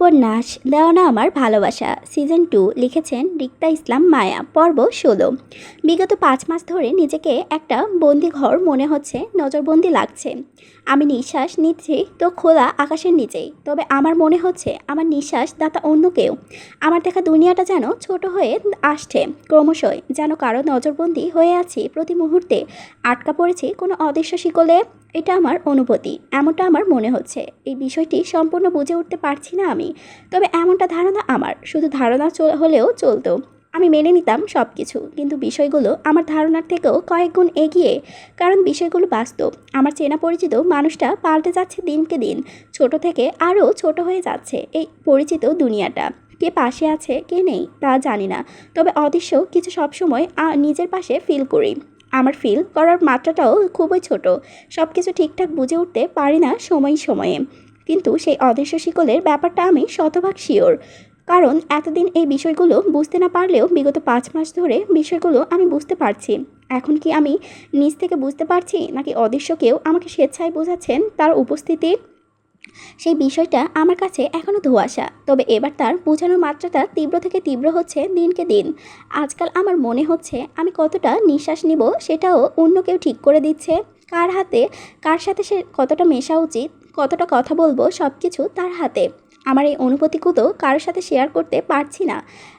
উপন্যাস দেওয়ানা আমার ভালোবাসা সিজন 2 লিখেছেন রিক্তা ইসলাম মায়া পর্ব 16। বিগত 5 মাস ধরে নিজেকে একটা বন্দি ঘর মনে হচ্ছে, নজরবন্দি লাগছে। আমি নিঃশ্বাস নিচ্ছি তো খোলা আকাশের নিচেই, তবে আমার মনে হচ্ছে আমার নিঃশ্বাস দাতা অন্য কেউ। আমার দেখা দুনিয়াটা যেন ছোট হয়ে আসছে ক্রমশই, যেন কারো নজরবন্দি হয়ে আছি প্রতি মুহূর্তে, আটকা পড়েছি কোনো অদৃশ্য শিকলে। এটা আমার অনুভূতি, এমনটা আমার মনে হচ্ছে। এই বিষয়টি সম্পূর্ণ বুঝে উঠতে পারছি না আমি, তবে এমনটা ধারণা আমার, শুধু ধারণা হলেও চলতো। আমি মেনে নিতাম সব কিছু, কিন্তু বিষয়গুলো আমার ধারণার থেকেও কয়েক গুণ এগিয়ে, কারণ বিষয়গুলো বাস্তব। আমার চেনা পরিচিত মানুষটা পাল্টে যাচ্ছে দিনকে দিন, ছোট থেকে আরও ছোট হয়ে যাচ্ছে এই পরিচিত দুনিয়াটা। কে পাশে আছে কে নেই তা জানি না, তবে অদৃশ্য কিছু সবসময় নিজের পাশে ফিল করি। আমার ফিল করার মাত্রাটাও খুবই ছোট, সব কিছু ঠিকঠাক বুঝে উঠতে পারি না সময়ে সময়ে। কিন্তু সেই অদৃশ্য শিকলের ব্যাপারটা আমি শতভাগ শিওর, কারণ এতদিন এই বিষয়গুলো বুঝতে না পারলেও বিগত 5 মাস ধরে বিষয়গুলো আমি বুঝতে পারছি। এখন কি আমি নিজ থেকে বুঝতে পারছি, নাকি অদৃশ্য কেউ আমাকে স্বেচ্ছায় বোঝাচ্ছেন তার উপস্থিতি? সেই বিষয়টা আমার কাছে এখনও ধোঁয়াশা, তবে এবার তার বোঝানোর মাত্রাটা তীব্র থেকে তীব্র হচ্ছে দিনকে দিন। আজকাল আমার মনে হচ্ছে আমি কতটা নিঃশ্বাস নিব সেটাও অন্য কেউ ঠিক করে দিচ্ছে। কার হাতে কার সাথে সে কতটা মেশা উচিত, কতটা কথা বলবো, সব কিছু তার হাতে। আমার এই অনুভূতিগুলো কারোর সাথে শেয়ার করতে পারছি না,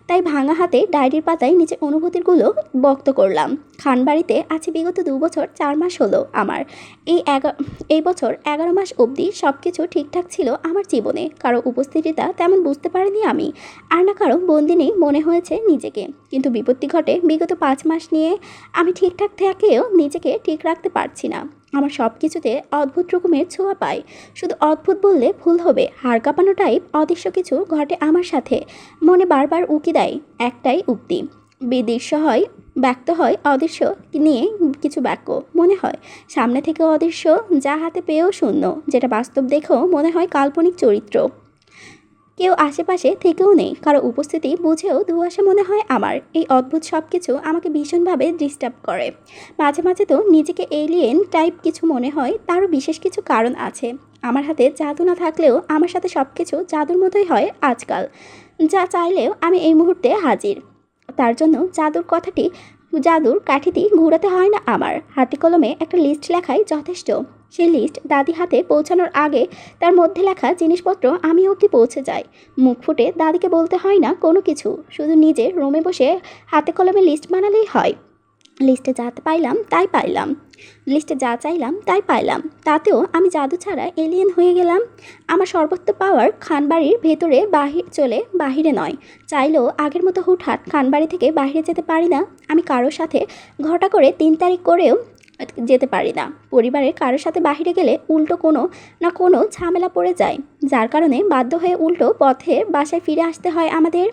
তাই ভাঙা হাতে ডায়েরির পাতায় নিজের অনুভূতিগুলো ব্যক্ত করলাম। খানবাড়িতে আছি বিগত 2 বছর 4 মাস হলো আমার। এই বছর 11 মাস অবধি সব কিছু ঠিকঠাক ছিল আমার জীবনে, কারো উপস্থিতিটা তেমন বুঝতে পারিনি আমি, আর না কারো বন্দিনী মনে হয়েছে নিজেকে। কিন্তু বিপত্তি ঘটে বিগত 5 মাস নিয়ে। আমি ঠিকঠাক থেকেও নিজেকে ঠিক রাখতে পারছি না। আমার সব কিছুতে অদ্ভুত রকমের ছোঁয়া পাই। শুধু অদ্ভুত বললে ভুল হবে, হাড় কাঁপানো টাইপ অদৃশ্য কিছু ঘটে আমার সাথে। মনে বারবার উকি দেয় একটাই উক্তি, বিদৃশ্য হয়, ব্যক্ত হয় অদৃশ্য নিয়ে কিছু বাক্য। মনে হয় সামনে থেকে অদৃশ্য, যা হাতে পেয়েও শূন্য, যেটা বাস্তব দেখেও মনে হয় কাল্পনিক চরিত্র। কেউ আশেপাশে থেকেও নেই, কারো উপস্থিতি বুঝেও ধোঁয়াশা মনে হয় আমার। এই অদ্ভুত সব কিছু আমাকে ভীষণভাবে ডিস্টার্ব করে। মাঝে মাঝে তো নিজেকে এলিয়েন টাইপ কিছু মনে হয়, তারও বিশেষ কিছু কারণ আছে। আমার হাতে জাদু না থাকলেও আমার সাথে সব কিছু জাদুর মতোই হয় আজকাল। যা চাইলেও আমি এই মুহূর্তে হাজির। তার জন্য জাদুর কাঠিটি ঘোরাতে হয় না আমার, হাতে কলমে একটা লিস্ট লেখাই যথেষ্ট। সেই লিস্ট দাদি হাতে পৌঁছানোর আগে তার মধ্যে লেখা জিনিসপত্র আমি অবধি পৌঁছে যায়। মুখ ফুটে দাদিকে বলতে হয় না কোনো কিছু, শুধু নিজের রুমে বসে হাতে কলমে লিস্ট বানালেই হয়। লিস্টে যা পাইলাম তাই পাইলাম, লিস্টে যা চাইলাম তাই পাইলাম। তাতেও আমি জাদু ছাড়া এলিয়েন হয়ে গেলাম। আমার সর্বত্র পাওয়ার খানবাড়ির ভেতরে বাহিরে নয়। চাইলেও আগের মতো হুটহাট খানবাড়ি থেকে বাইরে যেতে পারি না। আমি কারোর সাথে ঘটা করে 3 তারিখ করেও যেতে পারি না। পরিবারের কারোর সাথে বাইরে গেলে উল্টো কোনো না কোনো ঝামেলা পড়ে যায়, যার কারণে বাধ্য হয়ে উল্টো পথে বাসায় ফিরে আসতে হয় আমাদের।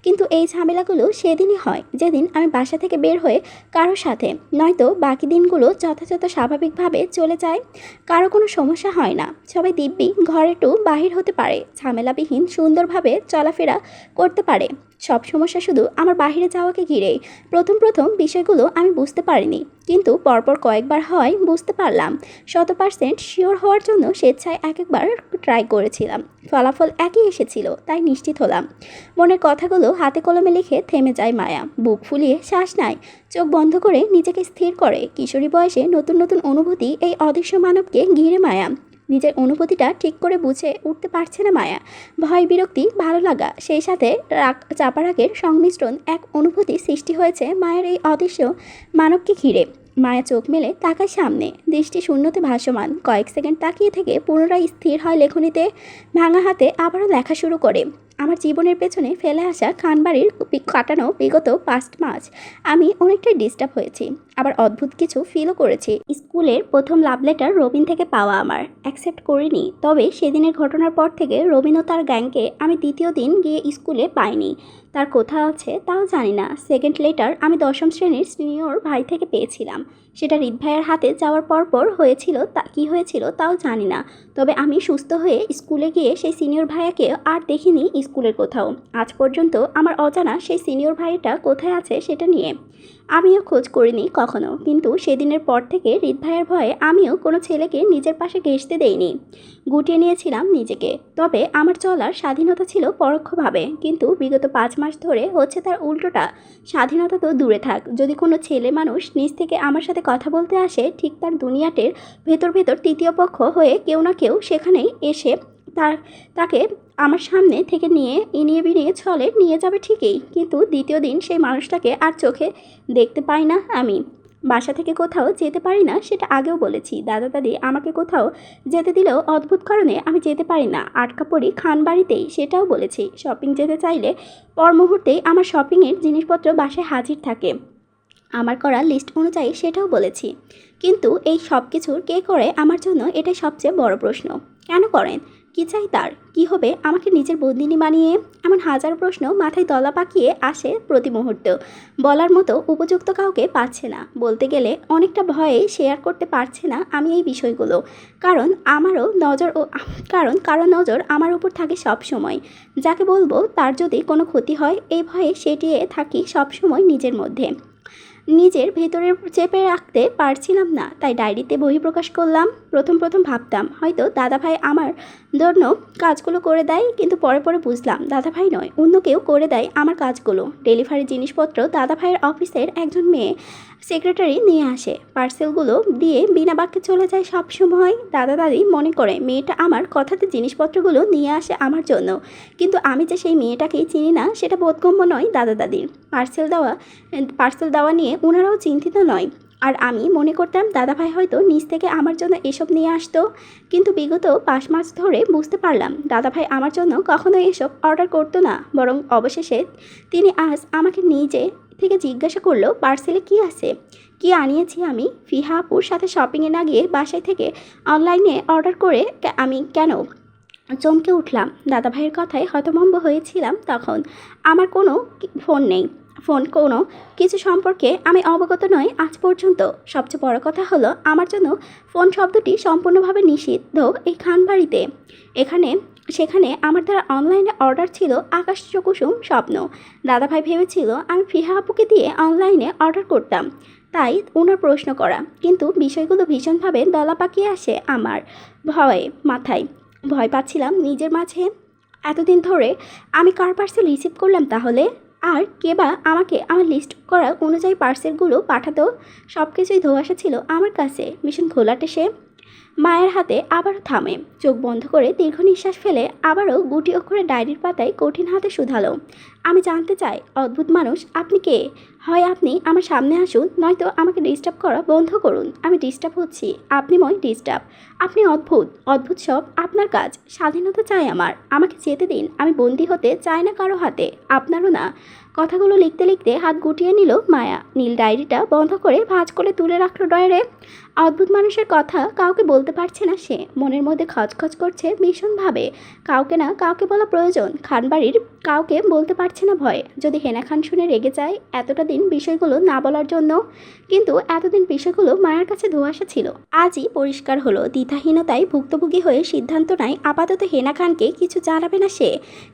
কিন্তু এই ঝামেলাগুলো সেদিনই হয় যেদিন আমি বাসা থেকে বের হয়ে কারোর সাথে, নয়তো বাকি দিনগুলো যথাযথ স্বাভাবিকভাবে চলে যায়। কারো কোনো সমস্যা হয় না, সবাই দিব্যি ঘরে একটু বাহির হতে পারে, ঝামেলাবিহীন সুন্দরভাবে চলাফেরা করতে পারে। সব সমস্যা শুধু আমার বাইরে যাওয়াকে ঘিরেই। প্রথম বিষয়গুলো আমি বুঝতে পারিনি, কিন্তু পরপর কয়েকবার হয় বুঝতে পারলাম। 100% শিওর হওয়ার জন্য স্বেচ্ছায় একবার ট্রাই করেছিলাম, ফলাফল একই এসেছিল, তাই নিশ্চিত হলাম। মনের কথাগুলো হাতে কলমে লিখে থেমে যায় মায়া। বুক ফুলিয়ে শ্বাস নেয়, চোখ বন্ধ করে নিজেকে স্থির করে। কিশোরী বয়সে নতুন নতুন অনুভূতি এই অদৃশ্য মানবকে ঘিরে মায়া। নিজের অনুভূতিটা ঠিক করে বুঝে উঠতে পারছে না মায়া। ভয়, বিরক্তি, ভালো লাগা, সেই সাথে চাপা রাগের সংমিশ্রণ এক অনুভূতি সৃষ্টি হয়েছে মায়ের এই অদৃশ্য মানবকে ঘিরে। মায়া চোখ মেলে তাকায় সামনে, দৃষ্টি শূন্যতে ভাসমান। কয়েক সেকেন্ড তাকিয়ে থেকে পুনরায় স্থির হয় লেখনীতে। ভাঙা হাতে আবারও লেখা শুরু করে। আমার জীবনের পেছনে ফেলে আসা খানবাড়ির কাটানো বিগত 5 মাস আমি অনেকটাই ডিস্টার্ব হয়েছি, আবার অদ্ভুত কিছু ফিলও করেছি। স্কুলের প্রথম লাভ লেটার রবিন থেকে পাওয়া আমার অ্যাকসেপ্ট করিনি, তবে সেদিনের ঘটনার পর থেকে রবিন ও তার গ্যাংকে আমি দ্বিতীয় দিন গিয়ে স্কুলে পাইনি। তার কোথাও আছে তাও জানি না। সেকেন্ড লেটার আমি 10ম শ্রেণীর সিনিয়র ভাই থেকে পেয়েছিলাম। সেটা হৃদ ভাইয়ের হাতে যাওয়ার পরপর হয়েছিল, কী হয়েছিল তাও জানি না। তবে আমি সুস্থ হয়ে স্কুলে গিয়ে সেই সিনিয়র ভাইয়াকে আর দেখিনি স্কুলের কোথাও। আজ পর্যন্ত আমার অজানা সেই সিনিয়র ভাইটা কোথায় আছে সেটা নিয়ে আমিও খোঁজ করিনি কখনো, কিন্তু সেদিনের পর থেকে হৃদ ভাইয়ের ভয়ে আমিও কোনো ছেলেকে নিজের পাশে ঘেঁষতে দেইনি, গুটিয়ে নিয়েছিলাম নিজেকে। তবে আমার চলার স্বাধীনতা ছিল পরোক্ষভাবে, কিন্তু বিগত 5 মাস ধরে হচ্ছে তার উল্টোটা। স্বাধীনতা তো দূরে থাক, যদি কোনো ছেলে মানুষ নিজ থেকে আমার সাথে কথা বলতে আসে, ঠিক তার দুনিয়াটের ভেতর ভেতর তৃতীয় পক্ষ হয়ে কেউ না কেউ সেখানেই এসে তাকে আমার সামনে থেকে ইনিয়ে বিনিয়ে ছলে নিয়ে যাবে ঠিকই, কিন্তু দ্বিতীয় দিন সেই মানুষটাকে আর চোখে দেখতে পাই না আমি। বাসা থেকে কোথাও যেতে পারি না, সেটা আগেও বলেছি। দাদা দাদি আমাকে কোথাও যেতে দিলেও অদ্ভুত কারণে আমি যেতে পারি না, আটকা পড়ি খান বাড়িতেই, সেটাও বলেছি। শপিং যেতে চাইলে পর মুহূর্তেই আমার শপিংয়ের জিনিসপত্র বাসায় হাজির থাকে আমার করা লিস্ট অনুযায়ী, সেটাও বলেছি। কিন্তু এই সব কিছুর কে করে আমার জন্য, এটাই সবচেয়ে বড় প্রশ্ন। কেন করেন? কি চাই তার? কি হবে আমাকে নিজের বন্দিনী বানিয়ে? এমন হাজার প্রশ্ন মাথায় দলা পাকিয়ে আসে প্রতি মুহূর্তে। বলার মতো উপযুক্ত কাউকে পাচ্ছে না, বলতে গেলে অনেকটা ভয়ে শেয়ার করতে পারছে না আমি এই বিষয়গুলো। কারণ কারো নজর আমার উপর থাকে সব সময়। যাকে বলবো তার যদি কোনো ক্ষতি হয়, এই ভয়ে সেটিয়ে থাকি সব সময় নিজের মধ্যে। নিজের ভেতরে চেপে রাখতে পারছিলাম না, তাই ডায়েরিতে বহিঃপ্রকাশ করলাম। প্রথম ভাবতাম হয়তো দাদাভাই আমার জন্য কাজগুলো করে দেয়, কিন্তু পরে পরে বুঝলাম দাদাভাই নয়, অন্য কেউ করে দেয় আমার কাজগুলো। ডেলিভারি জিনিসপত্র দাদাভাইয়ের অফিসের একজন মেয়ে সেক্রেটারি নিয়ে আসে, পার্সেলগুলো দিয়ে বিনা বাক্যে চলে যায় সব সময়। দাদা দাদি মনে করে মেয়েটা আমার কথাতে জিনিসপত্রগুলো নিয়ে আসে আমার জন্য, কিন্তু আমি যে সেই মেয়েটাকেই চিনি না সেটা বোধগম্য নয় দাদা দাদির। পার্সেল দেওয়া নিয়ে ওনারাও চিন্তিত নয়, আর আমি মনে করতাম দাদাভাই হয়তো নিজ থেকে আমার জন্য এসব নিয়ে আসতো। কিন্তু বিগত 5 মাস ধরে বুঝতে পারলাম দাদাভাই আমার জন্য কখনো এসব অর্ডার করতো না, বরং অবশেষে তিনি আজ আমাকে নিজে থেকে জিজ্ঞাসা করলো পার্সেলে কী আছে, কি আনিয়েছি আমি। ফিহা আপুর সাথে শপিংয়ে না গিয়ে বাসায় থেকে অনলাইনে অর্ডার করে আমি কেন চমকে উঠলাম। দাদাভাইয়ের কথায় হতভম্ব হয়েছিলাম তখন। আমার কোনো ফোন নেই, কোনো কিছু সম্পর্কে আমি অবগত নই আজ পর্যন্ত। সবচেয়ে বড় কথা হলো আমার জন্য ফোন শব্দটি সম্পূর্ণভাবে নিষিদ্ধ এই খানবাড়িতে। সেখানে আমার দ্বারা অনলাইনে অর্ডার ছিল আকাশকুসুম স্বপ্ন। দাদাভাই ভেবেছিল আমি ফিহা আপুকে দিয়ে অনলাইনে অর্ডার করতাম, তাই ওনার প্রশ্ন করা। কিন্তু বিষয়গুলো ভীষণভাবে দলা পাকিয়ে আসে আমার মাথায়। ভয় পাচ্ছিলাম নিজের মাঝে। এতদিন ধরে আমি কার পার্সেল রিসিভ করলাম তাহলে? আর কে বা আমাকে আমার লিস্ট করা অনুযায়ী পার্সেলগুলো পাঠাতো? সব কিছুই ধোঁয়াশা ছিল আমার কাছে। ভীষণ ঘোলাটে সে। মায়ের হাতে আবারও থামে, চোখ বন্ধ করে দীর্ঘ নিঃশ্বাস ফেলে আবারও গুটি অক্ষরে ডায়েরির পাতায় কঠিন হাতে শুধালো। আমি জানতে চাই, অদ্ভুত মানুষ আপনি কে? হয় আপনি আমার সামনে আসুন, নয়তো আমাকে ডিস্টার্ব করা বন্ধ করুন। আমি ডিস্টার্ব হচ্ছি, আপনি ডিস্টার্ব। আপনি অদ্ভুত সব আপনার কাজ। স্বাধীনতা চাই আমাকে যেতে দিন। আমি বন্দি হতে চাই না কারো হাতে, আপনারও না। কথাগুলো লিখতে লিখতে হাত গুটিয়ে নিল মায়া। নীল ডায়েরিটা বন্ধ করে ভাঁজ করে তুলে রাখলো ড্রয়ারে। অদ্ভুত মানুষের কথা কাউকে বলতে পারছে না সে, মনের মধ্যে খচখচ করছে ভীষণভাবে। কাউকে না কাউকে বলা প্রয়োজন, খানবাড়ির কাউকে বলতে পারছে না ভয়ে। যদি হেনা খান শুনে রেগে যায় এতটা দিন বিষয়গুলো না বলার জন্য, কিন্তু এতদিন বিষয়গুলো মায়ের কাছে ধোঁয়াশা ছিল। আজই পরিষ্কার হলো, দ্বিধাহীনতায় ভুক্তভোগী হয়ে সিদ্ধান্ত নেয় আপাতত হেনা খানকে কিছু জানাবে না সে।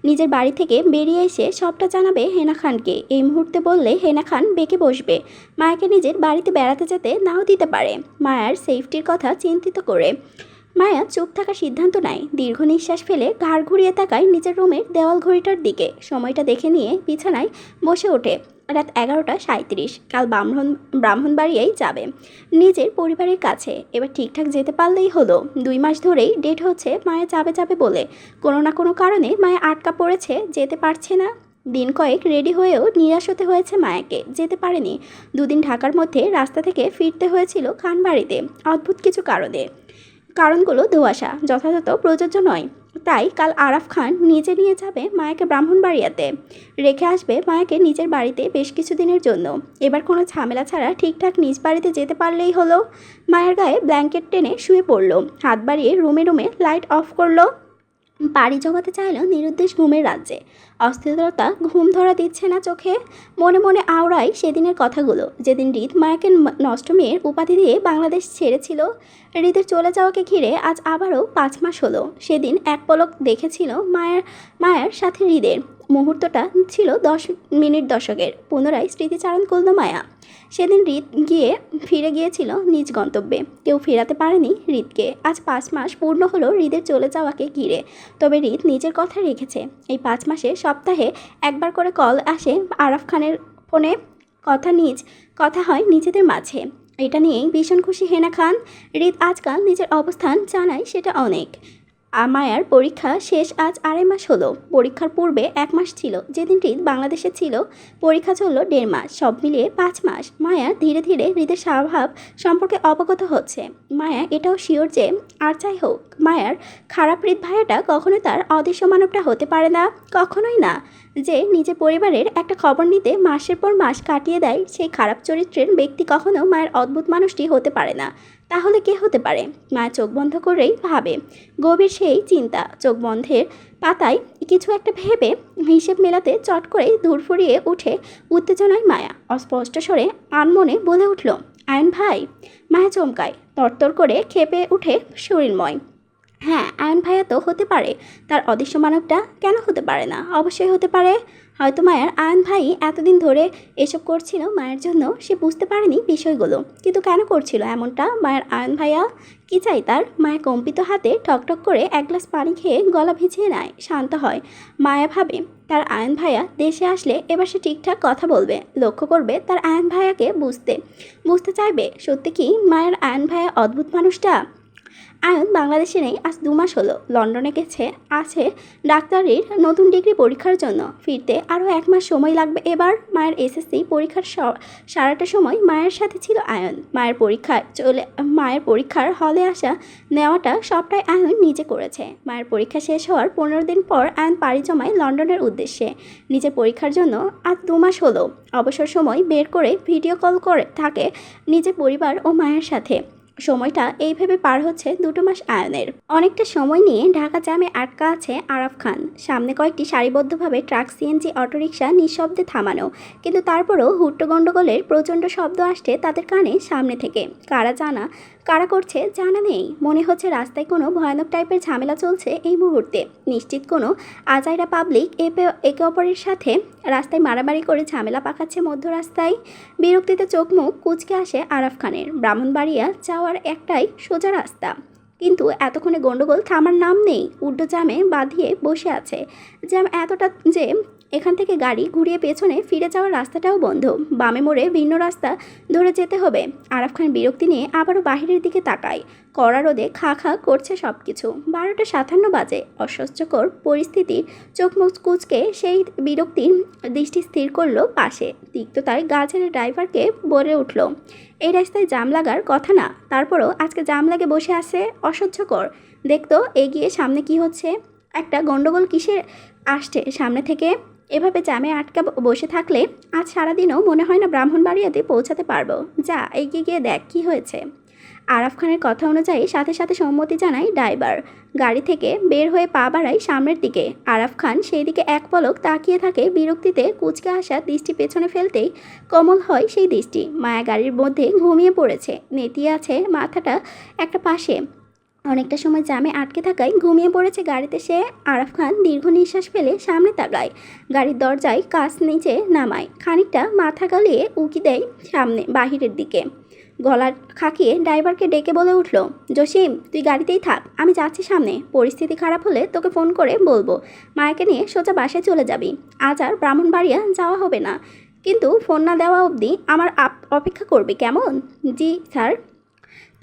নিজের বাড়ি থেকে বেরিয়ে এসে সবটা জানাবে হেনা খানকে। এই মুহূর্তে বললে হেনা খান বেঁকে বসবে, মায়াকে নিজের বাড়িতে বেড়াতে যেতে নাও দিতে পারে, মায়ার সেফটির কথা চিন্তিত করে। মায়া চুপ থাকার সিদ্ধান্ত নেয়। দীর্ঘ নিঃশ্বাস ফেলে ঘাড় ঘুরিয়ে তাকায় নিজের রুমের দেওয়াল ঘড়িটার দিকে। সময়টা দেখে নিয়ে বিছানায় বসে ওঠে। রাত 11টা 37। কাল ব্রাহ্মণবাড়িয়ায় যাবে নিজের পরিবারের কাছে। এবার ঠিকঠাক যেতে পারলেই হলো। 2 মাস ধরেই ডেট হচ্ছে মায়া যাবে বলে। কোনো না কোনো কারণে মায়া আটকা পড়েছে, যেতে পারছে না। দিন কয়েক রেডি হয়েও নিরাশ হতে হয়েছে মায়াকে, যেতে পারেনি। 2 দিন ঢাকার মধ্যে রাস্তা থেকে ফিরতে হয়েছিল খানবাড়িতে অদ্ভুত কিছু কারণগুলো ধোঁয়াশা, যথাযথ প্রযোজ্য নয়। তাই কাল আরাফ খান নিজে নিয়ে যাবে মায়াকে ব্রাহ্মণবাড়িয়াতে, রেখে আসবে মায়াকে নিজের বাড়িতে বেশ কিছুদিনের জন্য। এবার কোনো ঝামেলা ছাড়া ঠিকঠাক নিজ বাড়িতে যেতে পারলেই হলো। মায়ের গায়ে ব্ল্যাঙ্কেট টেনে শুয়ে পড়ল, হাত বাড়িয়ে রুমে লাইট অফ করলো। পাড়ি জমাতে চাইল নিরুদ্দেশ ঘুমের রাজ্যে। অস্থিরতা ঘুম ধরা দিচ্ছে না চোখে। মনে মনে আওড়াই সেদিনের কথাগুলো, যেদিন হৃদ মায়াকে নষ্ট মেয়ের উপাধি দিয়ে বাংলাদেশ ছেড়েছিল। হৃদের চলে যাওয়াকে ঘিরে আজ আবারও 5 মাস হলো। সেদিন এক পলক দেখেছিল মায়ার সাথে হৃদের। মুহূর্তটা ছিল 10 মিনিট দশকের। পুনরায় স্মৃতিচারণ করল মায়া। সেদিন হৃদ ফিরে গিয়েছিল নিজ গন্তব্যে। কেউ ফেরাতে পারেনি হৃদকে। আজ 5 মাস পূর্ণ হলো হৃদের চলে যাওয়াকে ঘিরে। তবে হৃদ নিজের কথা রেখেছে। এই 5 মাসে সপ্তাহে একবার করে কল আসে আরাফ খানের ফোনে। কথা হয় নিজেদের মাঝে। এটা নিয়েই ভীষণ খুশি হেনা খান। হৃদ আজকাল নিজের অবস্থান জানায়, সেটা অনেক। মায়ার পরীক্ষা শেষ আজ 2.5 মাস হলো। পরীক্ষার পূর্বে 1 মাস ছিল যেদিন হৃদ বাংলাদেশে ছিল। পরীক্ষা চলল 1.5 মাস, সব মিলিয়ে 5 মাস। মায়া ধীরে ধীরে হৃদের স্বভাব সম্পর্কে অবগত হচ্ছে। মায়া এটাও শিওর যে আর যাই হোক, মায়ার খারাপ হৃদ ভাইয়াটা কখনো তার অদৃশ্য মানবটা হতে পারে না, কখনোই না। যে নিজের পরিবারের একটা খবর নিতে মাসের পর মাস কাটিয়ে দেয়, সেই খারাপ চরিত্রের ব্যক্তি কখনো মায়ের অদ্ভুত মানুষটি হতে পারে না। তাহলে কে হতে পারে? মা চোখ বন্ধ করেই ভাবে। গভীর সেই চিন্তা। চোখ বন্ধের পাতায় কিছু একটা ভেবে হিসেব মেলাতে চট করে ধূর ফুরিয়ে উঠে উত্তেজনায় মায়া অস্পষ্ট স্বরে আনমনে বলে উঠল, আয়ন ভাই। মায়া চমকায়, তরতর করে খেপে উঠে শরীরময়। হ্যাঁ, আয়ন ভাইয়া তো হতে পারে। তার অদৃশ্য মানবটা কেন হতে পারে না? অবশ্যই হতে পারে। হয়তো মায়ের আয়ন ভাই এতদিন ধরে এসব করছিল মায়ের জন্য। সে বুঝতে পারেনি বিষয়গুলো, কিন্তু কেন করছিল এমনটা? মায়ের আয়ন ভাইয়া কি চাই তার? মায়া কম্পিত হাতে ঠকঠক করে 1 গ্লাস পানি খেয়ে গলা ভিজিয়ে নেয়, শান্ত হয়। মায়া ভাবে, তার আয়ন ভাইয়া দেশে আসলে এবার সে ঠিকঠাক কথা বলবে, লক্ষ্য করবে তার আয়ন ভাইয়াকে, বুঝতে চাইবে সত্যি কি মায়ের আয়ন ভাইয়া অদ্ভুত মানুষটা। আয়ন বাংলাদেশে নেই আজ 2 মাস হলো। লন্ডনে আছে ডাক্তারির নতুন ডিগ্রি পরীক্ষার জন্য। ফিরতে আরও 1 মাস সময় লাগবে এবার। মায়ের এসএসসি পরীক্ষার সারাটা সময় মায়ের সাথে ছিল আয়ন। মায়ের পরীক্ষার হলে নেওয়াটা সবটাই আয়ন নিজে করেছে। মায়ের পরীক্ষা শেষ হওয়ার 15 দিন পর আয়ন পাড়ি জমায় লন্ডনের উদ্দেশ্যে। নিজের পরীক্ষার জন্য আজ 2 মাস হলো অবসর সময় বের করে ভিডিও কল করে থাকে নিজের পরিবার ও মায়ের সাথে। সময়টা এইভাবে পার হচ্ছে 2 মাস আয়নের। অনেকটা সময় নিয়ে ঢাকা জ্যামে আটকা আছে আরাফ খান। সামনে কয়েকটি সারিবদ্ধভাবে ট্রাক, সিএনজি, অটোরিকশা নিঃশব্দে থামানো, কিন্তু তারপরও গন্ডগোলের প্রচণ্ড শব্দ আসছে তাদের কানে সামনে থেকে। কারা করছে জানা নেই। মনে হচ্ছে রাস্তায় কোনো ভয়ানক টাইপের ঝামেলা চলছে এই মুহূর্তে। নিশ্চিত কোনো আজাইরা পাবলিক একে অপরের সাথে রাস্তায় মারামারি করে ঝামেলা পাকাচ্ছে মধ্য রাস্তায়। বিরক্তিতে চোখ মুখ কুঁচকে আসে আরাফ খানের। ব্রাহ্মণবাড়িয়া যাওয়ার একটাই সোজা রাস্তা, কিন্তু এতক্ষণে গন্ডগোল থামার নাম নেই। উল্টো জ্যামে বাঁধিয়ে বসে আছে। জ্যাম এতটা যে এখান থেকে গাড়ি ঘুরিয়ে পেছনে ফিরে যাওয়ার রাস্তাটাও বন্ধ। বামে মোড়ে ভিন্ন রাস্তা ধরে যেতে হবে। আরাফ খান বিরক্তি নিয়ে আবারও বাহিরের দিকে তাকায়। কড়া রোদে খা করছে সব কিছু। 12টা 57 বাজে। অস্বস্তিকর পরিস্থিতির চোখ মুখ কুচকে সেই বিরক্তির দৃষ্টি স্থির করলো পাশে তিক্ততার গাছের ড্রাইভারকে বলে উঠল, এই রাস্তায় জাম লাগার কথা না, তারপরও আজকে জাম লাগে বসে আছে। অসহ্যকর। দেখতো এগিয়ে সামনে কি হচ্ছে। একটা গন্ডগোল কিসের আসছে সামনে থেকে? এভাবে জ্যামে আটকা বসে থাকলে আজ সারাদিনও মনে হয় না ব্রাহ্মণবাড়িয়াতে পৌঁছাতে পারবো। যা, এগিয়ে গিয়ে দেখ কি হয়েছে। আরাফ খানের কথা অনুযায়ী সাথে সাথে সম্মতি জানায় ড্রাইভার। গাড়ি থেকে বের হয়ে পা বাড়ায় সামনের দিকে। আরাফ খান সেই দিকে এক পলক তাকিয়ে থাকে। বিরক্তিতে কুচকে আসা দৃষ্টি পেছনে ফেলতেই কোমল হয় সেই দৃষ্টি। মায়া গাড়ির মধ্যে ঘুমিয়ে পড়েছে, নেতিয়ে আছে মাথাটা একটা পাশে। অনেকটা সময় জ্যামে আটকে থাকায় ঘুমিয়ে পড়েছে গাড়িতে সে। আরাফ খান দীর্ঘ নিঃশ্বাস ফেলে সামনে তাকায়। গাড়ির দরজায় কাঁচ নিচে নামায়, খানিকটা মাথা গালিয়ে উকি দেয় সামনে বাহিরের দিকে। গলা খাকিয়ে ড্রাইভারকে ডেকে বলে উঠল, জসিম তুই গাড়িতেই থাক, আমি যাচ্ছি সামনে। পরিস্থিতি খারাপ হলে তোকে ফোন করে বলবো। মায়াকে নিয়ে সোজা বাসায় চলে যাবি। আজ আর ব্রাহ্মণবাড়িয়া যাওয়া হবে না, কিন্তু ফোন না দেওয়া অবধি আমার অপেক্ষা করবি, কেমন? জি স্যার।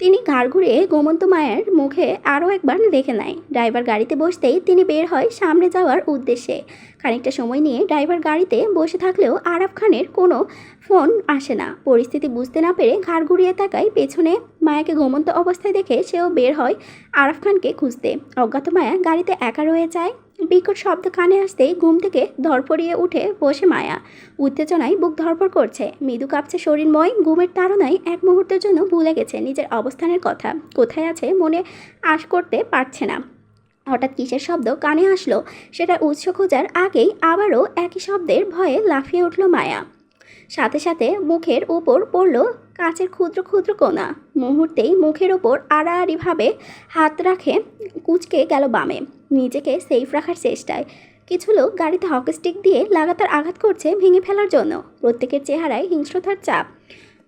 তিনি ঘাড় ঘুরিয়ে ঘুমন্ত মায়ের মুখে আরও একবার দেখে নেয়। ড্রাইভার গাড়িতে বসতেই তিনি বের হয় সামনে যাওয়ার উদ্দেশ্যে। খানিকটা সময় নিয়ে ড্রাইভার গাড়িতে বসে থাকলেও আরাফ খানের কোনো ফোন আসে না। পরিস্থিতি বুঝতে না পেরে ঘাড় ঘুরিয়ে তাকায় পেছনে। মায়াকে ঘুমন্ত অবস্থায় দেখে সেও বের হয় আরাফ খানকে খুঁজতে। অজ্ঞাত মায়া গাড়িতে একা রয়ে যায়। বিকট শব্দ কানে আসতেই ঘুম থেকে ধরপড়িয়ে উঠে বসে মায়া। উত্তেজনায় বুক ধরপড় করছে, মৃদু কাঁপছে শরীরময়। ঘুমের তাড়নায় এক মুহূর্তের জন্য ভুলে গেছে নিজের অবস্থানের কথা। কোথায় আছে মনে করতে পারছে না। হঠাৎ কিসের শব্দ কানে আসলো সেটার উৎস খোঁজার আগেই আবারও একই শব্দের ভয়ে লাফিয়ে উঠল মায়া। সাথে সাথে মুখের উপর পড়ল কাচের ক্ষুদ্র ক্ষুদ্র কোণা। মুহূর্তেই মুখের ওপর আড়াআড়িভাবে হাত রাখে কুঁচকে গেল বামে, নিজেকে সেফ রাখার চেষ্টায়। কিছু লোক গাড়িতে হকিস্টিক দিয়ে লাগাতার আঘাত করছে ভেঙে ফেলার জন্য। প্রত্যেকের চেহারায় হিংস্রতার চাপ,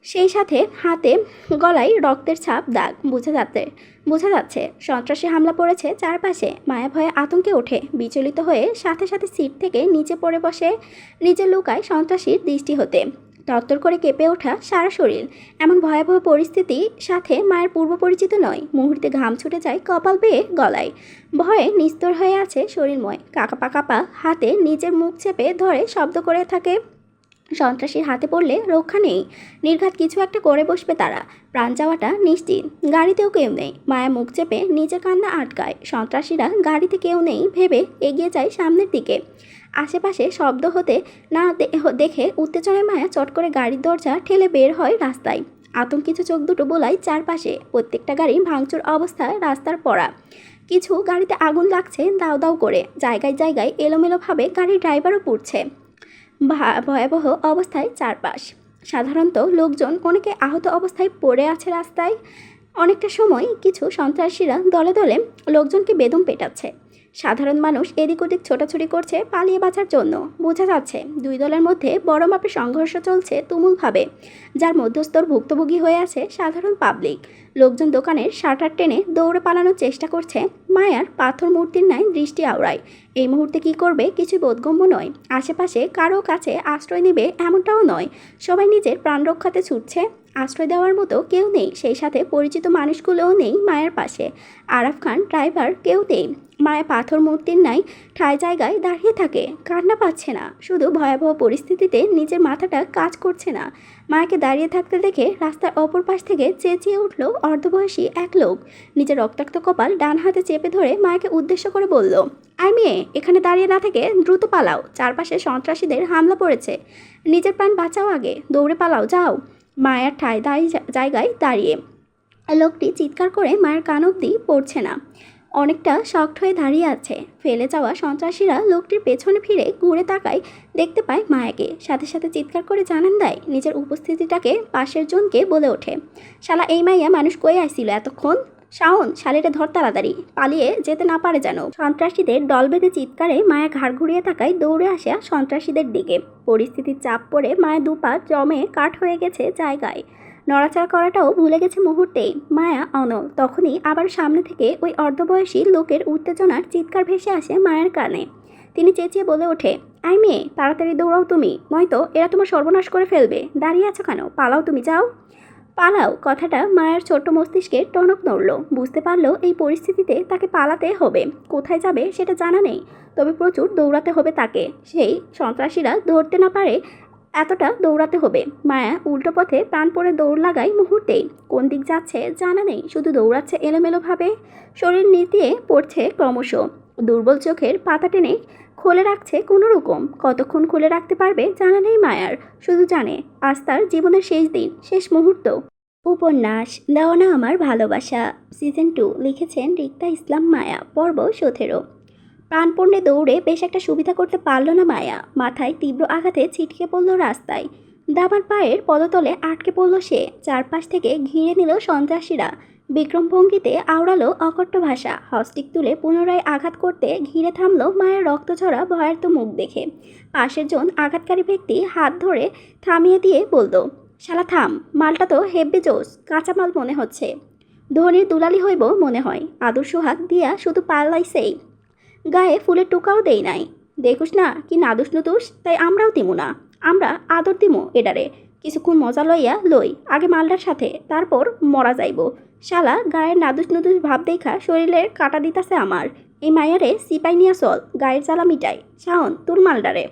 সেই সাথে হাতে গলায় রক্তের ছাপ, দাগ। বোঝা যাচ্ছে সন্ত্রাসী হামলা পড়েছে চারপাশে। মায়া ভয়ে আতঙ্কে ওঠে, বিচলিত হয়ে সাথে সাথে সিট থেকে নিচে পড়ে বসে, নিচে লুকায় সন্ত্রাসীর দৃষ্টি হতে। তরতর করে কেঁপে ওঠা সারা শরীর। এমন ভয়াবহ পরিস্থিতির সাথে মায়ের পূর্ব পরিচিত নয়। মুহূর্তে ঘাম ছুটে যায় কপাল বেয়ে গলায়। ভয়ে নিস্তর হয়ে আছে শরীরময়। কাঁপা কাঁপা হাতে নিজের মুখ চেপে ধরে শব্দ করে থাকে। সন্ত্রাসীর হাতে পড়লে রক্ষা নেই, নির্ঘাত কিছু একটা করে বসবে তারা। প্রাণ যাওয়াটা নিশ্চিত। গাড়িতেও কেউ নেই। মায়া মুখ চেপে নিজের কান্না আটকায়। সন্ত্রাসীরা গাড়িতে কেউ নেই ভেবে এগিয়ে যায় সামনের দিকে। আশেপাশে শব্দ হতে না দেখে উত্তেজনায় মায়া চট করে গাড়ির দরজা ঠেলে বের হয় রাস্তায়। আতঙ্কিত চোখ দুটো বোলায় চারপাশে। প্রত্যেকটা গাড়ি ভাঙচুর অবস্থায় রাস্তার পড়া। কিছু গাড়িতে আগুন লাগছে দাউ দাউ করে। জায়গায় জায়গায় এলোমেলোভাবে গাড়ির ড্রাইভারও পুড়ছে। ভয়াবহ অবস্থায় চারপাশ। সাধারণত লোকজন অনেকে আহত অবস্থায় পড়ে আছে রাস্তায়। অনেকটা সময় কিছু সন্ত্রাসীরা দলে দলে লোকজনকে বেদম পেটাচ্ছে। সাধারণ মানুষ এদিক ওদিক ছোটাছুটি করছে পালিয়ে বাঁচার জন্য। বোঝা যাচ্ছে দুই দলের মধ্যে বড় মাপের সংঘর্ষ চলছে তুমুলভাবে, যার মধ্যস্থর ভুক্তভোগী হয়ে আছে সাধারণ পাবলিক। লোকজন দোকানের শাটার টেনে দৌড়ে পালানোর চেষ্টা করছে। মায়ার পাথর মূর্তির ন্যায় দৃষ্টি আওড়ায়। এই মুহূর্তে কী করবে কিছু বোধগম্য নয়। আশেপাশে কারো কাছে আশ্রয় নেবে এমনটাও নয়। সবাই নিজের প্রাণ রক্ষাতে ছুটছে। আশ্রয় দেওয়ার মতো কেউ নেই। সেই সাথে পরিচিত মানুষগুলোও নেই মায়ের পাশে। আরাফ খান ড্রাইভার, কেউ নেই। মায়া পাথর মূর্তির ন্যায় ঠায় জায়গায় দাঁড়িয়ে থাকে। কান্না পাচ্ছে না, শুধু ভয়াবহ পরিস্থিতিতে নিজের মাথাটা কাজ করছে না। মায়াকে দাঁড়িয়ে থাকতে দেখে রাস্তার অপর পাশ থেকে চেঁচিয়ে উঠল অর্ধবয়সী এক লোক। নিজের রক্তাক্ত কপাল ডান হাতে চেপে ধরে মায়াকে উদ্দেশ্য করে বলল, আই মেয়ে, এখানে দাঁড়িয়ে না থেকে দ্রুত পালাও। চারপাশে সন্ত্রাসীদের হামলা পড়েছে। নিজের প্রাণ বাঁচাও, আগে দৌড়ে পালাও, যাও। মায়ার ঠায় জায়গায় দাঁড়িয়ে লোকটি চিৎকার করে মায়ের কান অবধি পড়ছে না। অনেকটা শক্ট হয়ে দাঁড়িয়ে আছে। ফেলে যাওয়া সন্ত্রাসীরা লোকটির পেছনে ফিরে ঘুরে তাকায়, দেখতে পায় মায়াকে। সাথে সাথে চিৎকার করে জানান দেয় নিজের উপস্থিতিটাকে পাশের জনকে, বলে ওঠে, শালা এই মাইয়া মানুষ কই আসছিল এতক্ষণ? শাওন, শালিরে ধর তাড়াতাড়ি, পালিয়ে যেতে না পারে যেন। সন্ত্রাসীদের দল বেঁধে চিৎকারে মায়া ঘাড় ঘুরিয়ে তাকায় দৌড়ে আসা সন্ত্রাসীদের দিকে। পরিস্থিতির চাপ পড়ে মায়া দুপা জমে কাঠ হয়ে গেছে জায়গায়। নড়াচড়া করাটাও ভুলে গেছে মুহূর্তেই। মায়া অনল। তখনই আবার সামনে থেকে ওই অর্ধবয়সী লোকের উত্তেজনার চিৎকার ভেসে আসে মায়ের কানে। তিনি চেঁচিয়ে বলে ওঠে, আই মেয়ে, তাড়াতাড়ি দৌড়াও তুমি, নয়তো এরা তোমার সর্বনাশ করে ফেলবে। দাঁড়িয়ে আছো কেন? পালাও, তুমি যাও। পালাও কথাটা মায়ের ছোট্ট মস্তিষ্কে টনক নড়ল। বুঝতে পারলো এই পরিস্থিতিতে তাকে পালাতে হবে। কোথায় যাবে সেটা জানা নেই, তবে প্রচুর দৌড়াতে হবে তাকে। সেই সন্ত্রাসীরা ধরতে না পারে এতটা দৌড়াতে হবে। মায়া উল্টো পথে প্রাণপণে দৌড় লাগায় মুহূর্তেই। কোন দিক যাচ্ছে জানা নেই, শুধু দৌড়াচ্ছে এলোমেলোভাবে। শরীর নিতিয়ে পড়ছে ক্রমশ। দুর্বল চোখের পাতা টেনে খুলে রাখছে কোনো রকম। কতক্ষণ খুলে রাখতে পারবে জানা নেই মায়ার, শুধু জানে আজ তার জীবনের শেষ দিন, শেষ মুহূর্ত। উপন্যাস দেওয়া না আমার ভালোবাসা, সিজন 2, লিখেছেন রিক্তা ইসলাম মায়া, পর্ব 17। প্রাণপণে দৌড়ে বেশ একটা সুবিধা করতে পারল না মায়া। মাথায় তীব্র আঘাতে ছিটকে পড়ল রাস্তায়। দামার পায়ের পদতলে আটকে পড়ল সে। চারপাশ থেকে ঘিরে নিল সন্ত্রাসীরা। বিক্রম ভঙ্গিতে আওড়ালো অকট্য ভাষা। হস্টিক তুলে পুনরায় আঘাত করতে ঘিরে থামল মায়ের রক্তঝরা ভয়ার্ত মুখ দেখে। পাশের জন আঘাতকারী ব্যক্তি হাত ধরে থামিয়ে দিয়ে বলল, শালা থাম, মালটা তো হেব্বি জোস, কাঁচামাল মনে হচ্ছে। ধনির দুলালি হইব মনে হয়। আদর সোহাগ দিয়া শুধু পাল্লাইছেই, গায়ে ফুলের টুকাও দেই নাই। দেখুস না কি নাদুস নুতুস, তাই আমরাও দিমু না। আমরা আদর দিমু এডারে। কিছুক্ষণ মজা লইয়া লই আগে মালটার সাথে, তারপর মরা যাইব। শালা গায়ের নাদুস নুতুস ভাব দেখা শরীরের কাটা দিতাছে আমার। এই মায়ারে সিপাই নিয়া চল, গায়ের জ্বালা মিটাই। শাওন, তোর মালডারে।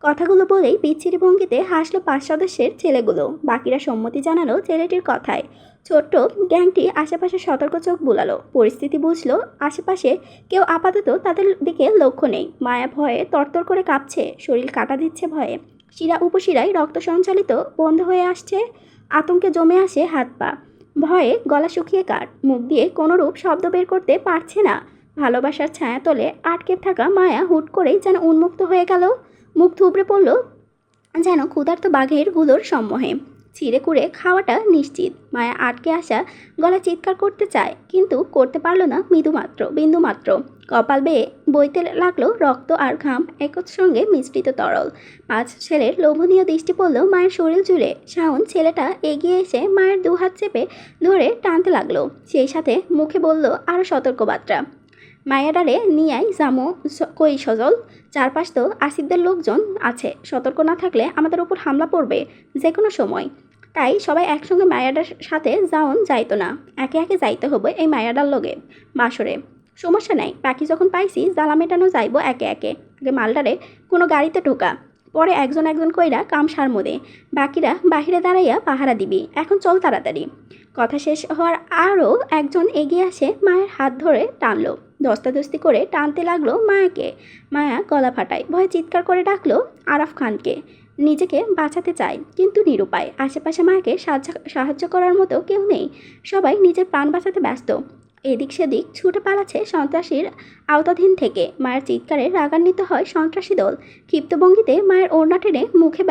কথাগুলো বলেই বিচ্ছিরি ভঙ্গিতে হাসলো 5 সদস্যের ছেলেগুলো। বাকিরা সম্মতি জানালো ছেলেটির কথায়। ছোট্ট গ্যাংটি আশেপাশে সতর্ক চোখ বুলালো। পরিস্থিতি বুঝলো আশেপাশে কেউ আপাতত তাদের দিকে লক্ষ্য নেই। মায়া ভয়ে তরতর করে কাঁপছে, শরীর কাটা দিচ্ছে ভয়ে। শিরা উপশিরায় রক্ত সঞ্চালিত বন্ধ হয়ে আসছে। আতঙ্কে জমে আসে হাত পা। ভয়ে গলা শুকিয়ে কাঠ। মুখ দিয়ে কোনোরূপ শব্দ বের করতে পারছে না। ভালোবাসার ছায়াতলে আটকে থাকা মায়া হুট করেই যেন উন্মুক্ত হয়ে গেল। মুখ থুবড়ে পড়ল যেন ক্ষুধার্ত বাঘের গুলোর সম্মোহে। ছিঁড়ে কুড়ে খাওয়াটা নিশ্চিত। মায়া আটকে আসা গলা চিৎকার করতে চায়, কিন্তু করতে পারল না বিন্দুমাত্র। কপাল বেয়ে বইতে লাগলো রক্ত আর ঘাম একসঙ্গে মিশ্রিত তরল। 5 ছেলের লোভনীয় দৃষ্টি পড়ল মায়ের শরীর জুড়ে। শাওন ছেলেটা এগিয়ে এসে মায়ের দুহাত চেপে ধরে টানতে লাগলো, সেই সাথে মুখে বলল আরও সতর্কবার্তা। মায়াডারে নিয়াই জামু কই সজল, চারপাশ তো আসিফদের লোকজন আছে, সতর্ক না থাকলে আমাদের উপর হামলা পড়বে যে কোনো সময়। তাই সবাই একসঙ্গে মায়াডার সাথে যাওন যাইতো না, একে একে যাইতে হবে এই মায়াডার লগে বাসরে। সমস্যা নাই, বাকি যখন পাইছি জ্বালা মেটানো যাইব একে একে। আগে মালডারে কোনো গাড়িতে ঢোকা, পরে একজন একজন কইরা কাম সারমোদে, বাকিরা বাহিরে দাঁড়াইয়া পাহারা দিবি। এখন চল তাড়াতাড়ি। কথা শেষ হওয়ার আরও একজন এগিয়ে আসে, মায়ের হাত ধরে টানলো, দস্তাদস্তি করে টানতে লাগলো মায়াকে। মায়া গলা ফাটায়, ভয়ে চিৎকার করে ডাকলো আরাফ খানকে। নিজেকে বাঁচাতে চায় কিন্তু নিরুপায়। আশেপাশে মায়াকে সাহায্য করার মতো কেউ নেই, সবাই নিজের প্রাণ বাঁচাতে ব্যস্ত। এদিক সেদিক ছুটে পালাচ্ছে সন্ত্রাসীর আওতাধীন থেকে। মায়ের চিৎকারে রাগান্বিত হয় সন্ত্রাসী দল। ক্ষিপ্ত ভঙ্গিতে মায়ের ওড়না টেনে মুখে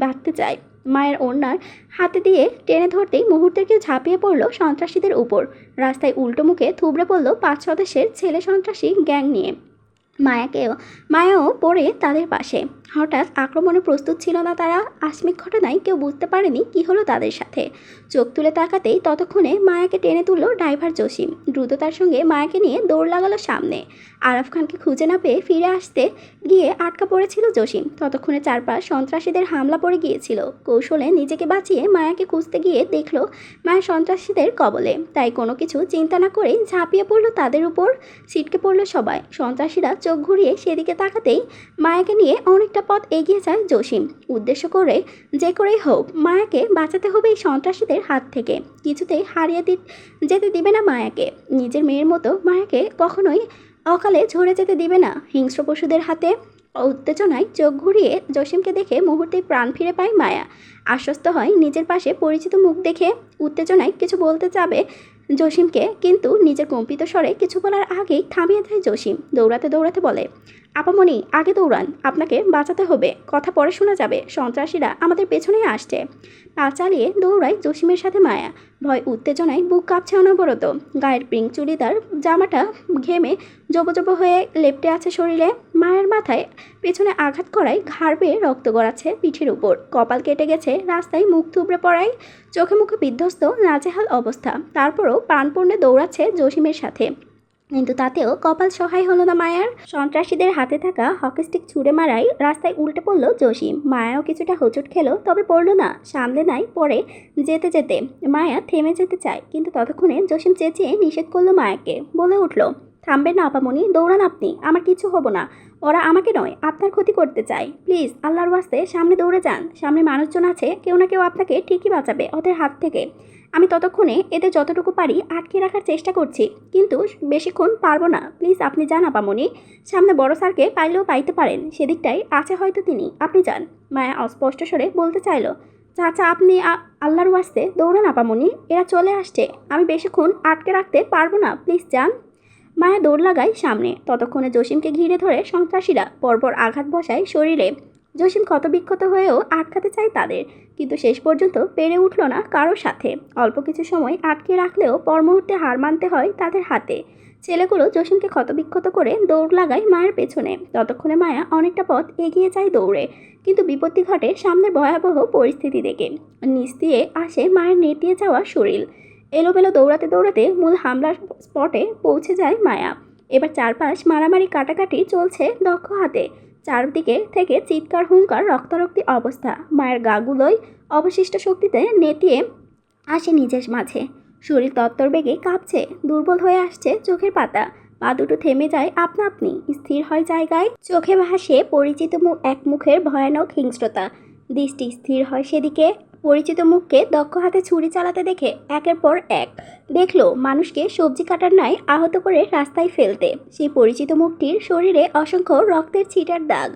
বাঁধতে চায়। মায়ের ওড়নার হাতে দিয়ে টেনে ধরতেই মুহূর্তে কেউ ঝাঁপিয়ে পড়ল সন্ত্রাসীদের উপর। রাস্তায় উল্টো মুখে থুবড়ে পড়ল 5 সদস্যের ছেলে সন্ত্রাসী গ্যাং নিয়ে। মায়াও পড়ে তাদের পাশে। হঠাৎ আক্রমণে প্রস্তুত ছিল না তারা। আকস্মিক ঘটনায় কেউ বুঝতে পারেনি কি হলো তাদের সাথে। চোখ তুলে তাকাতেই ততক্ষণে মায়াকে টেনে তুলল ড্রাইভার জসিম। দ্রুততার সঙ্গে মায়াকে নিয়ে দৌড় লাগালো সামনে। আরাফ খানকে খুঁজে না পেয়ে ফিরে আসতে গিয়ে আটকা পড়েছিল জসিম। ততক্ষণে চারপাশ সন্ত্রাসীদের হামলা পড়ে গিয়েছিল। কৌশলে নিজেকে বাঁচিয়ে মায়াকে খুঁজতে গিয়ে দেখলো মায়া সন্ত্রাসীদের কবলে। তাই কোনো কিছু চিন্তা না করেই ঝাঁপিয়ে পড়লো তাদের উপর। ছিটকে পড়লো সবাই। সন্ত্রাসীরা চোখ ঘুরিয়ে সেদিকে তাকাতেই মায়াকে নিয়ে অনেকটা পথ এগিয়ে যায় জসিম। উদ্দেশ্য করে যে করেই হোক মায়াকে বাঁচাতে হবে এই সন্ত্রাসীদের হাত থেকে। কিছুতেই যেতে দিবে না মায়াকে। নিজের মেয়ের মতো মায়াকে কখনোই অকালে ঝরে যেতে দিবে না হিংস্র পশুদের হাতে। উত্তেজনায় চোখ ঘুরিয়ে জসিমকে দেখে মুহূর্তেই প্রাণ ফিরে পায় মায়া। আশ্বস্ত হয় নিজের পাশে পরিচিত মুখ দেখে। উত্তেজনায় কিছু বলতে যাবে জসিমকে, কিন্তু নিজের কম্পিত স্বরে কিছু বলার আগেই থামিয়ে দেয় জসিম। দৌড়াতে দৌড়াতে বলে, আপামনি আগে দৌড়ান, আপনাকে বাঁচাতে হবে, কথা পরে শোনা যাবে, সন্ত্রাসীরা আমাদের পেছনেই আসছে। পা চালিয়ে দৌড়ায় জসিমের সাথে মায়া। ভয় উত্তেজনায় বুক কাঁপছে অনবরত। গায়ের পিঙ্ক চুড়িদার জামাটা ঘেমে জবজব হয়ে লেপ্টে আছে শরীরে। মায়ের মাথায় পেছনে আঘাত করায় ঘাড় বেয়ে রক্ত গড়াচ্ছে পিঠের উপর। কপাল কেটে গেছে রাস্তায় মুখ থুবড়ে পড়ায়। চোখে মুখে বিধ্বস্ত নাজেহাল অবস্থা। তারপরও প্রাণপূর্ণে দৌড়াচ্ছে জসিমের সাথে, কিন্তু তাতেও কপাল সহায় হলো না মায়ার। সন্ত্রাসীদের হাতে থাকা হকিস্টিক ছুঁড়ে মারায় রাস্তায় উল্টে পড়ল জসিম। মায়াও কিছুটা হোঁচট খেলো, তবে পড়ল না, সামলে নাই পড়ে যেতে যেতে। মায়া থেমে যেতে চায়, কিন্তু ততক্ষণে জসিম চেঁচিয়ে নিষেধ করলো মায়াকে। বলে উঠল, থামবেন না আপামনি, দৌড়ান আপনি, আমার কিছু হবো না। ওরা আমাকে নয় আপনার ক্ষতি করতে চায়। প্লিজ আল্লাহর ওয়াস্তে সামনে দৌড়ে যান, সামনে মানুষজন আছে, কেউ না কেউ আপনাকে ঠিকই বাঁচাবে ওদের হাত থেকে। আমি ততক্ষণে এদের যতটুকু পারি আটকে রাখার চেষ্টা করছি, কিন্তু বেশিক্ষণ পারবো না। প্লিজ আপনি যান আপামনি, সামনে বড় স্যারকে পাইলেও পাইতে পারেন, সেদিকটাই আছে হয়তো তিনি, আপনি যান। মায়া অস্পষ্ট স্বরে বলতে চাইল, চাচা আপনি আল্লাহর ওয়াস্তে দৌড়ান আপামনি, এরা চলে আসছে, আমি বেশিক্ষণ আটকে রাখতে পারবো না, প্লিজ যান। মায়া দৌড় লাগায় সামনে। ততক্ষণে জসিমকে ঘিরে ধরে সন্ত্রাসীরা পরপর আঘাত বসায় শরীরে। জসিম ক্ষতবিক্ষত হয়েও আটকাতে চায় তাদের, কিন্তু শেষ পর্যন্ত পেরে উঠল না কারোর সাথে। অল্প কিছু সময় আটকে রাখলেও পর মুহূর্তে হার মানতে হয় তাদের হাতে। ছেলেগুলো জসিমকে ক্ষতবিক্ষত করে দৌড় লাগায় মায়ের পেছনে। ততক্ষণে মায়া অনেকটা পথ এগিয়ে যায় দৌড়ে, কিন্তু বিপত্তি ঘটে সামনের ভয়াবহ পরিস্থিতি দেখে। নিচ দিয়ে আসে মায়ের নেতিয়ে যাওয়া শরীর। এলোমেলো দৌড়াতে দৌড়াতে মূল হামলার স্পটে পৌঁছে যায় মায়া। এবার চারপাশ মারামারি কাটাকাটি চলছে দক্ষ হাতে। চারদিকে থেকে চিৎকার হুঙ্কার রক্তারক্তি অবস্থা। মায়ের গাগুলোয় অবশিষ্ট শক্তিতে নেতিয়ে আসে নিজের মাঝে। শরীর তত্তর বেগে কাঁপছে, দুর্বল হয়ে আসছে চোখের পাতা। পা দুটো থেমে যায় আপনা আপনি, স্থির হয় জায়গায়। চোখে ভাসে পরিচিত এক মুখের ভয়ানক হিংস্রতা। দৃষ্টি স্থির হয় সেদিকে। পরিচিত মুখকে দক্ষ হাতে ছুরি চালাতে দেখে একের পর এক দেখলো মানুষকে সবজি কাটার ন্যায় আহত করে রাস্তায় ফেলতে। সেই পরিচিত মুখটির শরীরে অসংখ্য রক্তের ছিটার দাগ।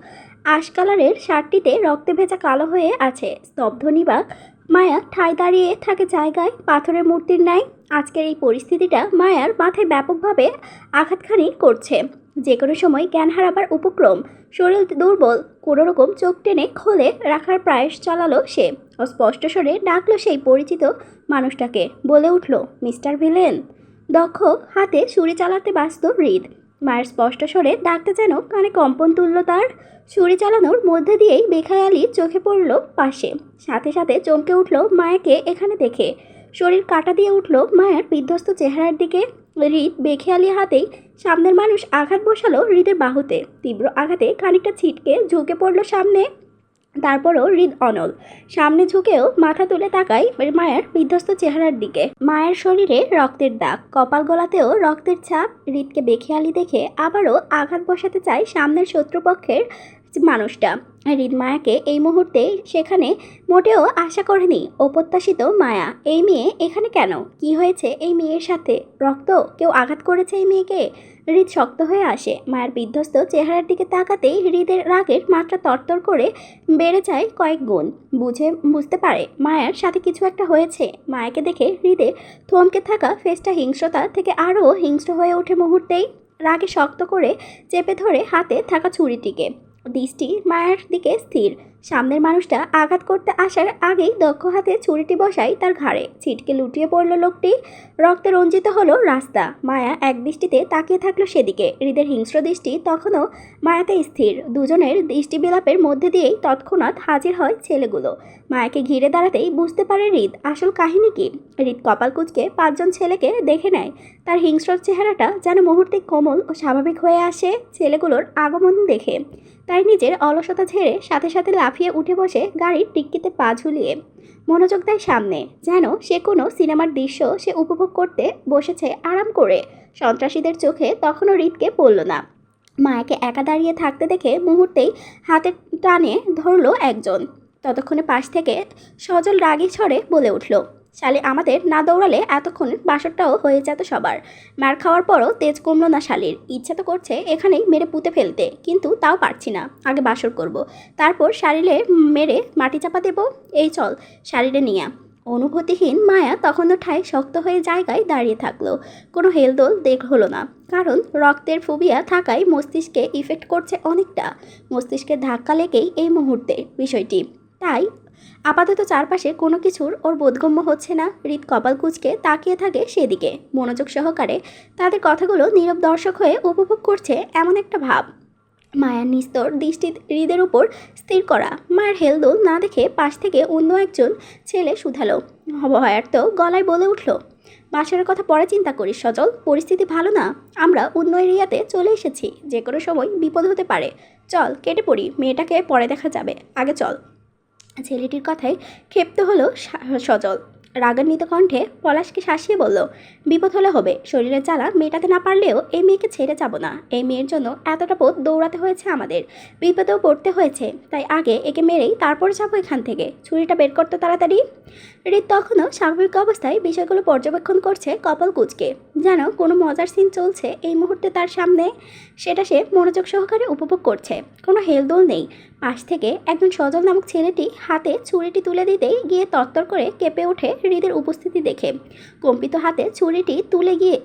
আশ কালারের শার্টটিতে রক্তে ভেজা কালো হয়ে আছে। স্তব্ধ নিবাক মায়া ঠায় দাঁড়িয়ে থাকে জায়গায়, পাথরের মূর্তির ন্যায়। আজকের এই পরিস্থিতিটা মায়ার মাথায় ব্যাপকভাবে আঘাতখানি করছে। যে কোনো সময় জ্ঞান হারাবার উপক্রম। শরীর দুর্বল, কোনো রকম চোখ টেনে খোলে রাখার প্রয়াস চালালো সে। অস্পষ্ট স্বরে ডাকলো সেই পরিচিত মানুষটাকে, বলে উঠল, মিস্টার ভিলেন। দক্ষ হাতে ছুরি চালাতে ব্যস্ত হৃদ। মায়ের স্পষ্ট স্বরে ডাকতে যেন কানে কম্পন তুলল তার। ছুরি চালানোর মধ্যে দিয়েই বেখায়ালি চোখে পড়ল পাশে। সাথে সাথে চমকে উঠল মায়াকে এখানে দেখে। শরীর কাটা দিয়ে উঠল মায়ার বিধ্বস্ত চেহারার দিকে। হৃদ বেখেয়ালি হাতেই সামনের মানুষ আঘাত বসালো হৃদের বাহুতে। তীব্র আঘাতে খানিকটা ছিটকে ঝুঁকে পড়ল সামনে। তারপরও হৃদ অনল। সামনে ঝুঁকেও মাথা তুলে তাকায় মায়ের বিধ্বস্ত চেহারার দিকে। মায়ের শরীরে রক্তের দাগ, কপাল গলাতেও রক্তের ছাপ। হৃদকে বেখেয়ালি দেখে আবারও আঘাত বসাতে চায় সামনের শত্রুপক্ষের মানুষটা। হৃদ মায়াকে এই মুহূর্তে সেখানে মোটেও আশা করেনি। অপ্রত্যাশিত মায়া, এই মেয়ে এখানে কেন? কি হয়েছে এই মেয়ের সাথে? রক্ত? কেউ আঘাত করেছে এই মেয়েকে? হৃদ শক্ত হয়ে আসে। মায়ের বিধ্বস্ত চেহারার দিকে তাকাতেই হৃদের রাগের মাত্রা তরতর করে বেড়ে যায় কয়েক গুণ। বুঝতে পারে মায়ার সাথে কিছু একটা হয়েছে। মায়াকে দেখে হৃদে থমকে থাকা ফেসটা হিংস্রতা থেকে আরও হিংস্র হয়ে ওঠে মুহূর্তেই। রাগে শক্ত করে চেপে ধরে হাতে থাকা ছুরিটিকে। দৃষ্টি মায়ের দিকে স্থির। সামনের মানুষটা আঘাত করতে আসার আগেই দক্ষ হাতে ছুরিটি বসায় তার ঘাড়ে। ছিটকে লুটিয়ে পড়ল লোকটি। রক্তে রঞ্জিত হলো রাস্তা। মায়া এক দৃষ্টিতে তাকিয়ে থাকলো সেদিকে। হৃদের হিংস্র দৃষ্টি তখনও মায়াতে স্থির। দুজনের দৃষ্টি বিলাপের মধ্যে দিয়েই তৎক্ষণাৎ হাজির হয় ছেলেগুলো। মায়াকে ঘিরে দাঁড়াতেই বুঝতে পারে হৃদ আসল কাহিনী কি। হৃদ কপাল কুঁচকে 5জন ছেলেকে দেখে নেয়। তার হিংস্র চেহারাটা যেন মুহূর্তে কোমল ও স্বাভাবিক হয়ে আসে ছেলেগুলোর আগমন দেখে। তাই নিজের অলসতা ঝেড়ে সাথে সাথে লাফিয়ে উঠে বসে গাড়ির ডিক্কিতে পা ঝুলিয়ে মনোযোগ দেয় সামনে। যেন সে কোনো সিনেমার দৃশ্য সে উপভোগ করতে বসেছে আরাম করে। সন্ত্রাসীদের চোখে তখনও হৃদকে পড়ল না। মায়াকে একা দাঁড়িয়ে থাকতে দেখে মুহূর্তেই হাতে টানে ধরলো একজন। ততক্ষণে পাশ থেকে সজল রাগী স্বরে বলে উঠল, শালি আমাদের না দৌড়ালে এতক্ষণ বাসরটাও হয়ে যেত সবার। মার খাওয়ার পরও তেজ কমলো না শালির। ইচ্ছে তো করছে এখানেই মেরে পুঁতে ফেলতে, কিন্তু তাও পারছি না। আগে বাসর করব, তারপর শাড়িরে মেরে মাটি চাপা দেব। এই চল শাড়িরে নিয়া। অনুভূতিহীন মায়া তখনও ঠায় শক্ত হয়ে জায়গায় দাঁড়িয়ে থাকলো। কোনো হেলদোল হলো না, কারণ রক্তের ফোবিয়া থাকায় মস্তিষ্কে ইফেক্ট করছে অনেকটা। মস্তিষ্কে ধাক্কা লেগেই এই মুহূর্তে বিষয়টি। তাই আপাতত চারপাশে কোনো কিছুর ওর বোধগম্য হচ্ছে না। হৃদ কপাল কুঁচকে তাকিয়ে থাকে সেদিকে। মনোযোগ সহকারে তাদের কথাগুলো নীরব দর্শক হয়ে উপভোগ করছে এমন একটা ভাব। মায়ার নিস্তর দৃষ্টি হৃদের উপর স্থির করা। মায়ের হেলদোল না দেখে পাশ থেকে অন্য একজন ছেলে শুধালো। ভয়ার্থ গলায় বলে উঠল, বাসার কথা পরে চিন্তা করিস সজল, পরিস্থিতি ভালো না। আমরা অন্য এরিয়াতে চলে এসেছি, যে কোনো সময় বিপদ হতে পারে। চল কেটে পড়ি, মেয়েটাকে পরে দেখা যাবে, আগে চল। ছেলেটির কথায় ক্ষিপ্ত হলো সজল। রাগান্বিত কণ্ঠে পলাশকে শাসিয়ে বলল, বিপদ হলে হবে, শরীরের জ্বালা মেটাতে না পারলেও এই মেয়েকে ছেড়ে যাব না। এই মেয়ের জন্য এতটা পথ দৌড়াতে হয়েছে আমাদের, বিপদেও পড়তে হয়েছে। তাই আগে একে মেরেই তারপর যাবো এখান থেকে। ছুরিটা বের করতে তাড়াতাড়ি। হৃদ তখনও স্বাভাবিক অবস্থায় বিষয়গুলো পর্যবেক্ষণ করছে কপাল কুঁচকে। যেন কোনো মজার সিন চলছে এই মুহূর্তে তার সামনে। সেটা সে মনোযোগ সহকারে উপভোগ করছে। কোনো হেলদোল নেই। পাশ থেকে একজন সজল নামক ছেলেটি হাতে ছুরিটি তুলে দিতেই গিয়ে তরতর করে কেঁপে ওঠে হৃদের উপস্থিতি দেখে। কম্পিত হাতে ছুরিটি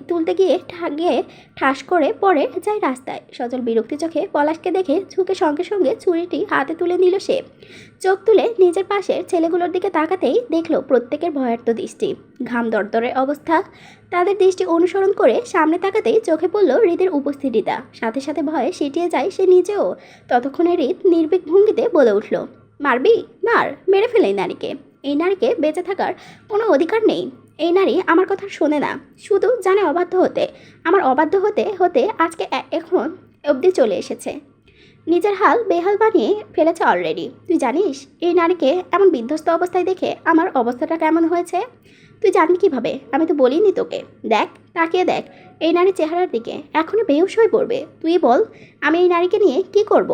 তুলতে গিয়ে ঠাস করে পড়ে যায় রাস্তায়। সজল বিরক্তি চোখে পলাশকে দেখে ঝুঁকে সঙ্গে সঙ্গে ছুরিটি হাতে তুলে নিল সে। চোখ তুলে নিজের পাশের ছেলেগুলোর দিকে তাকাতেই দেখলো প্রত্যেকের ভয়ার্ত দৃষ্টি, ঘাম দরদরে অবস্থা। তাদের দৃষ্টি অনুসরণ করে সামনে তাকাতেই চোখে পড়ল হৃদের উপস্থিতিটা। সাথে সাথে ভয়ে সিটিয়ে যায় সে নিজেও। ততক্ষণে হৃদ নির্ভীক ভঙ্গিতে বলে উঠল, মারবি? মার, মেরে ফেলে এই নারীকে। এই নারীকে বেঁচে থাকার কোনো অধিকার নেই। এই নারী আমার কথা শোনে না, শুধু জানে অবাধ্য হতে। আমার অবাধ্য হতে হতে আজকে এখন অবধি চলে এসেছে। নিজের হাল বেহাল বানিয়ে ফেলেছে অলরেডি। তুই জানিস এই নারীকে এমন বিধ্বস্ত অবস্থায় দেখে আমার অবস্থাটা কেমন হয়েছে? তুই জানবি কিভাবে? আমি তো বলিনি তোকে। দেখ, তাকিয়ে দেখ এই নারীর চেহারার দিকে, এখনই বেহুশ হয়ে পড়বে। তুই বল আমি এই নারীকে নিয়ে কি করব?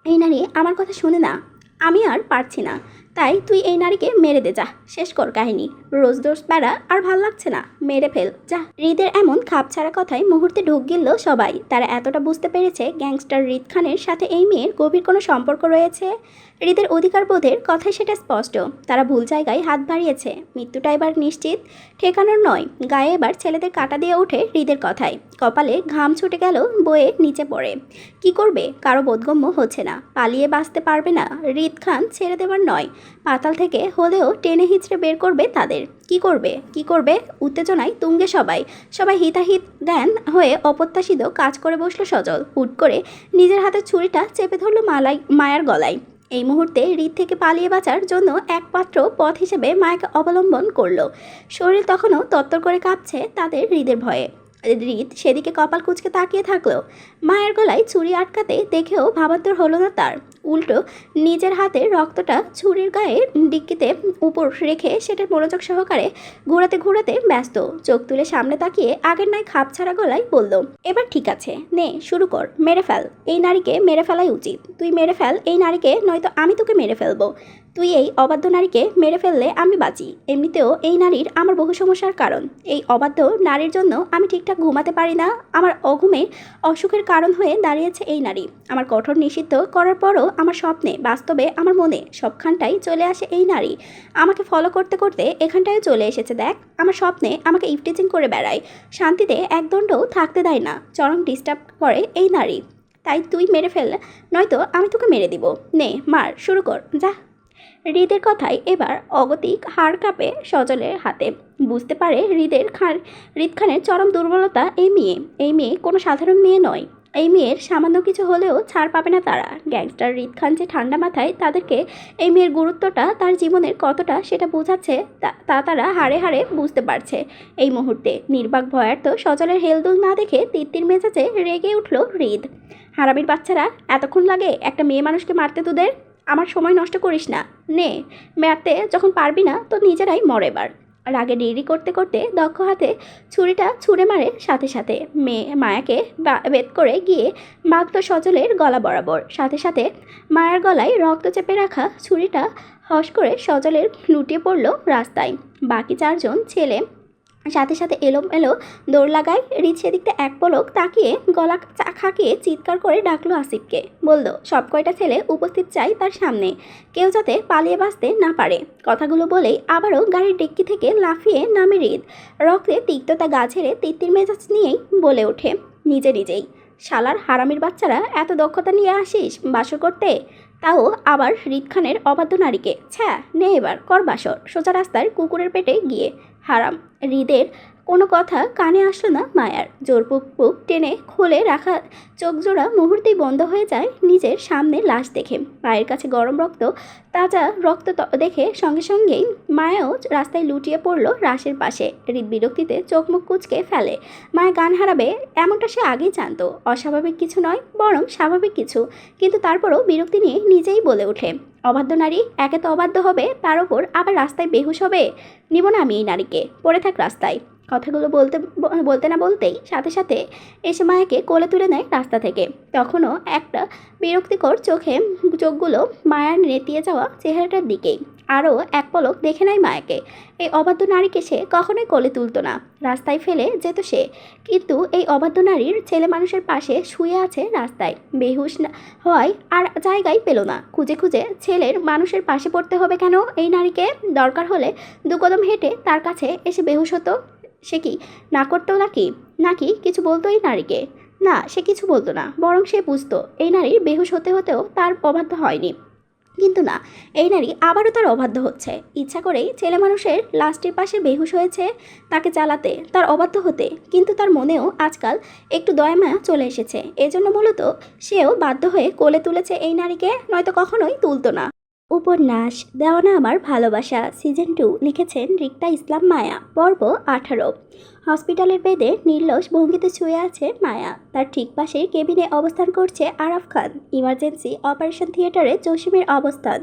এই নারী আমার কথা শোনে না। আমি আর পারছি না। তাই তুই এই নারীকে মেরে দে, যা, শেষ কর কাহিনী। রোজ রোজ প্যারা আর ভাল লাগছে না, মেরে ফেল যা। হৃদের এমন খাপছাড়া কথায় মুহূর্তে ঢোক গিলল সবাই। তারা এতটা বুঝতে পেরেছে গ্যাংস্টার হৃদ খানের সাথে এই মেয়ের গভীর কোনো সম্পর্ক রয়েছে। হৃদের অধিকার বোধের কথায় সেটা স্পষ্ট। তারা ভুল জায়গায় হাত বাড়িয়েছে। মৃত্যুটা এবার নিশ্চিত, ঠেকানোর নয়। গায়ে এবার ছেলেদের কাটা দিয়ে ওঠে হৃদের কথায়। কপালে ঘাম ছুটে গেল, বয়ে নিচে পড়ে। কি করবে কারো বোধগম্য হচ্ছে না। পালিয়ে বাঁচতে পারবে না, হৃদ খান ছেড়ে দেওয়ার নয়, পাতাল থেকে হলেও টেনে হিচড়ে বের করবে তাদের। কি করবে উত্তেজনায় তুঙ্গে সবাই। হিতাহিত জ্ঞান হয়ে অপ্রত্যাশিত কাজ করে বসলো সজল। হুট করে নিজের হাতে ছুরিটা চেপে ধরলো মায়ার গলায়। এই মুহূর্তে হৃদ থেকে পালিয়ে বাঁচার জন্য একমাত্র পথ হিসেবে মায়াকে অবলম্বন করলো। শরীর তখনও তত্তর করে কাঁপছে তাদের হৃদের ভয়ে। হৃদ সেদিকে কপাল কুঁচকে তাকিয়ে থাকলো। মায়ের গলায় ছুরি আটকাতে দেখেও ভাবান্তর হলো না তার। উল্টো নিজের হাতে রক্তটা ছুরির গায়ে ডিক্কিতে উপর রেখে সেটার মনোযোগ সহকারে ঘোরাতে ব্যস্ত। চোখ তুলে সামনে তাকিয়ে আগের নয় খাপছাড়া গলায় বলল, এবার ঠিক আছে, নে শুরু কর, মেরে ফেল। এই নারীকে মেরে ফেলাই উচিত। তুই মেরে ফেল এই নারীকে, নয়তো আমি তোকে মেরে ফেলবো। তুই এই অবাধ্য নারীকে মেরে ফেললে আমি বাঁচি। এমনিতেও এই নারীর আমার বহু সমস্যার কারণ। এই অবাধ্য নারীর জন্য আমি ঠিকঠাক ঘুমাতে পারি না। আমার অঘুমের অসুখের কারণ হয়ে দাঁড়িয়েছে এই নারী। আমার কঠোর নিষিদ্ধ করার পরও আমার স্বপ্নে, বাস্তবে, আমার মনে সবখানটাই চলে আসে এই নারী। আমাকে ফলো করতে করতে এখানটায় চলে এসেছে দেখ। আমার স্বপ্নে আমাকে ইফটিজিং করে বেড়ায়, শান্তিতে একদণ্ডও থাকতে দেয় না, চরম ডিস্টার্ব করে এই নারী। তাই তুই মেরে ফেল, নয়তো আমি তোকে মেরে দিব। নে মার, শুরু কর, যা। হৃদের কথায় এবার অগতিক হাড় কাঁপে সজলের হাতে। বুঝতে পারে হৃদ খানের চরম দুর্বলতা এই মেয়ে কোনো সাধারণ মেয়ে নয়। এই মেয়ের সামান্য কিছু হলেও ছাড় পাবে না তারা। গ্যাংস্টার হৃদ খান যে ঠান্ডা মাথায় তাদেরকে এই মেয়ের গুরুত্বটা তার জীবনের কতটা সেটা বোঝাচ্ছে, তা তারা হাড়ে হাড়ে বুঝতে পারছে এই মুহূর্তে। নির্বাক ভয়ার্থ সজলের হেলদোল না দেখে তিত্তির মেজাজে রেগে উঠল হৃদ। হারামির বাচ্চারা, এতক্ষণ লাগে একটা মেয়ে মানুষকে মারতে তোদের? আমার সময় নষ্ট করিস না, নে মারতে যখন পারবি না তো নিজেরাই মর এবার। রাগে ডিগ্রি করতে করতে দক্ষ হাতে ছুরিটা ছুঁড়ে মারে সাথে সাথে। মায়াকে বেদ করে গিয়ে বাঁধল সজলের গলা বরাবর। সাথে সাথে মায়ের গলায় রক্ত চেপে রাখা ছুরিটা হস করে সজলের লুটিয়ে পড়ল রাস্তায়। বাকি চারজন ছেলে সাথে সাথে এলো দৌড় লাগায়। হৃদ সেদিকটা এক পলক তাকিয়ে গলা খাকিয়ে চিৎকার করে ডাকলো আসিফকে। বলল, সব কয়টা ছেলে উপস্থিত চাই তার সামনে, কেউ যাতে পালিয়ে বাঁচতে না পারে। কথাগুলো বলেই আবারও গাড়ির ডিক্কি থেকে লাফিয়ে নামে হৃদ। রক্তে তিক্ততা গা ছেড়ে তিত্তির মেজাজ নিয়েই বলে ওঠে নিজেই, শালার হারামির বাচ্চারা, এত দক্ষতা নিয়ে আসিস বাসর করতে, তাও আবার হৃদ খানের অবাধ্য নারীকে। ছ্যা, নে এবার কর বাসর, সোজা রাস্তার কুকুরের পেটে গিয়ে। হারাম। হৃদের কোনো কথা কানে আসলো না মায়ার। জোর পুক টেনে খুলে রাখা চোখ জোড়া মুহূর্তেই বন্ধ হয়ে যায় নিজের সামনে লাশ দেখে। পায়ের কাছে গরম তাজা রক্ত দেখে সঙ্গে সঙ্গেই মায়াও রাস্তায় লুটিয়ে পড়ল রাশের পাশে। হৃদ বিরক্তিতে চোখ মুখ কুঁচকে ফেলে। মায়া গান হারাবে এমনটা সে আগেই জানতো। অস্বাভাবিক কিছু নয়, বরং স্বাভাবিক কিছু। কিন্তু তারপরও বিরক্তি নিয়ে নিজেই বলে ওঠে, অবাধ্য নারী, একে তো অবাধ্য হবে, তার ওপর আবার রাস্তায় বেহুশ হবে। নিব না আমি এই নারীকে, পড়ে থাক রাস্তায়। কথাগুলো বলতে না বলতেই সাথে সাথে এসে মায়াকে কোলে তুলে নেয় রাস্তা থেকে। তখনও একটা বিরক্তিকর চোখগুলো মায়ার নেতিয়ে যাওয়া চেহারাটার দিকেই। আরও এক পলক দেখে নেয় মায়াকে। এই অবাধ্য নারীকে সে কখনোই কোলে তুলত না, রাস্তায় ফেলে যেত সে। কিন্তু এই অবাধ্য নারীর ছেলে মানুষের পাশে শুয়ে আছে রাস্তায়, বেহুশ হওয়ায় আর জায়গায় পেল না। খুঁজে ছেলের মানুষের পাশে পড়তে হবে কেন এই নারীকে? দরকার হলে 2 কদম হেঁটে তার কাছে এসে বেহুশ হতো। সে কি না করতো নাকি কিছু বলতো এই নারীকে? না, সে কিছু বলতো না, বরং সে বুঝতো এই নারীর বেহুশ হতেও তার অবাধ্য হয়নি। কিন্তু না, এই নারী আবারও তার অবাধ্য হচ্ছে। ইচ্ছা করেই ছেলে মানুষের লাশটির পাশে বেহুশ হয়েছে তাকে চালাতে, তার অবাধ্য হতে। কিন্তু তার মনেও আজকাল একটু দয়ামায়া চলে এসেছে। এজন্য মূলত সেও বাধ্য হয়ে কোলে তুলেছে এই নারীকে, নয়তো কখনোই তুলতো না। উপন্যাস দেওয়ানা আমার ভালোবাসা সিজন 2 লিখেছেন রিক্তা ইসলাম মায়া। পর্ব 18। হসপিটালের বেডে নির্লস ভঙ্গিতে শুয়ে আছে মায়া। তার ঠিক পাশেই কেবিনে অবস্থান করছে আরাফ খান। ইমার্জেন্সি অপারেশন থিয়েটারে জসিমের অবস্থান।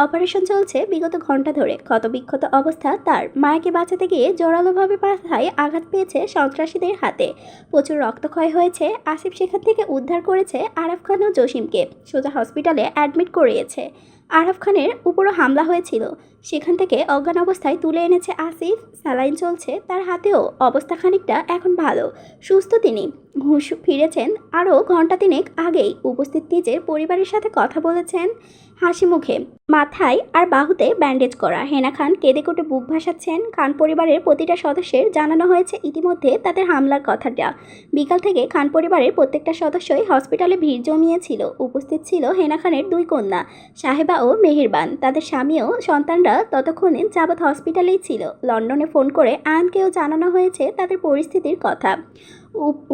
অপারেশন চলছে বিগত ঘন্টা ধরে। ক্ষতবিক্ষত অবস্থা তার। মায়াকে বাঁচাতে গিয়ে জোরালোভাবে মাথায় আঘাত পেয়েছে সন্ত্রাসীদের হাতে। প্রচুর রক্তক্ষয় হয়েছে। আসিফ সেখান থেকে উদ্ধার করেছে আরাফ খান ও জসিমকে। সোজা হসপিটালে অ্যাডমিট করিয়েছে। আরাফ খানের উপরও হামলা হয়েছিল, সেখান থেকে অজ্ঞান অবস্থায় তুলে এনেছে আসিফ। স্যালাইন চলছে তার হাতেও, অবস্থা খানিকটা এখন ভালো, সুস্থ তিনি। হুঁশ ফিরেছেন আরও ঘন্টা তিনেক আগেই। উপস্থিত নিজের পরিবারের সাথে কথা বলেছেন হাসি মুখে। মাথায় আর বাহুতে ব্যান্ডেজ করা হেনা খান কেঁদে কুটে বুক ভাসাচ্ছেন। খান পরিবারের প্রতিটা সদস্যের জানানো হয়েছে ইতিমধ্যে তাদের হামলার কথাটা। বিকাল থেকে খান পরিবারের প্রত্যেকটা সদস্যই হসপিটালে ভিড় জমিয়েছিল। উপস্থিত ছিল হেনা খানের দুই কন্যা সাহেবা ও মেহেরবান। তাদের স্বামী ও সন্তানরা ততক্ষণে যাবৎ হসপিটালেই ছিল। লন্ডনে ফোন করে আয়ানকেও জানানো হয়েছে তাদের পরিস্থিতির কথা।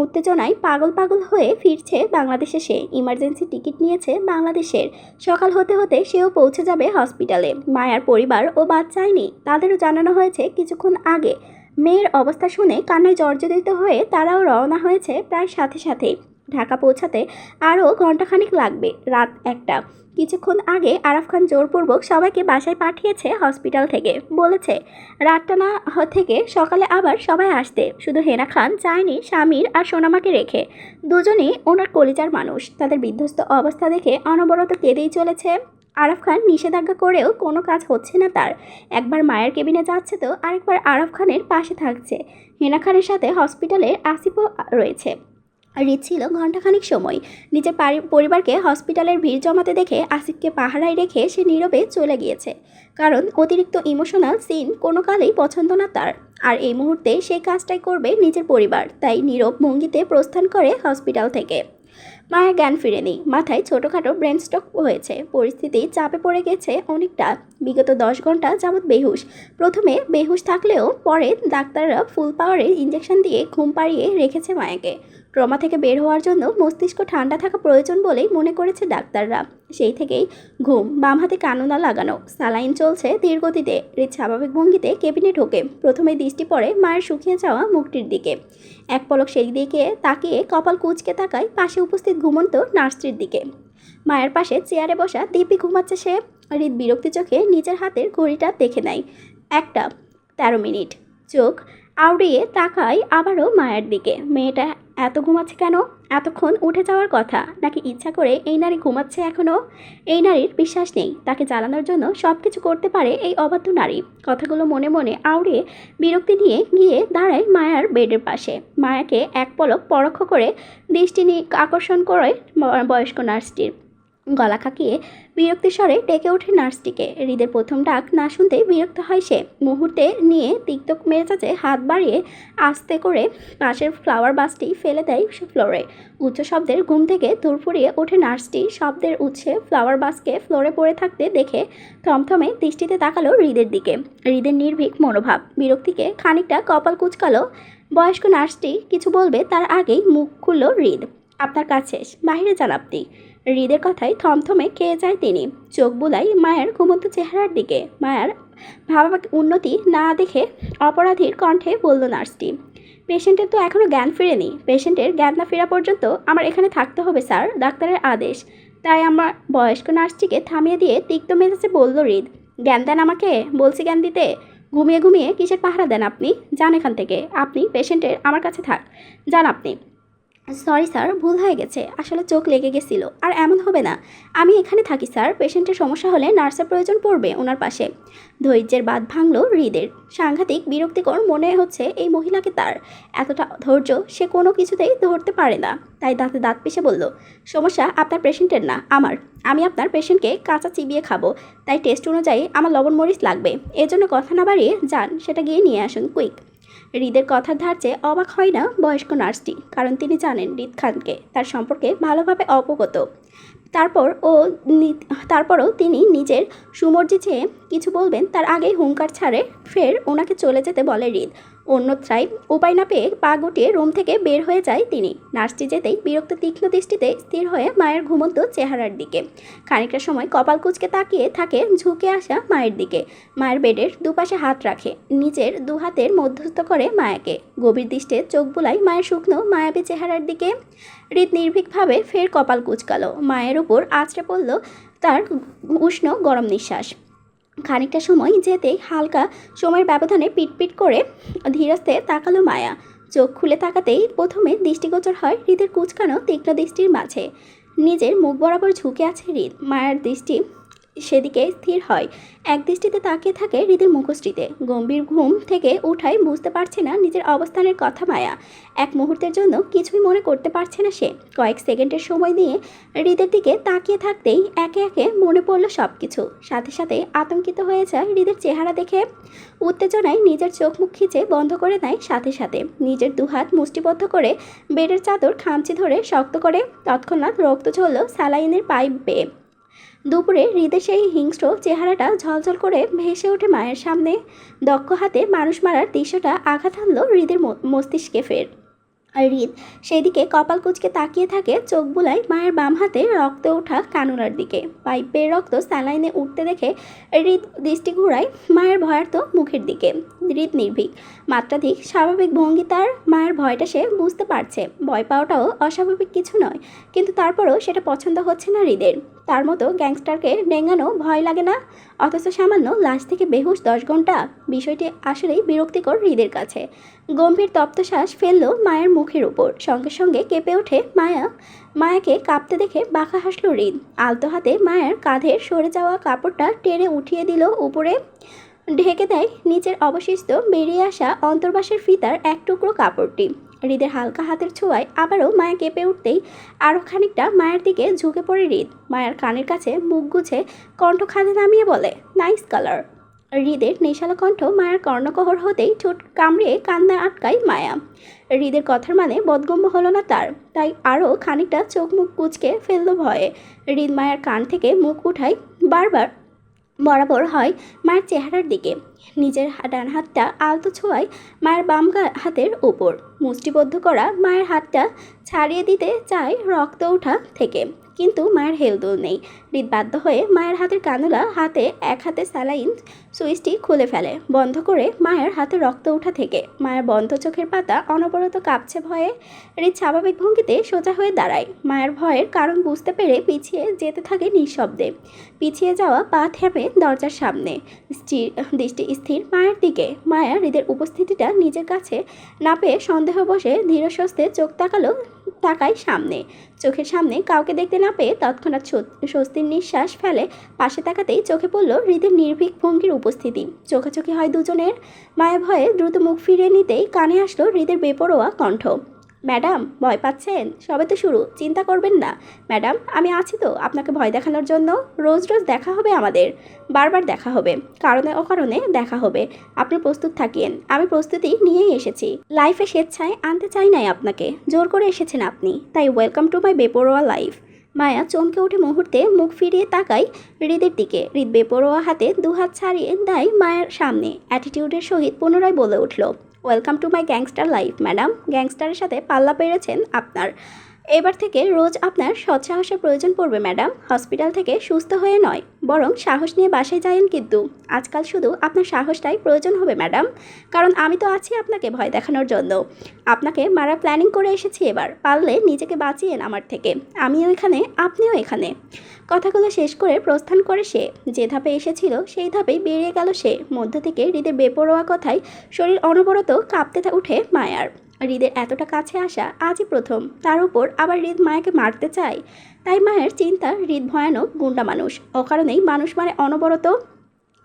উত্তেজনায় পাগল পাগল হয়ে ফিরছে বাংলাদেশে সে। ইমার্জেন্সি টিকিট নিয়েছে বাংলাদেশের। সকাল হতে হতে সেও পৌঁছে যাবে হসপিটালে। মায়ার পরিবার ও বাচ্চায়নি, তাদেরও জানানো হয়েছে কিছুক্ষণ আগে। মেয়ের অবস্থা শুনে কান্নায় জর্জরিত হয়ে তারাও রওনা হয়েছে প্রায় সাথে সাথেই। ঢাকা পৌঁছাতে আরও ঘণ্টাখানিক লাগবে। রাত 1টা। কিছুক্ষণ আগে আরাফ খান জোরপূর্বক সবাইকে বাসায় পাঠিয়েছে হসপিটাল থেকে। বলেছে রাতটা না থেকে সকালে আবার সবাই আসতে। শুধু হেনা খান চায়নি স্বামীর আর সোনামাকে রেখে। দুজনেই ওনার কলিজার মানুষ। তাদের বিধ্বস্ত অবস্থা দেখে অনবরত কেঁদেই চলেছে। আরাফ খান নিষেধাজ্ঞা করেও কোনো কাজ হচ্ছে না তার। একবার মায়ের কেবিনে যাচ্ছে তো আরেকবার আরাফ খানের পাশে থাকছে। হেনা খানের সাথে হসপিটালে আসিফও রয়েছে। রিত ছিল ঘণ্টাখানিক সময়। নিজের পরিবারকে হসপিটালের ভিড় জমাতে দেখে আসিফকে পাহারায় রেখে সে নীরবে চলে গিয়েছে। কারণ অতিরিক্ত ইমোশনাল সিন কোনো কালেই পছন্দ না তার। আর এই মুহূর্তে সেই কাজটাই করবে নিজের পরিবার, তাই নীরব ভঙ্গিতে প্রস্থান করে হসপিটাল থেকে। মায়ের জ্ঞান ফিরেনি। মাথায় ছোটোখাটো ব্রেন স্ট্রোক হয়েছে। পরিস্থিতি চাপে পড়ে গেছে অনেকটা। বিগত 10 ঘন্টা যাবৎ বেহুশ। প্রথমে বেহুশ থাকলেও পরে ডাক্তাররা ফুল পাওয়ারের ইঞ্জেকশন দিয়ে ঘুম পাড়িয়ে রেখেছে মায়াকে। ট্রমা থেকে বের হওয়ার জন্য মস্তিষ্ক ঠান্ডা থাকা প্রয়োজন বলেই মনে করেছে ডাক্তাররা। সেই থেকেই ঘুম। বাম হাতে কানুনা লাগানো, স্যালাইন চলছে ধীর গতিতে। হৃদ স্বাভাবিক ভঙ্গিতে কেবিনে ঢোকে। প্রথমে দৃষ্টি পড়ে মায়ের শুকিয়ে যাওয়া মুখটির দিকে। এক পলক সেই দিকে তাকিয়ে কপাল কুঁচকে তাকায় পাশে উপস্থিত ঘুমন্ত নার্সটির দিকে। মায়ের পাশে চেয়ারে বসা দিব্যি ঘুমাচ্ছে সে। হৃদ বিরক্তি চোখে নিজের হাতের ঘড়িটা দেখে নেয়। 1টা 13 মিনিট। চোখ আউড়িয়ে তাকায় আবারও মায়ের দিকে। মেয়েটা এত ঘুমাচ্ছে কেন? এতক্ষণ উঠে যাওয়ার কথা, নাকি ইচ্ছা করে এই নারী ঘুমাচ্ছে এখনও? এই নারীর বিশ্বাস নেই তাকে জ্বালানোর জন্য সব কিছু করতে পারে এই অবাধ্য নারী। কথাগুলো মনে মনে আউড়িয়ে বিরক্তি নিয়ে গিয়ে দাঁড়ায় মায়ার বেডের পাশে। মায়াকে এক পলক পরোক্ষ করে দৃষ্টি আকর্ষণ করে বয়স্ক নার্সটির। গলা খাকিয়ে বিরক্তি স্বরে ডেকে ওঠে নার্সটিকে। হৃদের প্রথম ডাক না শুনতেই বিরক্ত হয় সে। মুহূর্তে নিয়ে তিক্ত মেজাজে হাত বাড়িয়ে আস্তে করে পাশের ফ্লাওয়ার বাসটি ফেলে দেয় ফ্লোরে। উচ্চ শব্দের ঘুম থেকে ধুরফুরিয়ে ওঠে নার্সটি। শব্দের উৎসে ফ্লাওয়ার বাসকে ফ্লোরে পড়ে থাকতে দেখে থমথমে দৃষ্টিতে তাকালো হৃদের দিকে। হৃদের নির্ভীক মনোভাব বিরক্তিকে খানিকটা কপাল কুঁচকালো। বয়স্ক নার্সটি কিছু বলবে তার আগেই মুখ খুলল হৃদ। আপনার কাজ শেষ, বাইরে যান আপনি। হৃদের কথায় থমথমে খেয়ে যায় তিনি। চোখ বুলাই মায়ের ঘুমন্ত চেহারার দিকে। মায়ের ভাবাবেগ উন্নতি না দেখে অপরাধীর কণ্ঠে বলল নার্সটি, পেশেন্টের তো এখনও জ্ঞান ফেরেনি। পেশেন্টের জ্ঞান না ফেরা পর্যন্ত আমার এখানে থাকতে হবে স্যার, ডাক্তারের আদেশ। তাই আমার বয়স্ক নার্সটিকে থামিয়ে দিয়ে তিক্ত মেজাজে বলল হৃদ, জ্ঞান দেন আমাকে, বলছি জ্ঞান দিতে। ঘুমিয়ে ঘুমিয়ে কিসের পাহারা দেন আপনি? যান এখান থেকে। আপনি পেশেন্টের আমার কাছে থাক, যান আপনি। সরি স্যার, ভুল হয়ে গেছে, আসলে চোখ লেগে গেছিল। আর এমন হবে না, আমি এখানে থাকি স্যার। পেশেন্টের সমস্যা হলে নার্সের প্রয়োজন পড়বে ওনার পাশে। ধৈর্যের বাঁধ ভাঙল হৃদের। সাংঘাতিক বিরক্তিকর মনে হচ্ছে এই মহিলাকে। তার এতটা ধৈর্য সে কোনো কিছুতেই ধরতে পারে না। তাই দাঁতে দাঁত পিষে বলল, সমস্যা আপনার পেশেন্টের না, আমার। আমি আপনার পেশেন্টকে কাঁচা চিবিয়ে খাবো, তাই টেস্ট অনুযায়ী আমার লবণ মরিচ লাগবে। এজন্য কথা না বাড়িয়ে যান, সেটা গিয়ে নিয়ে আসুন কুইক। হৃদের কথার ধারচে অবাক হয় না বয়স্ক নার্সটি, কারণ তিনি জানেন হৃদ খানকে, তার সম্পর্কে ভালোভাবে অবগত। তারপরও তিনি নিজের সুমর্জি চেয়ে কিছু বলবেন তার আগেই হুঙ্কার ছাড়ে ফের ওনাকে চলে যেতে বলে হৃদ। অন্যত্রায় উপায় না পেয়ে পা গুটিয়ে রুম থেকে বের হয়ে যায় তিনি। নার্সটি যেতেই বিরক্ত তীক্ষ্ণ দৃষ্টিতে স্থির হয়ে মায়ের ঘুমন্ত চেহারার দিকে খানিকটা সময় কপাল কুঁচকে তাকিয়ে থাকে ঝুঁকে আসা মায়ের দিকে। মায়ের বেডের দুপাশে হাত রাখে, নিজের দু হাতের মধ্যস্থ করে মায়াকে। গভীর দৃষ্টে চোখ বুলাই মায়ের শুকনো মায়াবী চেহারার দিকে। হৃদ নির্ভীকভাবে ফের কপাল কুঁচকালো। মায়ের উপর আছড়ে পড়ল তার উষ্ণ গরম নিঃশ্বাস। খানিকটা সময় যেতেই হালকা সময়ের ব্যবধানে পিটপিট করে ধীরস্থে তাকালো মায়া। চোখ খুলে তাকাতেই প্রথমে দৃষ্টিগোচর হয় হৃদের কুঁচকানো তীক্ষ্ণ দৃষ্টির মাঝে। নিজের মুখ বরাবর ঝুঁকে আছে হৃদ। মায়ার দৃষ্টি সেদিকে স্থির হয়। একদৃষ্টিতে তাকিয়ে থাকে হৃদের মুখশ্রীতে। গম্ভীর ঘুম থেকে উঠায় বুঝতে পারছে না নিজের অবস্থানের কথা মায়া। এক মুহূর্তের জন্য কিছুই মনে করতে পারছে না সে। কয়েক সেকেন্ডের সময় দিয়ে হৃদের দিকে তাকিয়ে থাকতেই একে একে মনে পড়ল সব কিছু। সাথে সাথে আতঙ্কিত হয়ে যায় হৃদের চেহারা দেখে। উত্তেজনায় নিজের চোখ মুখ খিচে বন্ধ করে নেয়। সাথে সাথে নিজের দুহাত মুষ্টিবদ্ধ করে বেডের চাদর খামচে ধরে শক্ত করে। তৎক্ষণাৎ রক্ত ঝরল স্যালাইনের পাইপ বেয়ে। দুপুরে হৃদের সেই হিংস্র চেহারাটা ঝলঝল করে ভেসে ওঠে মায়ের সামনে। দক্ষ হাতে মানুষ মারার দৃশ্যটা আঘাত হানল হৃদের মস্তিষ্কে ফের। আর হৃদ সেদিকে কপাল কুঁচকে তাকিয়ে থাকে, চোখ বুলায় মায়ের বাম হাতে রক্ত ওঠা কানুলার দিকে। পাইপের রক্ত স্যালাইনে উঠতে দেখে হৃদ দৃষ্টি ঘুরায় মায়ের ভয়ার্ত মুখের দিকে। হৃদ নির্ভীক, মাত্রাধিক স্বাভাবিক ভঙ্গি তার। মায়ের ভয়টা সে বুঝতে পারছে। ভয় পাওয়াটাও অস্বাভাবিক কিছু নয়, কিন্তু তারপরও সেটা পছন্দ হচ্ছে না হৃদের। তার মতো গ্যাংস্টারকে ডেঙ্গানো ভয় লাগে না, অথচ সামান্য লাশ থেকে বেহুশ 10 ঘন্টা। বিষয়টি আসলেই বিরক্তিকর হৃদের কাছে। গম্ভীর তপ্তশ্বাস ফেলল মায়ের মুখের উপর। সঙ্গে সঙ্গে কেঁপে ওঠে মায়াকে কাঁপতে দেখে বাঁকা হাসল হৃদ। আলতো হাতে মায়ের কাঁধের সরে যাওয়া কাপড়টা টেনে উঠিয়ে দিল উপরে। ঢেকে দেয় নিচের অবশিষ্ট বেরিয়ে আসা অন্তর্বাসের ফিতার এক টুকরো কাপড়টি। হৃদের হালকা হাতের ছোঁয়ায় আবারও মায়া কেঁপে উঠতেই আরও খানিকটা মায়ের দিকে ঝুঁকে পড়ে হৃদ। মায়ের কানের কাছে মুখ গুছে কণ্ঠ খাদে নামিয়ে বলে, নাইস কালার। হৃদের নেশালো কণ্ঠ মায়ের কর্ণকহর হতেই ঠোঁট কামড়ে কান্না আটকায় মায়া। হৃদের কথার মানে বোধগম্য হলো না তার, তাই আরও খানিকটা চোখ মুখ কুচকে ফেলল ভয়ে। হৃদ মায়ের কান থেকে মুখ উঠায়, বারবার বরাবর হয় মায়ের চেহারার দিকে। নিজের ডান হাতটা আলতো ছোঁয়ায় মায়ের বাম হাতের ওপর। মুষ্টিবদ্ধ করা মায়ের হাতটা ছাড়িয়ে দিতে চায় রক্ত ওঠা থেকে, কিন্তু মায়ের হেলদোল নেই। হৃদ বাধ্য হয়ে মায়ের হাতের কানুলা হাতে এক হাতে স্যালাইন সুইচটি খুলে ফেলে, বন্ধ করে মায়ের হাতে রক্ত ওঠা থেকে। মায়ের বন্ধ চোখের পাতা অনবরত কাঁপছে ভয়ে। হৃদ স্বাভাবিক ভঙ্গিতে সোজা হয়ে দাঁড়ায়। মায়ের ভয়ের কারণ বুঝতে পেরে পিছিয়ে যেতে থাকে নিঃশব্দে। পিছিয়ে যাওয়া পা থেমে দরজার সামনে, দৃষ্টি স্থির মায়ের দিকে। মায়া হৃদের উপস্থিতিটা নিজের কাছে না পেয়ে সন্দেহ বসে ধীরস্বস্তে চোখ তাকায় সামনে। চোখের সামনে কাউকে দেখতে না পেয়ে তৎক্ষণাৎ স্বস্তির নিঃশ্বাস ফেলে। পাশে তাকাতেই চোখে পড়ল হৃদের নির্ভীক ভঙ্গির উপস্থিতি। চোখাচোখি হয় দুজনের। মায়া ভয়ে দ্রুত মুখ ফিরিয়ে নিতেই কানে আসলো হৃদের বেপরোয়া কণ্ঠ, ম্যাডাম ভয় পাচ্ছেন? সবে তো শুরু, চিন্তা করবেন না ম্যাডাম, আমি আছি তো আপনাকে ভয় দেখানোর জন্য। রোজ রোজ দেখা হবে আমাদের, বারবার দেখা হবে, কারণে অকারণে দেখা হবে। আপনি প্রস্তুত থাকিয়েন, আমি প্রস্তুতি নিয়েই এসেছি। লাইফে স্বেচ্ছায় আনতে চাই নাই আপনাকে, জোর করে এসেছেন আপনি, তাই ওয়েলকাম টু মাই বেপরোয়া লাইফ। মায়া চমকে উঠে মুহূর্তে মুখ ফিরিয়ে তাকায় হৃদের দিকে। হৃদ বেপরোয়া হাতে দুহাত ছাড়িয়ে দেয় মায়ের সামনে। অ্যাটিটিউডের সহিত পুনরায় বলে উঠল, welcome to my gangster life madam. গ্যাংস্টারের সাথে পাল্লা পেরেছেন আপনার। এবার থেকে রোজ আপনার সৎসাহসের প্রয়োজন পড়বে ম্যাডাম। হসপিটাল থেকে সুস্থ হয়ে নয়, বরং সাহস নিয়ে বাসায় যায়েন। কিন্তু আজকাল শুধু আপনার সাহসটাই প্রয়োজন হবে ম্যাডাম, কারণ আমি তো আছি আপনাকে ভয় দেখানোর জন্য। আপনাকে মারা প্ল্যানিং করে এসেছি এবার। পারলে নিজেকে বাঁচিয়েন আমার থেকে। আমিও এখানে, আপনিও এখানে। কথাগুলো শেষ করে প্রস্থান করে সে। যে ধাপে এসেছিল সেই ধাপেই বেরিয়ে গেল সে। মধ্য থেকে হৃদের বেপরোয়া কথায় শরীর অনবরত কাঁপতে উঠে মায়ার। হৃদের এতটা কাছে আসা আজই প্রথম, তার উপর আবার হৃদ মায়াকে মারতে চায়। তাই মায়ের চিন্তা, হৃদ ভয়ানক গুন্ডা মানুষ, অকারণেই মানুষ মানে অনবরত।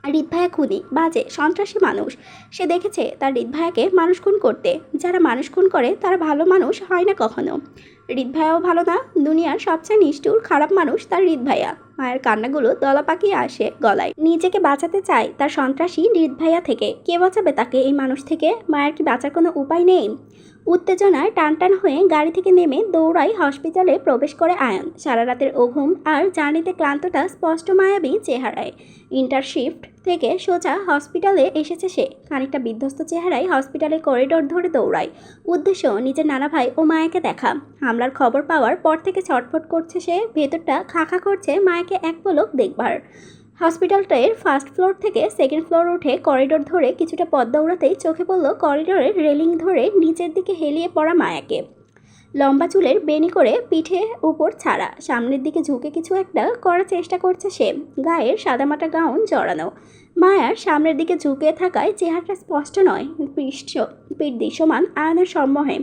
হৃদ ভাইয়া খুনি, বাজে, সন্ত্রাসী মানুষ। সে দেখেছে তার হৃদ ভাইয়াকে মানুষ খুন করতে। যারা মানুষ খুন করে তারা ভালো মানুষ হয় না কখনো। হৃদ ভাইয়াও ভালো না, দুনিয়ার সবচেয়ে নিষ্ঠুর খারাপ মানুষ তার হৃদ ভাইয়া। মায়ের কান্নাগুলো দলা পাকিয়ে আসে গলায়। নিজেকে বাঁচাতে চায় তার সন্ত্রাসী হৃদ ভাইয়া থেকে। কে বাঁচাবে তাকে এই মানুষ থেকে? মায়ের কি বাঁচার কোনো উপায় নেই? উত্তেজনায় টানটান হয়ে গাড়ি থেকে নেমে দৌড়ায় হসপিটালে প্রবেশ করে আয়ন। সারা রাতের অঘুম আর জার্নিতে ক্লান্তটা স্পষ্ট মায়াবী চেহারায়। ইন্টারশিফট থেকে সোজা হসপিটালে এসেছে সে। খানিকটা বিধ্বস্ত চেহারায় হসপিটালের করিডোর ধরে দৌড়ায়। উদ্দেশ্য নিজের নানা ভাই ও মায়াকে দেখা। হামলার খবর পাওয়ার পর থেকে ছটফট করছে সে। ভেতরটা খা করছে মায়াকে এক পলক দেখবার। হসপিটালটার ফার্স্ট ফ্লোর থেকে সেকেন্ড ফ্লোর উঠে করিডোর ধরে কিছুটা পথ দৌড়াতেই চোখে পড়ল করিডোরের রেলিং ধরে নিচের দিকে হেলিয়ে পড়া মায়াকে। লম্বা চুলের বেনি করে পিঠে উপর ছাড়া, সামনের দিকে ঝুঁকে কিছু একটা করার চেষ্টা করছে সে। গায়ের সাদামাটা গাউন জড়ানো। মায়ার সামনের দিকে ঝুঁকে থাকায় চেহারাটা স্পষ্ট নয়। পিঠ দৃশ্যমান আয়নের সম্মোহে।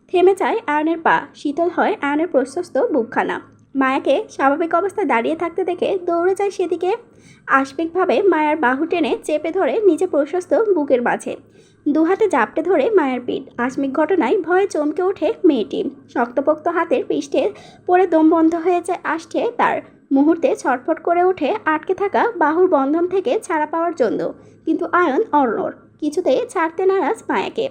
থেমে যায় আয়নের পা, শীতল হয় আয়নের প্রশস্ত বুকখানা। মায়াকে স্বাভাবিক অবস্থায় দাঁড়িয়ে থাকতে দেখে দৌড়ে যায় সেদিকে। আস্মিকভাবে মায়ার বাহু টেনে চেপে ধরে নিচে প্রশস্ত বুকের মাঝে দুহাতে জাপটে ধরে মায়ের পিঠ। আকস্মিক ঘটনায় ভয়ে চমকে ওঠে মেয়েটি। শক্তপোক্ত হাতের পৃষ্ঠে পড়ে দম বন্ধ হয়ে আসছে তার। মুহূর্তে ছটফট করে ওঠে আটকে থাকা বাহুর বন্ধন থেকে ছাড়া পাওয়ার জন্য, কিন্তু আয়ন অনড়, কিছুতেই ছাড়তে নারাজ মায়াকে।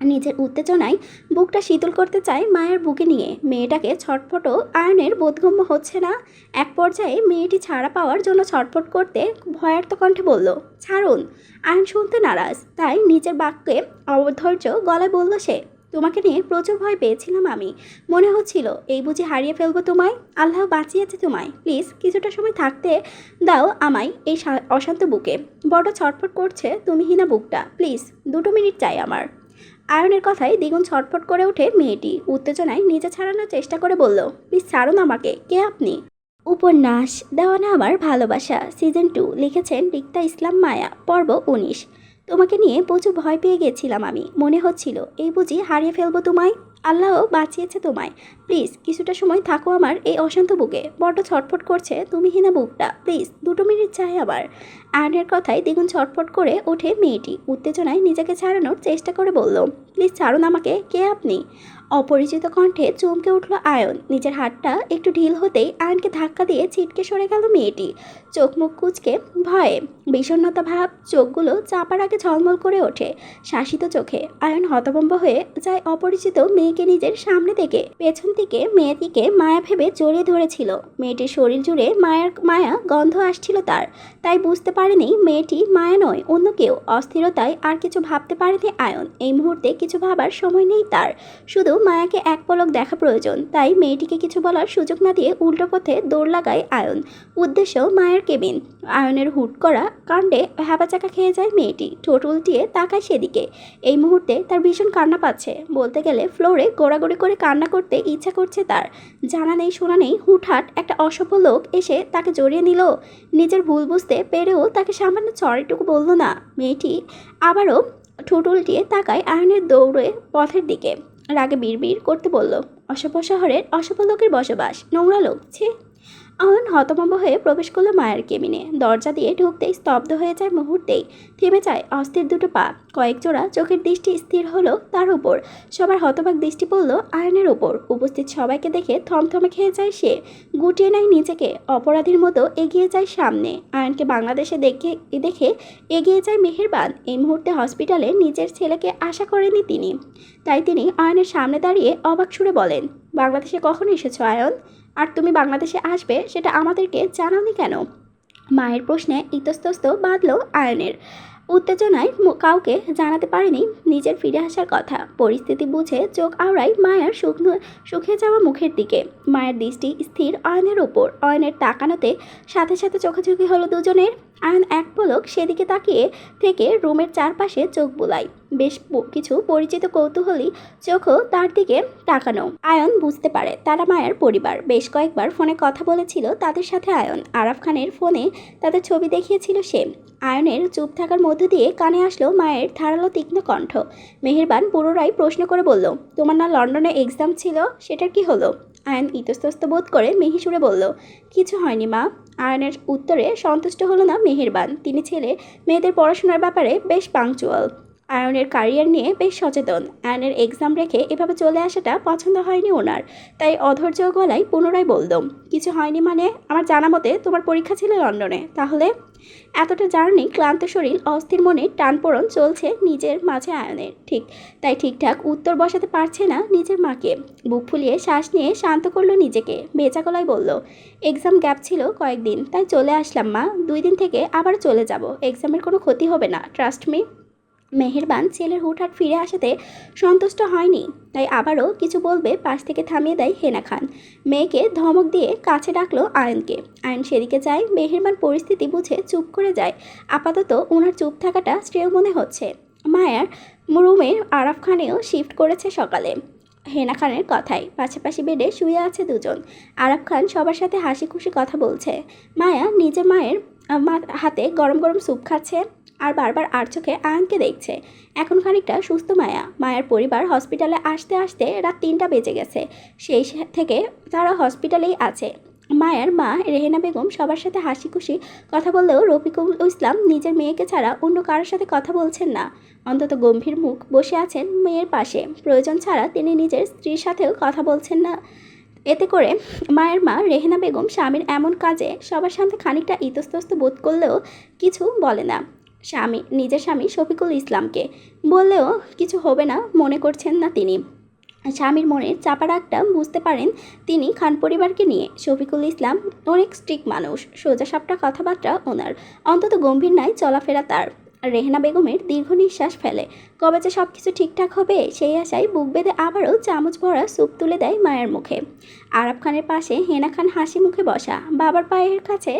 নিজের উত্তেজনায় বুকটা শীতল করতে চায় মায়ের বুকে নিয়ে। মেয়েটাকে ছটফটও আয়নের বোধগম্য হচ্ছে না। এক পর্যায়ে মেয়েটি ছাড়া পাওয়ার জন্য ছটফট করতে ভয়ার্ত কণ্ঠে বলল, ছাড়ুন। আয়ন শুনতে নারাজ, তাই নিজের বাক্যে অধৈর্য গলায় বলল সে, তোমাকে নিয়ে প্রচুর ভয় পেয়েছিলাম আমি। মনে হচ্ছিল এই বুঝি হারিয়ে ফেলবো তোমায়। আল্লাহ বাঁচিয়েছে তোমায়। প্লিজ কিছুটা সময় থাকতে দাও আমায় এই অশান্ত বুকে। বড় ছটফট করছে তুমিহীনা বুকটা। প্লিজ 2 মিনিট চাই আমার। আয়নের কথায় দ্বিগুণ ছটফট করে ওঠে মেয়েটি। উত্তেজনায় নিজে ছাড়ানোর চেষ্টা করে বলল, প্লিজ ছাড়ুন আমাকে। কে আপনি? উপন্যাস দেওয়ানা আমার ভালোবাসা সিজন 2 লিখেছেন রিক্তা ইসলাম মায়া, পর্ব 19। তোমাকে নিয়ে প্রচুর ভয় পেয়ে গেছিলাম আমি। মনে হচ্ছিল এই বুঝি হারিয়ে ফেলবো তোমায়। আল্লাহ বাঁচিয়েছে তোমায়। প্লিজ কিছুটা সময় থাকো আমার এই অশান্ত বুকে। বড্ড ছটফট করছে তুমিহীনা বুকটা। প্লিজ 2 মিনিট চাই আবার। আয়নের কথায় দ্বিগুণ ছটফট করে ওঠে মেয়েটি। উত্তেজনায় নিজেকে ছাড়ানোর চেষ্টা করে বলল, প্লিজ ছাড়ুন আমাকে। কে আপনি? অপরিচিত কণ্ঠে চমকে উঠল আয়ন। নিজের হাতটা একটু ঢিল হতেই আয়নকে ধাক্কা দিয়ে ছিটকে সরে গেল মেয়েটি। চোখ মুখ কুঁচকে ভয়ে বিষণ্ণতা ভাব, চোখগুলো চাপার আগে ঝলমল করে ওঠে শাসিত চোখে। আয়ন হতভম্ব হয়ে যায় অপরিচিত মেয়েকে নিজের সামনে থেকে। পেছন থেকে মেয়েটিকে মায়া ভেবে জড়িয়ে ধরেছিল। মেয়েটির শরীর জুড়ে মায়া গন্ধ আসছিল তার। তাই বুঝতে পারেনি মেয়েটি মায়া নয়, অন্য কেউ। অস্থিরতায় আর কিছু ভাবতে পারেনি আয়ন। এই মুহূর্তে কিছু ভাবার সময় নেই তার, শুধু মায়াকে এক পলক দেখা প্রয়োজন। তাই মেয়েটিকে কিছু বলার সুযোগ না দিয়ে উল্টো পথে দৌড় লাগায় আয়ন। উদ্দেশ্য মায়ের কেবিন। আয়নের হুট করা কাণ্ডে হ্যাপাচাকা খেয়ে যায় মেয়েটি। ঠোঁট উল্টিয়ে তাকায় সেদিকে। এই মুহূর্তে তার ভীষণ কান্না পাচ্ছে। বলতে গেলে ফ্লোরে গোড়াগড়ি করে কান্না করতে ইচ্ছা করছে তার। জানা নেই শোনা নেই হুটহাট একটা অসভ্য লোক এসে তাকে জড়িয়ে নিল। নিজের ভুল বুঝতে পেরেও তাকে সামান্য চড়েটুকু বলল না। মেয়েটি আবারও ঠোঁট উল্টিয়ে তাকায় আয়নের দৌড়ে পথের দিকে। রাগে বিড়বিড় করতে বলল, অসভ্য শহরের অসভ্য লোকের বসবাস, নোংরা লোক। ছে। আয়ন হতভম্ব হয়ে প্রবেশ করলো মায়ের কেবিনে। দরজা দিয়ে ঢুকতেই স্তব্ধ হয়ে যায় মুহূর্তেই। থেমে যায় অস্থির দুটো পা। কয়েক জোড়া চোখের দৃষ্টি স্থির হলো তার উপর। সবার হতবাক দৃষ্টি পড়ল আয়নের উপর। উপস্থিত সবাইকে দেখে থমথমে খেয়ে যায় সে। গুটিয়ে নেয় নিজেকে। অপরাধীর মতো এগিয়ে যায় সামনে। আয়নকে বাংলাদেশে দেখে এগিয়ে যায় মেহেরবান। এই মুহূর্তে হসপিটালে নিজের ছেলেকে আশা করেনি তিনি। তাই তিনি আয়নের সামনে দাঁড়িয়ে অবাক সুরে বলেন, বাংলাদেশে কখন এসেছো আয়ন? আর তুমি বাংলাদেশে আসবে সেটা আমাদেরকে জানাওনি কেন? মায়ের প্রশ্নে ইতস্তত বাঁধল আয়নের। উত্তেজনায় কাউকে জানাতে পারেনি নিজের ফিরে আসার কথা। পরিস্থিতি বুঝে চোখ আওড়ায় মায়ের শুকিয়ে যাওয়া মুখের দিকে। মায়ের দৃষ্টি স্থির আয়নের ওপর। আয়নের তাকানোতে সাথে সাথে চোখাচোখি হলো দুজনের। আয়ন এক পলক সেদিকে তাকিয়ে থেকে রুমের চারপাশে চোখ বুলায়। বেশ কিছু পরিচিত কৌতূহলী চোখও তার দিকে তাকানো। আয়ন বুঝতে পারে তারা মায়ের পরিবার। বেশ কয়েকবার ফোনে কথা বলেছিল তাদের সাথে আয়ন। আরাফ খানের ফোনে তাদের ছবি দেখিয়েছিল সে। আয়নের চুপ থাকার মধ্য দিয়ে কানে আসলো মায়ের ধারালো তীক্ষ্ণ কণ্ঠ। মেহেরবান পুনরায় প্রশ্ন করে বলল, তোমার না লন্ডনে এক্সাম ছিল, সেটার কি হলো? আয়ন ইতস্তত বোধ করে মিহি সুরে বলল, কিছু হয়নি মা। আয়নের উত্তরে সন্তুষ্ট হলো না মেহেরবান। তিনি ছেলে মেয়েদের পড়াশোনার ব্যাপারে বেশ পাংচুয়াল। আয়নের ক্যারিয়ার নিয়ে বেশ সচেতন। আয়নের এক্সাম রেখে এভাবে চলে আসাটা পছন্দ হয়নি ওনার। তাই অধৈর্য গলায় পুনরায় বলল, কিছু হয়নি মানে? আমার জানা মতে তোমার পরীক্ষা ছিল লন্ডনে। তাহলে? এতটা জার্নি, ক্লান্ত শরীর, অস্থির মনে টানপোড়ন চলছে নিজের মাঝে আয়নের। তাই ঠিকঠাক উত্তর বসাতে পারছে না নিজের মাকে। বুক ফুলিয়ে শ্বাস নিয়ে শান্ত করলো নিজেকে। বেচা গলায় বলল, এক্সাম গ্যাপ ছিল কয়েকদিন, তাই চলে আসলাম মা। 2 দিন থেকে আবার চলে যাব। এক্সামের কোনো ক্ষতি হবে না, ট্রাস্ট মি। মেহেরবান ছেলের হুটহাট ফিরে আসাতে সন্তুষ্ট হয়নি। তাই আবারও কিছু বলবে পাশ থেকে থামিয়ে দেয় হেনা খান। মেয়েকে ধমক দিয়ে কাছে ডাকলো আয়নকে। আয়ন সেদিকে যায়। মেহেরবান পরিস্থিতি বুঝে চুপ করে যায়। আপাতত ওনার চুপ থাকাটা শ্রেয় মনে হচ্ছে। মায়ার রুমের আরাফ খানেও শিফট করেছে সকালে। হেনা খানের কথায় পাশাপাশি বেডে শুয়ে আছে দুজন। আরাফ খান সবার সাথে হাসি খুশি কথা বলছে। মায়া নিজে মায়ের হাতে গরম গরম স্যুপ খাচ্ছে। আর বারবার আর চোখে আয়নকে দেখছে। এখন খানিকটা সুস্থ মায়ার পরিবার হসপিটালে আসতে আসতে রাত 3টা বেজে গেছে। সেই থেকে তারা হসপিটালেই আছে। মায়ার মা রেহেনা বেগম সবার সাথে হাসি খুশি কথা বললেও রফিকুল ইসলাম নিজের মেয়েকে ছাড়া অন্য কারোর সাথে কথা বলছেন না। অন্তত গম্ভীর মুখ বসে আছেন মেয়ের পাশে। প্রয়োজন ছাড়া তিনি নিজের স্ত্রীর সাথেও কথা বলছেন না। এতে করে মায়ের মা রেহেনা বেগম স্বামীর এমন কাজে সবার সামনে খানিকটা ইতস্তত বোধ করলেও কিছু বলে না। নিজের স্বামী শফিকুল ইসলামকে বললেও কিছু হবে না মনে করছেন না তিনি। স্বামীর মনের চাপা রাগটা বুঝতে পারেন তিনি। খান পরিবারকে নিয়ে শফিকুল ইসলাম অনেক স্ট্রিক্ট মানুষ, সোজাসাপটা কথাবার্তা ওনার, অন্তত গম্ভীর নয় চলাফেরা তার। রেহেনা বেগমের দীর্ঘ নিঃশ্বাস ফেলে। কবে যে সব কিছু ঠিকঠাক হবে সেই আশায় বুক বেঁধে আবারও চামচ ভরা স্যুপ তুলে দেয় মায়ের মুখে। আরাফ খানের পাশে হেনা খান হাসি মুখে বসা, বাবার পায়ের কাছে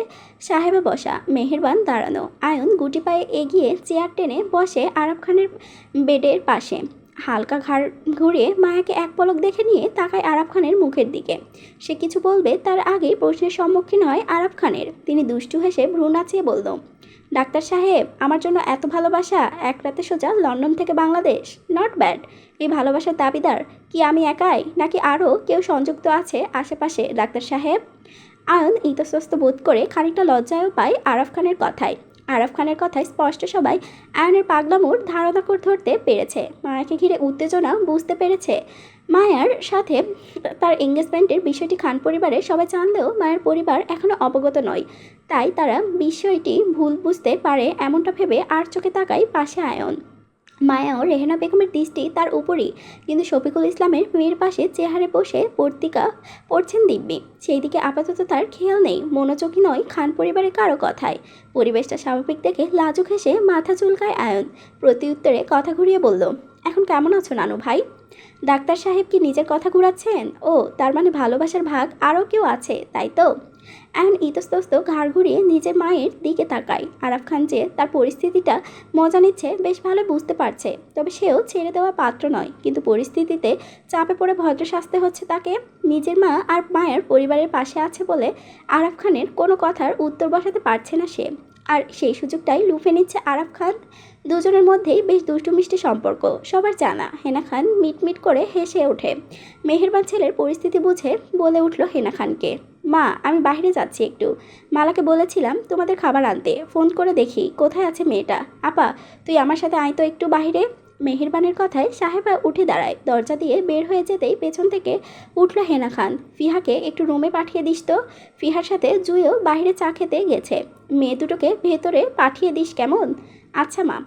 সাহেবা বসা, মেহেরবান দাঁড়ানো। আয়ন গুটি পায়ে এগিয়ে চেয়ার টেনে বসে আরাফ খানের বেডের পাশে। হালকা ঘাড় ঘুরিয়ে মায়াকে এক পলক দেখে নিয়ে তাকায় আরাফ খানের মুখের দিকে। সে কিছু বলবে তার আগেই প্রশ্নের সম্মুখীন হয় আরাফ খানের। তিনি দুষ্টু হেসে ভ্রু নাচিয়ে বলল, ডাক্তার সাহেব, আমার জন্য এত ভালোবাসা, এক রাতে সোজা লন্ডন থেকে বাংলাদেশ, নট ব্যাড। এই ভালোবাসার দাবিদার কি আমি একাই, নাকি আরও কেউ সংযুক্ত আছে আশেপাশে ডাক্তার সাহেব? আয়ন ইতস্তত বোধ করে খানিকটা লজ্জায়ও পায় আরাফ খানের কথায়। আরাফ খানের কথায় স্পষ্ট সবাই আয়নের পাগলামোর ধারণা করে ধরতে পেরেছে। মায়াকে ঘিরে উত্তেজনা বুঝতে পেরেছে। মায়ার সাথে তার এঙ্গেজমেন্টের বিষয়টি খান পরিবারে সবাই জানলেও মায়ের পরিবার এখনও অবগত নয়। তাই তারা বিষয়টি ভুল বুঝতে পারে এমনটা ভেবে আর চোখে তাকায় পাশে আয়ন। মায়া ও রেহেনা বেগমের দৃষ্টি তার উপরই, কিন্তু শফিকুল ইসলামের মেয়ের পাশে চেহারে বসে পত্রিকা পড়ছেন দিব্যি। সেই দিকে আপাতত তার খেয়াল নেই, মনোযোগী নয় খান পরিবারের কারো কথায়। পরিবেশটা স্বাভাবিক দেখে লাজুক হেসে মাথা চুলকায় আয়ন। প্রতি উত্তরে কথা ঘুরিয়ে বলল, এখন কেমন আছো নানু ভাই? ডাক্তার সাহেব কি নিজের কথা ঘুরাচ্ছেন? ও, তার মানে ভালোবাসার ভাগ আরও কেউ আছে, তাই তো? এমন ইতস্তত ঘাড় ঘুরিয়ে নিজের মায়ের দিকে তাকায়। আরাফ খান যে তার পরিস্থিতিটা মজা নিচ্ছে বেশ ভালো বুঝতে পারছে, তবে সেও ছেড়ে দেওয়ার পাত্র নয়। কিন্তু পরিস্থিতিতে চাপে পড়ে ভদ্র সাজতে হচ্ছে তাকে। নিজের মা আর মায়ের পরিবারের পাশে আছে বলে আরাফ খানের কোনো কথার উত্তর বসাতে পারছে না সে, আর সেই সুযোগটাই লুফে নিচ্ছে আরাফ খান। দুজনের মধ্যেই বেশ দুষ্টু মিষ্টি সম্পর্ক, সবার জানা। হেনা খান মিটমিট করে হেসে ওঠে। মেহেরবান ছেলের পরিস্থিতি বুঝে বলে উঠল হেনা খানকে, মা, আমি বাইরে যাচ্ছি একটু। মালাকে বলেছিলাম তোমাদের খাবার আনতে, ফোন করে দেখি কোথায় আছে মেয়েটা। আপা, তুই আমার সাথে আয় তো একটু বাইরে। মেহেরবানের কথায় সাহেবা উঠে দাঁড়ায়। দরজা দিয়ে বের হয়ে যেতেই পেছন থেকে উঠল হেনা খান, ফিহাকে একটু রুমে পাঠিয়ে দিস তো। ফিহার সাথে জুইও বাইরে চা খেতে গেছে, মেয়ে দুটোকে ভেতরে পাঠিয়ে দিস কেমন? আচ্ছা মা।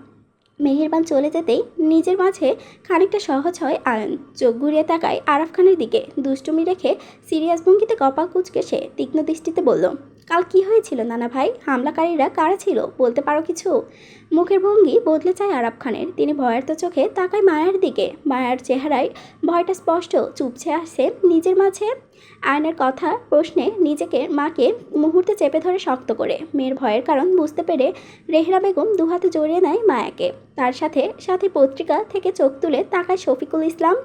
মেহেরবান চলে যেতেই নিজের মাঝে খানিকটা সহজ হয় আয়ন। চোখ ঘুরিয়ে তাকায় আরাফ খানের দিকে। দুষ্টুমি রেখে সিরিয়াস ভঙ্গিতে কপাল কুঁচকে সে তীক্ষ্ণ দৃষ্টিতে বলল, কাল কি হয়েছিল নানা ভাই? হামলাকারীরা কারা ছিল বলতে পারো কিছু? মুখের ভঙ্গি বদলে যায় আরাফ খানের। তিনি ভয়ার্ত চোখে তাকায় মায়ের দিকে। মায়ের চেহারায় ভয়টা স্পষ্ট, চুপছে আসে নিজের মাঝে। আয়নের কথা প্রশ্নে নিজেকে মাকে মুহূর্তে চেপে ধরে শক্ত করে। মেয়ের ভয়ের কারণ বুঝতে পেরে রেহরা বেগম দুহাতে জড়িয়ে নেয় মায়াকে। তার সাথে সাথে পত্রিকা থেকে চোখ তুলে তাকায় শফিকুল ইসলাম।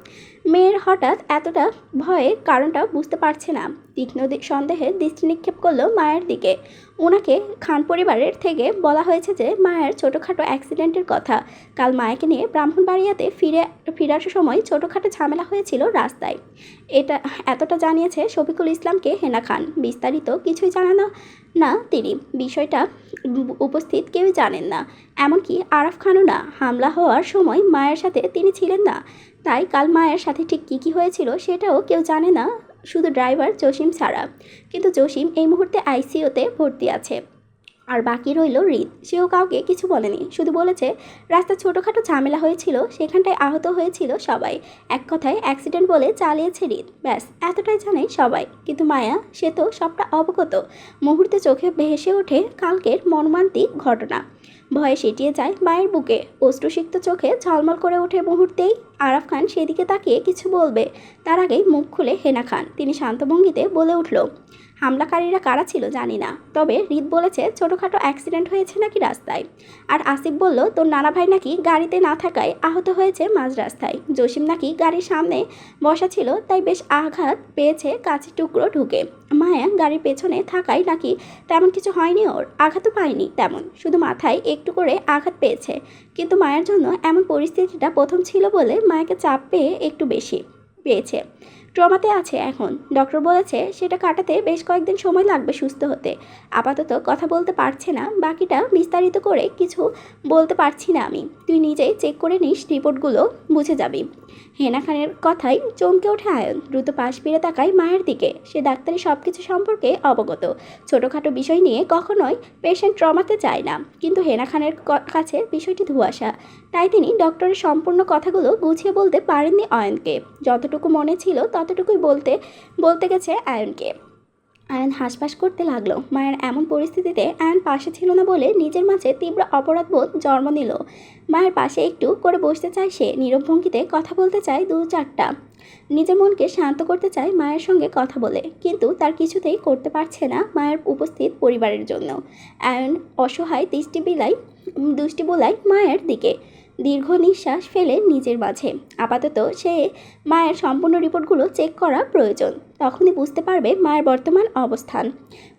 মেয়ের হঠাৎ এতটা ভয়ে কারণটা বুঝতে পারছে না। তীক্ষ্ণ সন্দেহে দৃষ্টি নিক্ষেপ করলো মায়ের দিকে। ওনাকে খান পরিবারের থেকে বলা হয়েছে যে মায়ের ছোটোখাটো অ্যাক্সিডেন্টের কথা। কাল মায়াকে নিয়ে ব্রাহ্মণবাড়িয়াতে ফিরার সময় ছোটোখাটো ঝামেলা হয়েছিল রাস্তায়। এতটা জানিয়েছে শফিকুল ইসলামকে হেনা খান। বিস্তারিত কিছুই জানানো না তিনি। বিষয়টা উপস্থিত কেউই জানেন না, এমনকি আরাফ খানও না। হামলা হওয়ার সময় মায়ের সাথে তিনি ছিলেন না। তাই কাল মায়ের সাথে ঠিক কী হয়েছিল সেটাও কেউ জানে না, শুধু ড্রাইভার জসিম ছাড়া। কিন্তু জসিম এই মুহূর্তে আইসিইউতে ভর্তি আছে। আর বাকি রইল হৃদ। সেও কাউকে কিছু বলেনি, শুধু বলেছে রাস্তা ছোটোখাটো ঝামেলা হয়েছিল, সেখানটায় আহত হয়েছিল সবাই। এক কথায় অ্যাক্সিডেন্ট বলে চালিয়েছে হৃদ, ব্যাস এতটাই জানে সবাই। কিন্তু মায়া, সে তো সবটা অবগত। মুহূর্তে চোখে ভেসে ওঠে কালকের মর্মান্তিক ঘটনা। ভয়ে সেটিয়ে যায় মায়ের বুকে। অশ্রুসিক্ত চোখে ঝলমল করে ওঠে মুহূর্তেই। আরাফ খান সেদিকে তাকিয়ে কিছু বলবে, তার আগেই মুখ খুলে হেনা খান। তিনি শান্ত ভঙ্গিতে বলে উঠল, হামলাকারীরা কারা ছিল জানি না, তবে হৃদ বলেছে ছোটোখাটো অ্যাক্সিডেন্ট হয়েছে নাকি রাস্তায়। আর আসিফ বলল তোর নানা ভাই নাকি গাড়িতে না থাকায় আহত হয়েছে মাঝ রাস্তায়। জসিম নাকি গাড়ির সামনে বসা ছিল, তাই বেশ আঘাত পেয়েছে কাঁচের টুকরো ঢুকে। মায়া গাড়ির পেছনে থাকায় নাকি তেমন কিছু হয়নি, ওর আঘাতও পায়নি তেমন, শুধু মাথায় একটু করে আঘাত পেয়েছে। কিন্তু মায়ের জন্য এমন পরিস্থিতিটা প্রথম ছিল বলে মায়াকে চাপ পেয়ে একটু বেশি পেয়েছে। ট্রমাতে আছে এখন, ডক্টর বলেছে সেটা কাটাতে বেশ কয়েকদিন সময় লাগবে সুস্থ হতে। আপাতত কথা বলতে পারছে না, বাকিটা বিস্তারিত করে কিছু বলতে পারছি না আমি, তুই নিজেই চেক করে নিস, রিপোর্টগুলো বুঝে যাবি। হেনা খানের কথাই চমকে ওঠে আয়ন, দ্রুত পাশ ফিরে তাকায় মায়ের দিকে। সে ডাক্তারি সব কিছু সম্পর্কে অবগত, ছোটোখাটো বিষয় নিয়ে কখনোই পেশেন্ট ট্রমাতে যায় না, কিন্তু হেনা খানের কাছে বিষয়টি ধোঁয়াশা, তাই তিনি ডক্টরের সম্পূর্ণ কথাগুলো গুছিয়ে বলতে পারেননি অয়নকে। যতটুকু মনে ছিল ততটুকুই বলতে গেছে আয়নকে। আয়ন হাঁসফাঁস করতে লাগলো। মায়ের এমন পরিস্থিতিতে আয়ন পাশে ছিল না বলে নিজের মাঝে তীব্র অপরাধবোধ জন্ম নিল। মায়ের পাশে একটু করে বসতে চায় সে, নীরব ভঙ্গিতে কথা বলতে চায় দু চারটা, নিজের মনকে শান্ত করতে চায় মায়ের সঙ্গে কথা বলে, কিন্তু তার কিছুতেই করতে পারছে না মায়ের উপস্থিত পরিবারের জন্য। আয়ন অসহায় দৃষ্টি বোলায় মায়ের দিকে, দীর্ঘ নিঃশ্বাস ফেলে নিজের মাঝে। আপাতত সে মায়ের সম্পূর্ণ রিপোর্টগুলো চেক করা প্রয়োজন, তখনই বুঝতে পারবে মায়ের বর্তমান অবস্থান,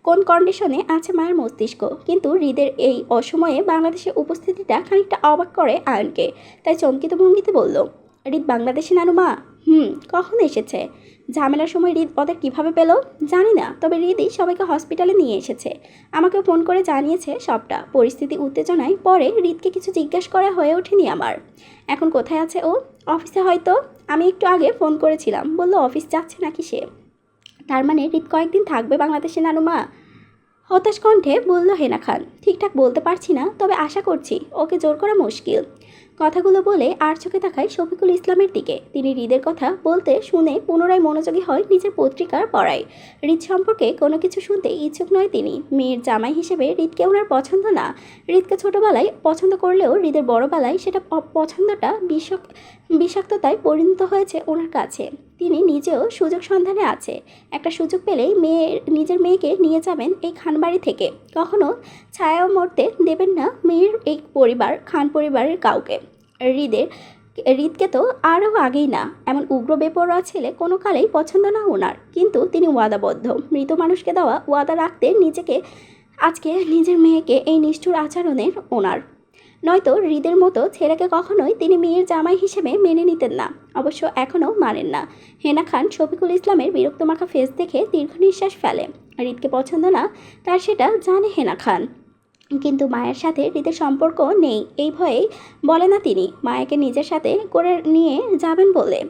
কোন কন্ডিশনে আছে মায়ের মস্তিষ্ক। কিন্তু হৃদের এই অসময়ে বাংলাদেশের উপস্থিতিটা খানিকটা অবাক করে আয়নকে, তাই চমকিত ভঙ্গিতে বলল, হৃদ বাংলাদেশে নানু মা? কখন এসেছে? ঝামেলার সময় হৃদ ওদের কীভাবে পেল জানি না, তবে হৃদই সবাইকে হসপিটালে নিয়ে এসেছে, আমাকে ফোন করে জানিয়েছে সবটা। পরিস্থিতি উত্তেজনায় পরে হৃদকে কিছু জিজ্ঞেস করা হয়ে ওঠেনি আমার। এখন কোথায় আছে ও? অফিসে হয়তো, আমি একটু আগে ফোন করেছিলাম, বললো অফিস যাচ্ছে নাকি সে। তার মানে হৃদ কয়েকদিন থাকবে বাংলাদেশে নানু মা? হতাশ কণ্ঠে বলল হেনা খান, ঠিকঠাক বলতে পারছি না, তবে আশা করছি, ওকে জোর করা মুশকিল। কথাগুলো বলে আর চোখে তাকায় শফিকুল ইসলামের দিকে। তিনি হৃদের কথা বলতে শুনে পুনরায় মনোযোগী হয় নিজের পত্রিকার পড়ায়। হৃদ সম্পর্কে কোনো কিছু শুনতে ইচ্ছুক নয় তিনি। মেয়ের জামাই হিসেবে হৃদকে ওনার পছন্দ না। হৃদকে ছোটোবেলায় পছন্দ করলেও হৃদের বড়বেলায় সেটা পছন্দটা বিষাক্ততায় পরিণত হয়েছে ওনার কাছে। তিনি নিজেও সুযোগ সন্ধানে আছে, একটা সুযোগ পেলেই নিজের মেয়েকে নিয়ে যাবেন এই খানবাড়ি থেকে, কখনো ছায়াও মরতে দেবেন না মেয়ের এই পরিবার, খান পরিবারের কাউকে। হৃদকে তো আরও আগেই না, এমন উগ্র বেপরোয়া ছেলে কোনো কালেই পছন্দ না ওনার। কিন্তু তিনি ওয়াদাবদ্ধ, মৃত মানুষকে দেওয়া ওয়াদা রাখতে আজকে নিজের মেয়েকে এই নিষ্ঠুর আচরণের ওনার। নয়তো হৃদের মতো ছেলেকে কখনোই তিনি মেয়ের জামাই হিসেবে মেনে নিতেন না, অবশ্য এখনও মানেন না। হেনা খান শফিকুল ইসলামের বিরক্তমাখা ফেস দেখে দীর্ঘ নিঃশ্বাস ফেলে। হৃদকে পছন্দ না তার সেটা জানে হেনা খান, কিন্তু মায়ের সাথে হৃদের সম্পর্ক নেই এই ভয়েই বলে না তিনি মায়াকে নিজের সাথে করে নিয়ে যাবেন বলে।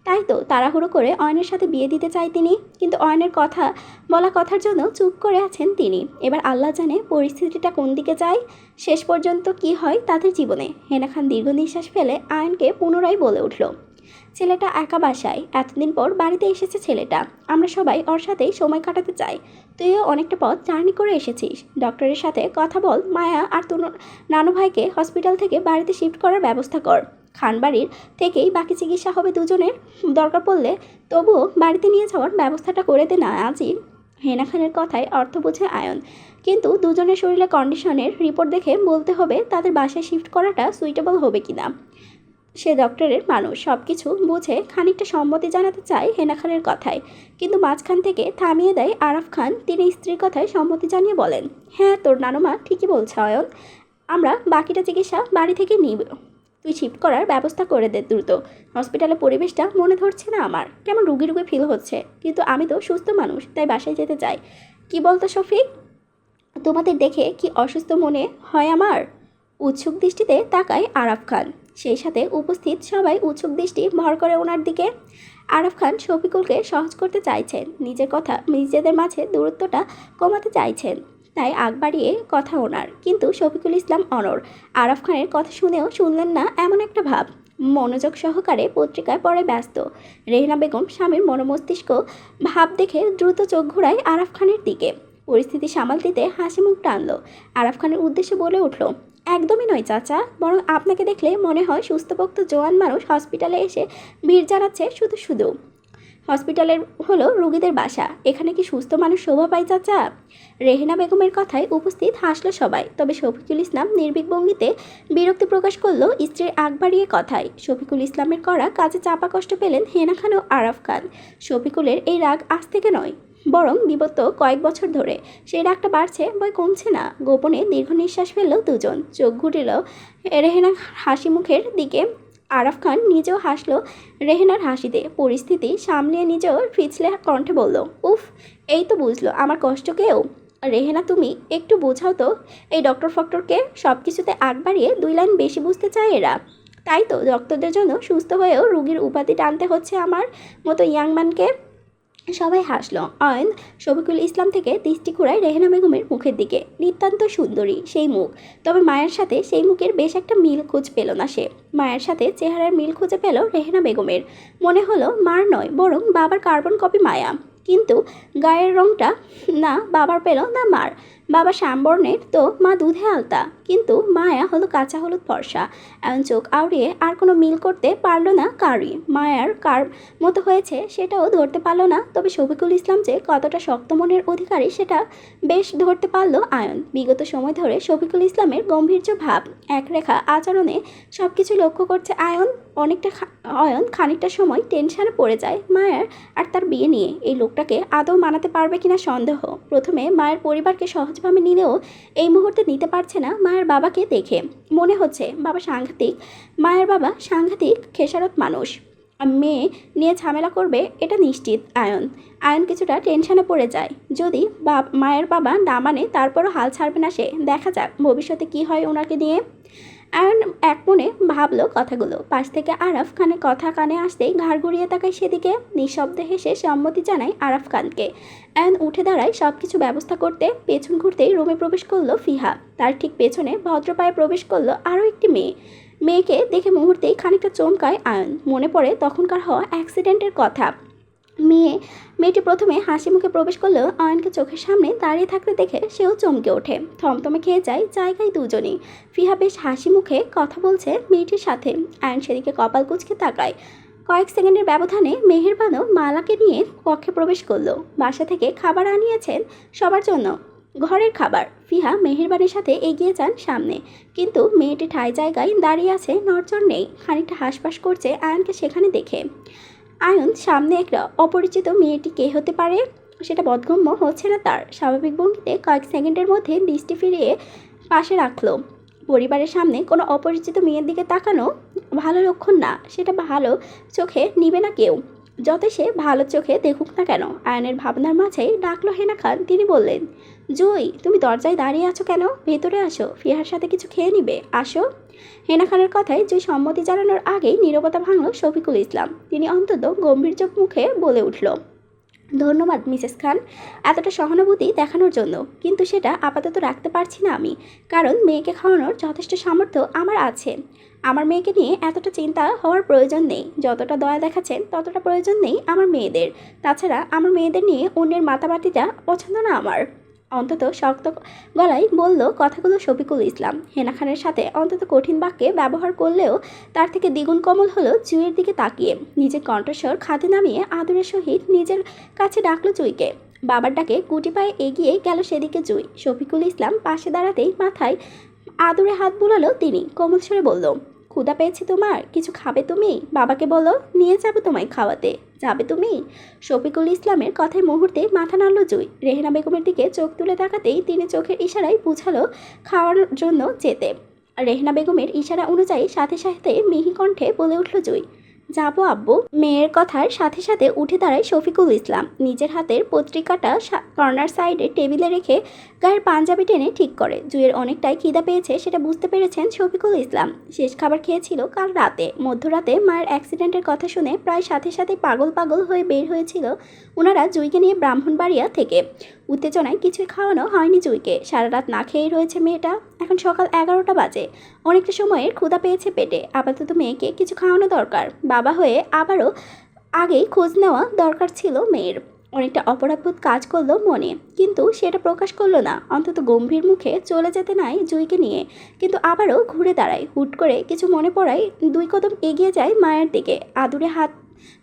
তাই তো তাড়াহুড়ো করে অয়নের সাথে বিয়ে দিতে চায় তিনি, কিন্তু অয়নের কথার জন্য চুপ করে আছেন তিনি। এবার আল্লাহ জানে পরিস্থিতিটা কোন দিকে যায়, শেষ পর্যন্ত কি হয় তাদের জীবনে। হেনা খান দীর্ঘ নিঃশ্বাস ফেলে আয়নকে পুনরায় বলে উঠল, ছেলেটা একা বাসায়, এতদিন পর বাড়িতে এসেছে ছেলেটা, আমরা সবাই ওর সাথেই সময় কাটাতে চাই। তুইও অনেকটা পথ জার্নি করে এসেছিস, ডক্টরের সাথে কথা বল, মায়া আর তোর নানু ভাইকে হসপিটাল থেকে বাড়িতে শিফট করার ব্যবস্থা কর। খানবাড়ির থেকেই বাকি চিকিৎসা হবে দুজনের, দরকার পড়লে তবুও বাড়িতে নিয়ে যাওয়ার ব্যবস্থাটা করে দে না আজই। হেনা খানের কথায় অর্থ বোঝে আয়ন, কিন্তু দুজনের শরীরে কন্ডিশনের রিপোর্ট দেখে বলতে হবে তাদের বাসায় শিফট করাটা সুইটেবল হবে কিনা। সে ডক্টরের মানুষ, সব কিছু বুঝে খানিকটা সম্মতি জানাতে চায় হেনা খানের কথায়, কিন্তু মাঝখান থেকে থামিয়ে দেয় আরাফ খান। তিনি স্ত্রীর কথায় সম্মতি জানিয়ে বলেন, হ্যাঁ তোর নানুমা ঠিকই বলছে অয়ন, আমরা বাকিটা চিকিৎসা বাড়ি থেকে নিব, তুই শিফট করার ব্যবস্থা করে দে দ্রুত। হসপিটালের পরিবেশটা মনে ধরছে না আমার, কেমন রুগী ফিল হচ্ছে, কিন্তু আমি তো সুস্থ মানুষ, তাই বাসায় যেতে চাই। কি বলতো শফিক, তোমাদের দেখে কি অসুস্থ মনে হয় আমার? উৎসুক দৃষ্টিতে তাকায় আরাফ খান, সেই সাথে উপস্থিত সবাই উৎসুক দৃষ্টি ভর করে ওনার দিকে। আরাফ খান শফিকুলকে সহজ করতে চাইছেন, নিজেদের মাঝে দূরত্বটা কমাতে চাইছেন, তাই আগ বাড়িয়ে কথা ওনার। কিন্তু শফিকুল ইসলাম অনড়, আরাফ খানের কথা শুনেও শুনলেন না এমন একটা ভাব, মনোযোগ সহকারে পত্রিকায় পড়ে ব্যস্ত। রেহনা বেগম স্বামীর মনোমস্তিষ্ক ভাব দেখে দ্রুত চোখ ঘোরায় আরাফ খানের দিকে। পরিস্থিতি সামাল দিতে হাসি মুখ টানল। আরাফ খানের উদ্দেশ্যে বলে উঠল, একদমই নয় চাচা, বরং আপনাকে দেখলে মনে হয় সুস্থপোক্ত জোয়ান মানুষ হসপিটালে এসে ভিড় জানাচ্ছে শুধু শুধু। হসপিটালের হলো রোগীদের বাসা, এখানে কি সুস্থ মানুষ শোভা পায় চাচা? রেহেনা বেগমের কথায় উপস্থিত হাসলো সবাই, তবে শফিকুল ইসলাম নির্ভীক ভঙ্গিতে বিরক্তি প্রকাশ করলো স্ত্রীর আগ বাড়িয়ে কথায়। শফিকুল ইসলামের করা কাজে চাপা কষ্ট পেলেন হেনা খান ও আরাফ খান। শফিকুলের এই রাগ আজ থেকে নয়, বরং বিগত কয়েক বছর ধরে। সেই রাগটা বাড়ছে, বই কমছে না। গোপনে দীর্ঘ নিঃশ্বাস ফেললো দুজন, চোখ ঘুরিল রেহেনা হাসি মুখের দিকে। আরাফ খান নিজেও হাসলো রেহেনার হাসিতে। পরিস্থিতি সামলিয়ে নিজেও ফিচলে কণ্ঠে বলল, উফ, এই তো বুঝলো আমার কষ্টকেও। রেহেনা তুমি একটু বোঝাও তো, এই ডক্টর ফক্টরকে সব কিছুতে আগ বাড়িয়ে 2 লাইন বেশি বুঝতে চায় এরা। তাই তো ডক্টরদের জন্য সুস্থ হয়েও রুগীর উপাধি টানতে হচ্ছে আমার মতো ইয়াংম্যানকে। সবাই হাসলো। অয়ন শফিকুল ইসলাম থেকে দৃষ্টি ঘুরায় রেহেনা বেগমের মুখের দিকে। নিতান্ত সুন্দরী সেই মুখ, তবে মায়ের সাথে সেই মুখের বেশ একটা মিল খোঁজ পেল না সে। মায়ের সাথে চেহারার মিল খুঁজে পেল রেহেনা বেগমের। মনে হলো মার নয়, বরং বাবার কার্বন কপি মায়া। কিন্তু গায়ের রংটা না বাবার পেল না মার। বাবা শ্যামবর্ণের তো মা দুধে আলতা, কিন্তু মায়া হলো কাঁচা হলুদ ফর্সা। এমন চোখ আউড়িয়ে আর কোনো মিল করতে পারল না কারই। মায়ার কার মতো হয়েছে সেটাও ধরতে পারল না, তবে শফিকুল ইসলাম যে কতটা শক্ত মনের অধিকারী সেটা বেশ ধরতে পারল আয়ন। বিগত সময় ধরে শফিকুল ইসলামের গম্ভীর্য ভাব, একরেখা আচরণে সব কিছু লক্ষ্য করছে আয়ন। অয়ন খানিকটা সময় টেনশনে পড়ে যায় মায়ের আর তার বিয়ে নিয়ে। এই লোকটাকে আদৌ মানাতে পারবে কিনা সন্দেহ। প্রথমে মায়ের পরিবারকে সহজভাবে নিলেও এই মুহূর্তে নিতে পারছে না মায়ের বাবাকে দেখে। মনে হচ্ছে মায়ের বাবা সাংঘাতিক খেসারত মানুষ। মেয়ে নিয়ে ঝামেলা করবে এটা নিশ্চিত আয়ন কিছুটা টেনশনে পড়ে যায়। যদি মায়ের বাবা না মানে তারপরও হাল ছাড়বে না সে। দেখা যাক ভবিষ্যতে কি হয় ওনাকে নিয়ে। আয়ন এক মনে ভাবলো কথাগুলো। পাশ থেকে আরাফ খানের কথা কানে আসতেই ঘাড় ঘুরিয়ে তাকায় সেদিকে। নিঃশব্দে হেসে সম্মতি জানায় আরাফ খানকে। আয়ন উঠে দাঁড়ায় সব কিছু ব্যবস্থা করতে। পেছন ঘুরতেই রুমে প্রবেশ করলো ফিহা। তার ঠিক পেছনে ভদ্রপায়ে প্রবেশ করলো আরও একটি মেয়েকে দেখে মুহূর্তেই খানিকটা চমকায় আয়ন। মনে পড়ে তখনকার হওয়া অ্যাক্সিডেন্টের কথা। মেয়েটি প্রথমে হাসি মুখে প্রবেশ করলেও অয়নকে চোখের সামনে দাঁড়িয়ে থাকতে দেখে সেও চমকে ওঠে। থমথমে খেয়ে যায় জায়গায় দুজনেই। ফিহা বেশ হাসি মুখে কথা বলছে মেয়েটির সাথে। আয়ন সেদিকে কপাল কুঁচকে তাকায়। কয়েক সেকেন্ডের ব্যবধানে মেহেরবানও মালাকে নিয়ে কক্ষে প্রবেশ করলো। বাসা থেকে খাবার আনিয়েছেন সবার জন্য, ঘরের খাবার। ফিহা মেহেরবানের সাথে এগিয়ে যান সামনে, কিন্তু মেয়েটি ঠাই জায়গায় দাঁড়িয়ে আছে, নড়চড় নেই। খানিকটা হাসপাস করছে আয়নকে সেখানে দেখে। আয়ন সামনে একটা অপরিচিত মেয়েটি কে হতে পারে সেটা বোধগম্য হচ্ছে না তার। স্বাভাবিক ভঙ্গিতে কয়েক সেকেন্ডের মধ্যে দৃষ্টি ফিরিয়ে পাশে রাখলো। পরিবারের সামনে কোনো অপরিচিত মেয়ের দিকে তাকানো ভালো লক্ষণ না, সেটা ভালো চোখে নিবে না কেউ, যত সে ভালো চোখে দেখুক না কেন। আয়নের ভাবনার মাঝেই ডাকলো হেনা খান। তিনি বললেন, জুই, তুমি দরজায় দাঁড়িয়ে আছো কেন? ভেতরে আসো, ফিহার সাথে কিছু খেয়ে নিবে, আসো। হেনা খানের কথায় জুই সম্মতি জানানোর আগেই নীরবতা ভাঙল শফিকুল ইসলাম। তিনি অন্তত গম্ভীর মুখে বলে উঠল, ধন্যবাদ মিসেস খান এতটা সহানুভূতি দেখানোর জন্য, কিন্তু সেটা আপাতত রাখতে পারছি না আমি, কারণ মেয়েকে খাওয়ানোর যথেষ্ট সামর্থ্য আমার আছে। আমার মেয়েকে নিয়ে এতটা চিন্তা হওয়ার প্রয়োজন নেই। যতটা দয়া দেখাচ্ছেন ততটা প্রয়োজন নেই আমার মেয়েদের। তাছাড়া আমার মেয়েদের নিয়ে অন্যের মাতামাতিটা পছন্দ না আমার। অন্তত শক্ত গলায় বলল কথাগুলো শফিকুল ইসলাম। হেনা খানের সাথে অন্তত কঠিন বাক্যে ব্যবহার করলেও তার থেকে দ্বিগুণ কোমল হলো জুইয়ের দিকে তাকিয়ে। নিজের কণ্ঠস্বর খাতে নামিয়ে আদরের সহিত নিজের কাছে ডাকলো জুইকে। বাবার ডাকে গুটি পায়ে এগিয়ে গেল সেদিকে জুই। শফিকুল ইসলাম পাশে দাঁড়াতেই মাথায় আদরে হাত বুলালো তিনি। কোমল স্বরে বলল, ক্ষুধা পেয়েছে তোমার? কিছু খাবে তুমি? বাবাকে বলো নিয়ে যাবো তোমায় খাওয়াতে। যাবে তুমি? শফিকুল ইসলামের কথায় মুহূর্তে মাথা নাড়ল জুই। রেহেনা বেগমের দিকে চোখ তুলে তাকাতেই তিনি চোখের ইশারায় বুঝালো খাওয়ার জন্য যেতে। রেহেনা বেগমের ইশারা অনুযায়ী সাথে সাথে মিহি কণ্ঠে বলে উঠল জুই, যাবো আব্বু। মেয়ের কথার সাথে সাথে উঠে দাঁড়ায় শফিকুল ইসলাম। নিজের হাতের পত্রিকাটা কর্নার সাইডে টেবিলে রেখে গায়ের পাঞ্জাবি টেনে ঠিক করে। জুইয়ের অনেকটাই খিদা পেয়েছে সেটা বুঝতে পেরেছেন শফিকুল ইসলাম। শেষ খাবার খেয়েছিল কাল রাতে। মধ্যরাতে মায়ের অ্যাক্সিডেন্টের কথা শুনে প্রায় সাথে সাথে পাগল হয়ে বের হয়েছিল ওনারা জুইকে নিয়ে ব্রাহ্মণবাড়িয়া থেকে। উত্তেজনায় কিছুই খাওয়ানো হয়নি জুইকে। সারা রাত না খেয়েই রয়েছে মেয়েটা। এখন সকাল 11টা বাজে। অনেকটা সময়ের ক্ষুধা পেয়েছে পেটে। আপাতত মেয়েকে কিছু খাওয়ানো দরকার। বাবা হয়ে আবারও আগেই খোঁজ নেওয়া দরকার ছিল মেয়ের। অনেকটা অপরাধবোধ কাজ করলো মনে, কিন্তু সেটা প্রকাশ করলো না। অন্তত গম্ভীর মুখে চলে যেতে নাই জুইকে নিয়ে, কিন্তু আবারও ঘুরে দাঁড়ায়। হুট করে কিছু মনে পড়ায় 2 কদম এগিয়ে যায় মায়ের দিকে। আদুরে হাত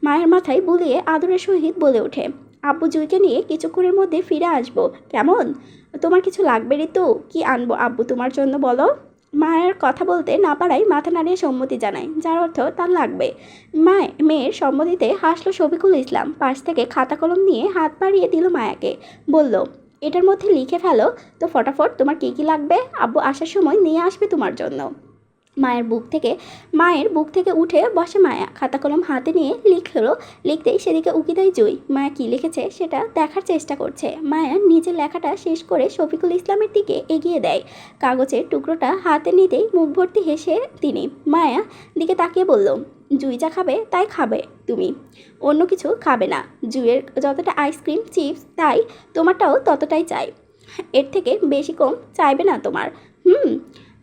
মায়ের মাথায় বুলিয়ে আদরের সহিত বলে ওঠে, আব্বু জুইকে নিয়ে কিছুক্ষণের মধ্যে ফিরে আসবো, কেমন? তোমার কিছু লাগবে ঋতু? কি আনবো আব্বু তোমার জন্য বলো? মায়ের কথা বলতে না পারায় মাথা নাড়িয়ে সম্মতি জানায়, যার অর্থ তার লাগবে। মেয়ের সম্মতিতে হাসলো শফিকুল ইসলাম। পাশ থেকে খাতা কলম নিয়ে হাত বাড়িয়ে দিল মায়াকে, বলল, এটার মধ্যে লিখে ফেলো তো ফটাফট তোমার কী কী লাগবে, আব্বু আসার সময় নিয়ে আসবে তোমার জন্য। মায়ের বুক থেকে উঠে বসে মায়া, খাতা কলম হাতে নিয়ে লিখতেই সেদিকে উকি দেয় জুই। মায়া কী লিখেছে সেটা দেখার চেষ্টা করছে। মায়া নিজের লেখাটা শেষ করে শফিকুল ইসলামের দিকে এগিয়ে দেয়। কাগজের টুকরোটা হাতে নিতেই মুখ ভর্তি হেসে তিনি মায়া দিকে তাকিয়ে বলল, জুই যা খাবে তাই খাবে তুমি, অন্য কিছু খাবে না। জুইয়ের যতটা আইসক্রিম চিপস তাই তোমারটাও ততটাই চাই, এর থেকে বেশি কম চাইবে না তোমার।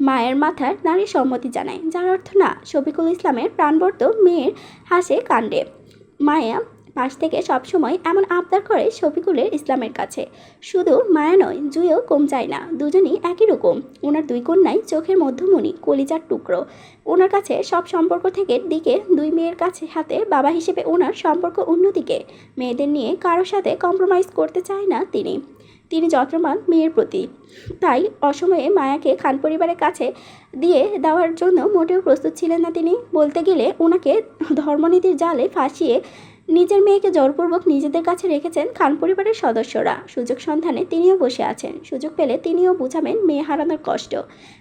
মায়ের মাথার নারী সম্মতি জানায়, যার অর্থ না। শফিকুল ইসলামের প্রাণবর্ত মেয়ের হাসে কাণ্ডে। মায়া পাশ থেকে সবসময় এমন আবদার করে শফিকুলের ইসলামের কাছে। শুধু মায়া নয়, জুইও কম চায় না। দুজনই একই রকম। ওনার দুই কন্যাই চোখের মধ্যমণি, কলিজার টুকরো। ওনার কাছে সব সম্পর্ক থেকে দিকে দুই মেয়ের কাছে হাতে বাবা হিসেবে ওনার সম্পর্ক অন্যদিকে। মেয়েদের নিয়ে কারোর সাথে কম্প্রোমাইজ করতে চায় না তিনি যত্নবান মেয়ের প্রতি। তাই অসময়ে মায়াকে খান পরিবারের কাছে দিয়ে দেওয়ার জন্য মোটেও প্রস্তুত ছিলেন না তিনি। বলতে গেলে ওনাকে ধর্মনীতির জালে ফাঁসিয়ে নিজের মেয়েকে জোরপূর্বক নিজেদের কাছে রেখেছেন খান পরিবারের সদস্যরা। সুযোগ সন্ধানে তিনিও বসে আছেন। সুযোগ পেলে তিনিও বুঝাবেন মেয়ে হারানোর কষ্ট।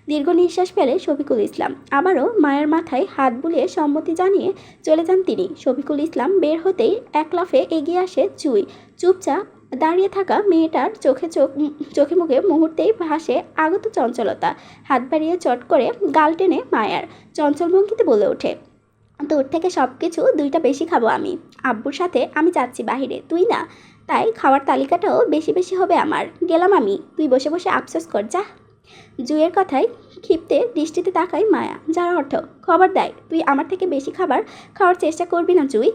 দীর্ঘ নিঃশ্বাস ফেলে শফিকুল ইসলাম। আবারও মায়ের মাথায় হাত বুলিয়ে সম্মতি জানিয়ে চলে যান তিনি। শফিকুল ইসলাম বের হতেই এক লাফে এগিয়ে আসে জুই। চুপচাপ দাঁড়িয়ে থাকা মেয়েটার চোখে মুখে মুহূর্তেই ভাসে আগত চঞ্চলতা। হাত বাড়িয়ে চট করে গাল টেনে মায়ার চঞ্চল ভঙ্গিতে বলে ওঠে, তোর থেকে সব কিছু দুইটা বেশি খাবো আমি। আব্বুর সাথে আমি যাচ্ছি বাহিরে, তুই না, তাই খাওয়ার তালিকাটাও বেশি বেশি হবে আমার। গেলাম আমি, তুই বসে বসে আফসোস কর যা। জুইয়ের কথায় ক্ষিপ্তে দৃষ্টিতে তাকায় মায়া, যার অর্থ, খবর দেয় তুই আমার থেকে বেশি খাওয়ার চেষ্টা করবি না জুই,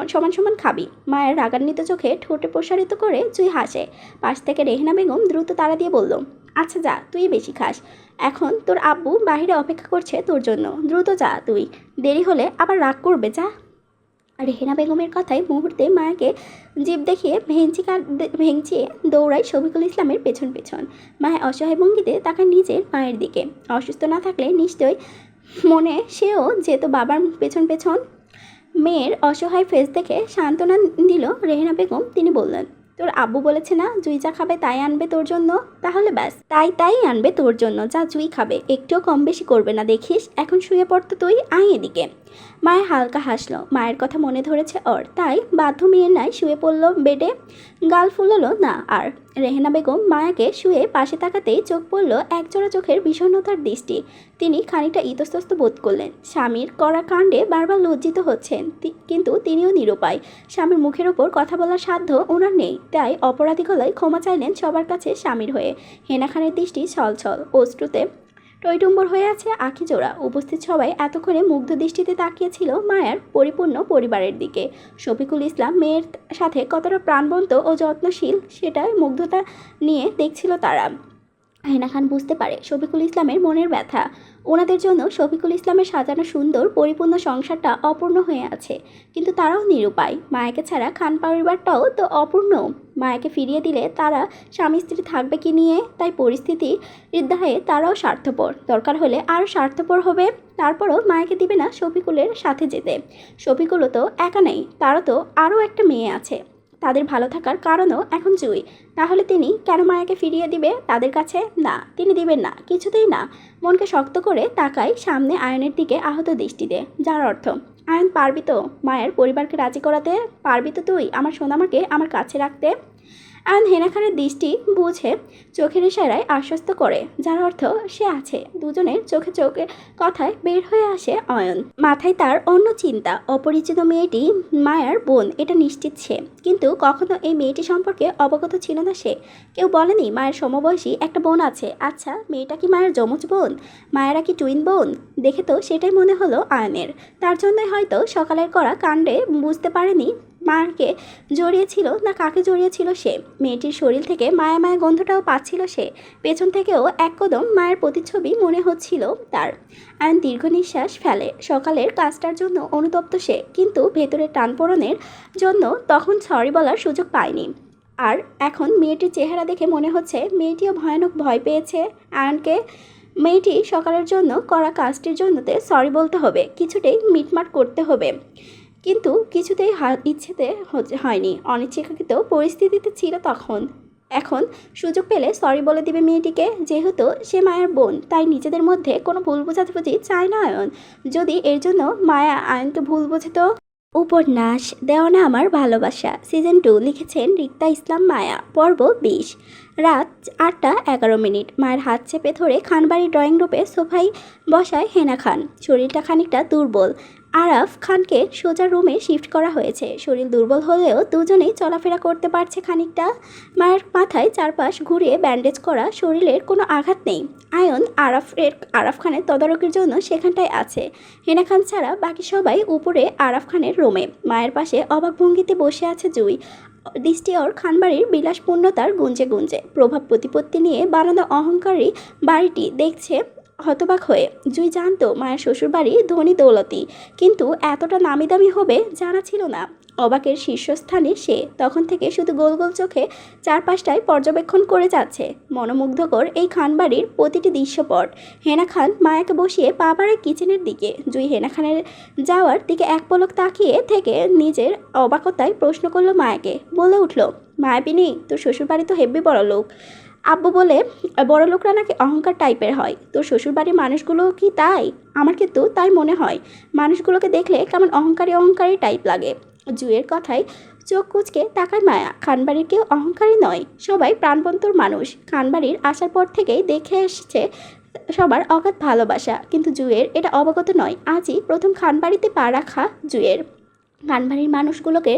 সমান সমান খাবি। মায়ের রাগান্বিত চোখে ঠোঁটে প্রসারিত করে জুই হাসে। পাশ থেকে রেহনা বেগম দ্রুত তাড়া দিয়ে বলল, আচ্ছা যা, তুই বেশি খাস, এখন তোর আব্বু বাইরে অপেক্ষা করছে তোর জন্য, দ্রুত যা তুই, দেরি হলে আবার রাগ করবে যা। রেহেনা বেগমের কথায় মুহূর্তে মায়াকে জিভ দেখিয়ে ভেঙচিয়ে দৌড়ায় শফিকুল ইসলামের পেছন পেছন। মায়া অসহায় ভঙ্গিতে তাকায় নিজের মায়ের দিকে। অসুস্থ না থাকলে নিশ্চয়ই মনে সেও যেত বাবার পেছন পেছন। মেয়ের অসহায় ফেস দেখে সান্ত্বনা দিল রেহেনা বেগম। তিনি বললেন, তোর আব্বু বলেছে না জুই যা খাবে তাই আনবে তোর জন্য, তাহলে ব্যাস তাই আনবে তোর জন্য, যা জুই খাবে, একটুও কম বেশি করবে না দেখিস। এখন শুয়ে পড়তো তুই, আয় এদিকে। মায়া হালকা হাসলো। মায়ের কথা মনে ধরেছে ওর, তাই বাধ্য মেয়ের নাই শুয়ে পড়লো বেডে। গাল ফুললো না আর। রেহেনা বেগম মায়াকে শুয়ে পাশে তাকাতেই চোখ পড়ল একজোড়া চোখের বিষণ্ণতার দৃষ্টি। তিনি খানিকটা ইতস্তত বোধ করলেন। স্বামীর করা কাণ্ডে বারবার লজ্জিত হচ্ছেন, কিন্তু তিনিও নিরুপায়। স্বামীর মুখের ওপর কথা বলার সাধ্য ওনার নেই, তাই অপরাধী গলায় ক্ষমা চাইলেন সবার কাছে স্বামীর হয়ে। হেনা খানের দৃষ্টি ছলছল, অশ্রুতে টইটুম্বর হয়ে আছে আঁখি জোড়া। উপস্থিত সবাই এতক্ষণে মুগ্ধ দৃষ্টিতে তাকিয়েছিল মায়ার পরিপূর্ণ পরিবারের দিকে। শফিকুল ইসলাম মেয়ের সাথে কতটা প্রাণবন্ত ও যত্নশীল সেটাই মুগ্ধতা নিয়ে দেখছিল তারা। হেনা খান বুঝতে পারে শফিকুল ইসলামের মনের ব্যথা। ওনাদের জন্য শফিকুল ইসলামের সাজানো সুন্দর পরিপূর্ণ সংসারটা অপূর্ণ হয়ে আছে, কিন্তু তারাও নিরুপায়। মায়াকে ছাড়া খান পরিবারটাও তো অপূর্ণ। মায়াকে ফিরিয়ে দিলে তারা স্বামী স্ত্রী থাকবে কি নিয়ে? তাই পরিস্থিতির দায়ে তারাও স্বার্থপর, দরকার হলে আরও স্বার্থপর হবে। তারপরও মায়াকে দিবে না শফিকুলের সাথে যেতে। শফিকুলও তো একা নেই, তারও তো আরও একটা মেয়ে আছে। তাদের ভালো থাকার কারণও এখন জুই। তাহলে তিনি কেন মায়াকে ফিরিয়ে দিবে তাদের কাছে? না, তিনি দিবেন না, কিছুতেই না। মনকে শক্ত করে তাকায় সামনে আয়নের দিকে আহত দৃষ্টিতে, যার অর্থ, আয়ন পারবি তো মায়ের পরিবারকে রাজি করাতে? পারবি তো তুই আমার সোনামাকে আমার কাছে রাখতে? আয়ন হেনা খানের দৃষ্টি বুঝে চোখের ইশারায় আশ্বস্ত করে, যার অর্থ সে আছে। দুজনের চোখে কথায় বের হয়ে আসে অয়ন। মাথায় তার অন্য চিন্তা, অপরিচিত মেয়েটি মায়ার বোন এটা নিশ্চিত সে, কিন্তু কখনো এই মেয়েটি সম্পর্কে অবগত ছিল না সে। কেউ বলেনি মায়ের সমবয়সী একটা বোন আছে। আচ্ছা, মেয়েটা কি মায়ের যমজ বোন? মায়েরা কি টুইন বোন? দেখে তো সেটাই মনে হলো আয়নের। তার জন্যই হয়তো সকালের করা কাণ্ডে বুঝতে পারেনি মাকে জড়িয়েছিল না কাকে জড়িয়েছিল সে? মেয়েটির শরীর থেকে মায়া মায়া গন্ধটাও পাচ্ছিল সে। পেছন থেকেও এক কদম মায়ের প্রতিচ্ছবি মনে হচ্ছিল তার। আয়ন দীর্ঘ নিঃশ্বাস ফেলে। সকালের কাজটার জন্য অনুতপ্ত সে, কিন্তু ভেতরে টানপোড়েনের জন্য তখন সরি বলার সুযোগ পায়নি। আর এখন মেয়েটির চেহারা দেখে মনে হচ্ছে মেয়েটিও ভয়ানক ভয় পেয়েছে আয়নকে। মেয়েটি সকালের জন্য করা কাজটির জন্যতে সরি বলতে হবে, কিছুতেই মিটমাট করতে হবে, কিন্তু কিছুতেই ইচ্ছেতে হয়নি। অনিচ্ছাকৃত পরিস্থিতিতে ছিল তখন। এখন সুযোগ পেলে সরি বলে দিবে মেয়েটিকে। যেহেতু সে মায়ের বোন, তাই নিজেদের মধ্যে কোনো ভুল বোঝাবুঝি চায় না আয়ন। যদি এর জন্য মায়া আয়নকে ভুল বোঝাতো। উপন্যাস দেওয়ানা আমার ভালোবাসা সিজন 2 লিখেছেন রিক্তা ইসলাম মায়া। পর্ব 20। রাত 8:11। মায়ের হাত চেপে ধরে খানবাড়ির ড্রয়িং রুমে সোফায় বসায় হেনা খান। শরীরটা খানিকটা দুর্বল। আরাফ খানকে সোজা রুমে শিফট করা হয়েছে। শরীর দুর্বল হলেও দুজনেই চলাফেরা করতে পারছে খানিকটা। মায়ের মাথায় চারপাশ ঘুরিয়ে ব্যান্ডেজ করা, শরীরের কোনো আঘাত নেই। আয়ন আরাফ খানের তদারকির জন্য সেখানটায় আছে। হেনা খান ছাড়া বাকি সবাই উপরে আরাফ খানের রুমে। মায়ের পাশে অবাক ভঙ্গিতে বসে আছে জুই। দৃষ্টি ওর খানবাড়ির বিলাসপূর্ণতার গুঞ্জে গুঞ্জে। প্রভাব প্রতিপত্তি নিয়ে বানানো অহংকারী বাড়িটি দেখছে হতবাক হয়ে। জুই জানতো মায়ের শ্বশুরবাড়ি ধনী দৌলতি, কিন্তু এতটা নামি দামি হবে জানা ছিল না। অবাকের শীর্ষস্থানে সে তখন থেকে শুধু গোল গোল চোখে চারপাশটায় পর্যবেক্ষণ করে যাচ্ছে। মনোমুগ্ধকর এই খানবাড়ির প্রতিটি দৃশ্যপট। হেনা খান মায়াকে বসিয়ে পা বাড়ায় কিচেনের দিকে। জুই হেনা খানের যাওয়ার দিকে এক পলক তাকিয়ে থেকে নিজের অবাকতায় প্রশ্ন করলো মায়াকে। বলে উঠল, মায়াবিনী, তোর শ্বশুরবাড়ি তো হেব্বি বড় লোক। আব্বু বলে বড় লোকরা নাকি অহংকার টাইপের হয়। তোর শ্বশুরবাড়ির মানুষগুলো কি তাই? আমার কিন্তু তাই মনে হয়। মানুষগুলোকে দেখলে কেমন অহংকারী অহংকারী টাইপ লাগে। জুয়ের কথায় চোখ কুচকে তাকায় মায়া। খানবাড়ির কেউ অহংকারী নয়, সবাই প্রাণবন্তর মানুষ। খানবাড়ির আসার পর থেকেই দেখে এসেছে সবার অগাধ ভালোবাসা, কিন্তু জুয়ের এটা অবগত নয়। আজই প্রথম খানবাড়িতে পা রাখা জুয়ের। খানবাড়ির মানুষগুলোকে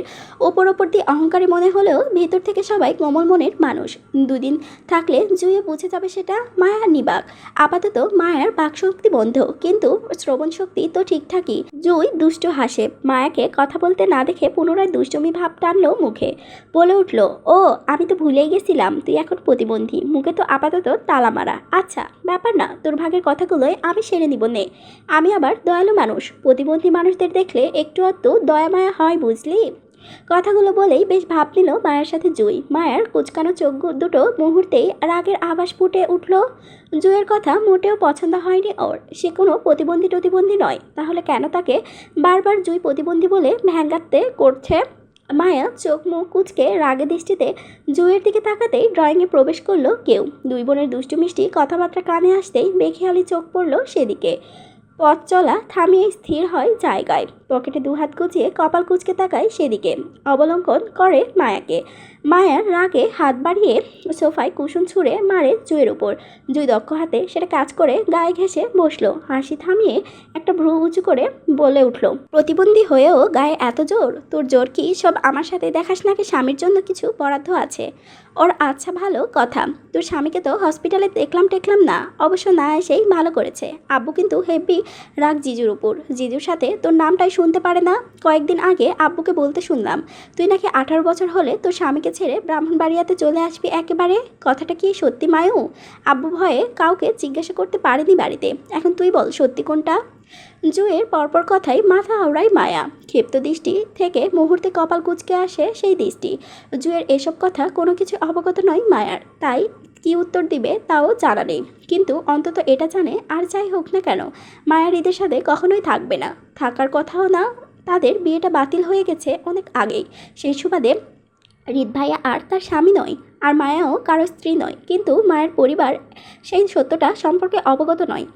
ওপর দিয়ে অহংকারী মনে হলেও ভেতর থেকে সবাই কোমল মনের মানুষ। দুদিন থাকলে জুয়ে বুঝে যাবে সেটা। মায়া নিবাক। আপাতত মায়ার বাকশক্তি বন্ধ, কিন্তু শ্রবণ শক্তি তো ঠিকঠাকই। জুই দুষ্টু হাসে। মায়াকে কথা বলতে না দেখে পুনরায় দুষ্টুমি ভাব টানলো মুখে। বলে উঠল, ও আমি তো ভুলেই গেছিলাম তুই এখন প্রতিবন্ধী। মুখে তো আপাতত তালা মারা। আচ্ছা, ব্যাপার না, তোর ভাগের কথাগুলোই আমি সেরে নিব নে। আমি আবার দয়ালু মানুষ। প্রতিবন্ধী মানুষদের দেখলে একটু আধটু দয়া মায়া হয়, বুঝলি? কথাগুলো বলেই বেশ ভাব নিল মায়ের সাথে জুই। মায়ের কুচকানো চোখ দুটো মুহূর্তেই রাগের আভাস ফুটে উঠল। জুয়ের কথা মোটেও পছন্দ হয়নি ওর। সে কোনো প্রতিবন্ধী নয়, তাহলে কেন তাকে বারবার জুই প্রতিবন্ধী বলে ভ্যাঙ্গাতে করছে? মায়া চোখ মুখ কুচকে রাগে দৃষ্টিতে জুয়ের দিকে তাকাতেই ড্রয়িংয়ে প্রবেশ করলো কেউ। দুই বোনের দুষ্টু মিষ্টি কথাবার্তা কানে আসতেই বেখেয়ালি চোখ পড়ল সেদিকে। পথ চলা থামিয়ে স্থির হয় জায়গায়। পকেটে দুহাত গুছিয়ে কপাল কুঁচকে তাকায় সেদিকে। অবলম্বন করে মায়াকে। মায়ার রাগে হাত বাড়িয়ে সোফায় কুশন ছুঁড়ে মারে জুয়ের উপর। জুই দক্ষ হাতে সেটা কাজ করে গায়ে ঘেঁষে বসলো। হাসি থামিয়ে একটা ভ্রু উঁচু করে বলে উঠল, প্রতিবন্ধী হয়েও গায়ে এত জোর? তোর জোর কি সব আমার সাথে দেখাস নাকি স্বামীর জন্য কিছু বরাদ্দ আছে? ওর আচ্ছা, ভালো কথা। তোর স্বামীকে তো হসপিটালে টেকলাম না। অবশ্য না এসেই ভালো করেছে। আব্বু কিন্তু হেব্বি রাগ জিজুর উপর। জিজুর সাথে তোর নামটাই শুনতে পারে না। কয়েকদিন আগে আব্বুকে বলতে শুনলাম তুই নাকি 18 বছর হলে তোর স্বামীকে ছেড়ে ব্রাহ্মণবাড়িয়াতে চলে আসবি একেবারে। কথাটা কি সত্যি মায়ু? আব্বু ভয়ে কাউকে জিজ্ঞাসা করতে পারেনি বাড়িতে। এখন তুই বল সত্যি কোনটা? জুয়ের পরপর কথাই মাথা আওড়ায় মায়া। ক্ষিপ্ত দৃষ্টি থেকে মুহূর্তে কপাল কুঁচকে আসে সেই দৃষ্টি। জুয়ের এসব কথা কোনো কিছু অবগত নয় মায়ার, তাই কি উত্তর দিবে তাও জানা নেই। কিন্তু অন্তত এটা জানে, আর যাই হোক না কেন মায়ার ঈদের সাথে কখনোই থাকবে না, থাকার কথাও না। তাদের বিয়েটা বাতিল হয়ে গেছে অনেক আগেই। সেই সুবাদে হৃদ ভাইয়া আর তার স্বামী নয়, আর মায়াও কারো স্ত্রী নয়। কিন্তু মায়ের পরিবার সেই সত্যটা সম্পর্কে অবগত নয়।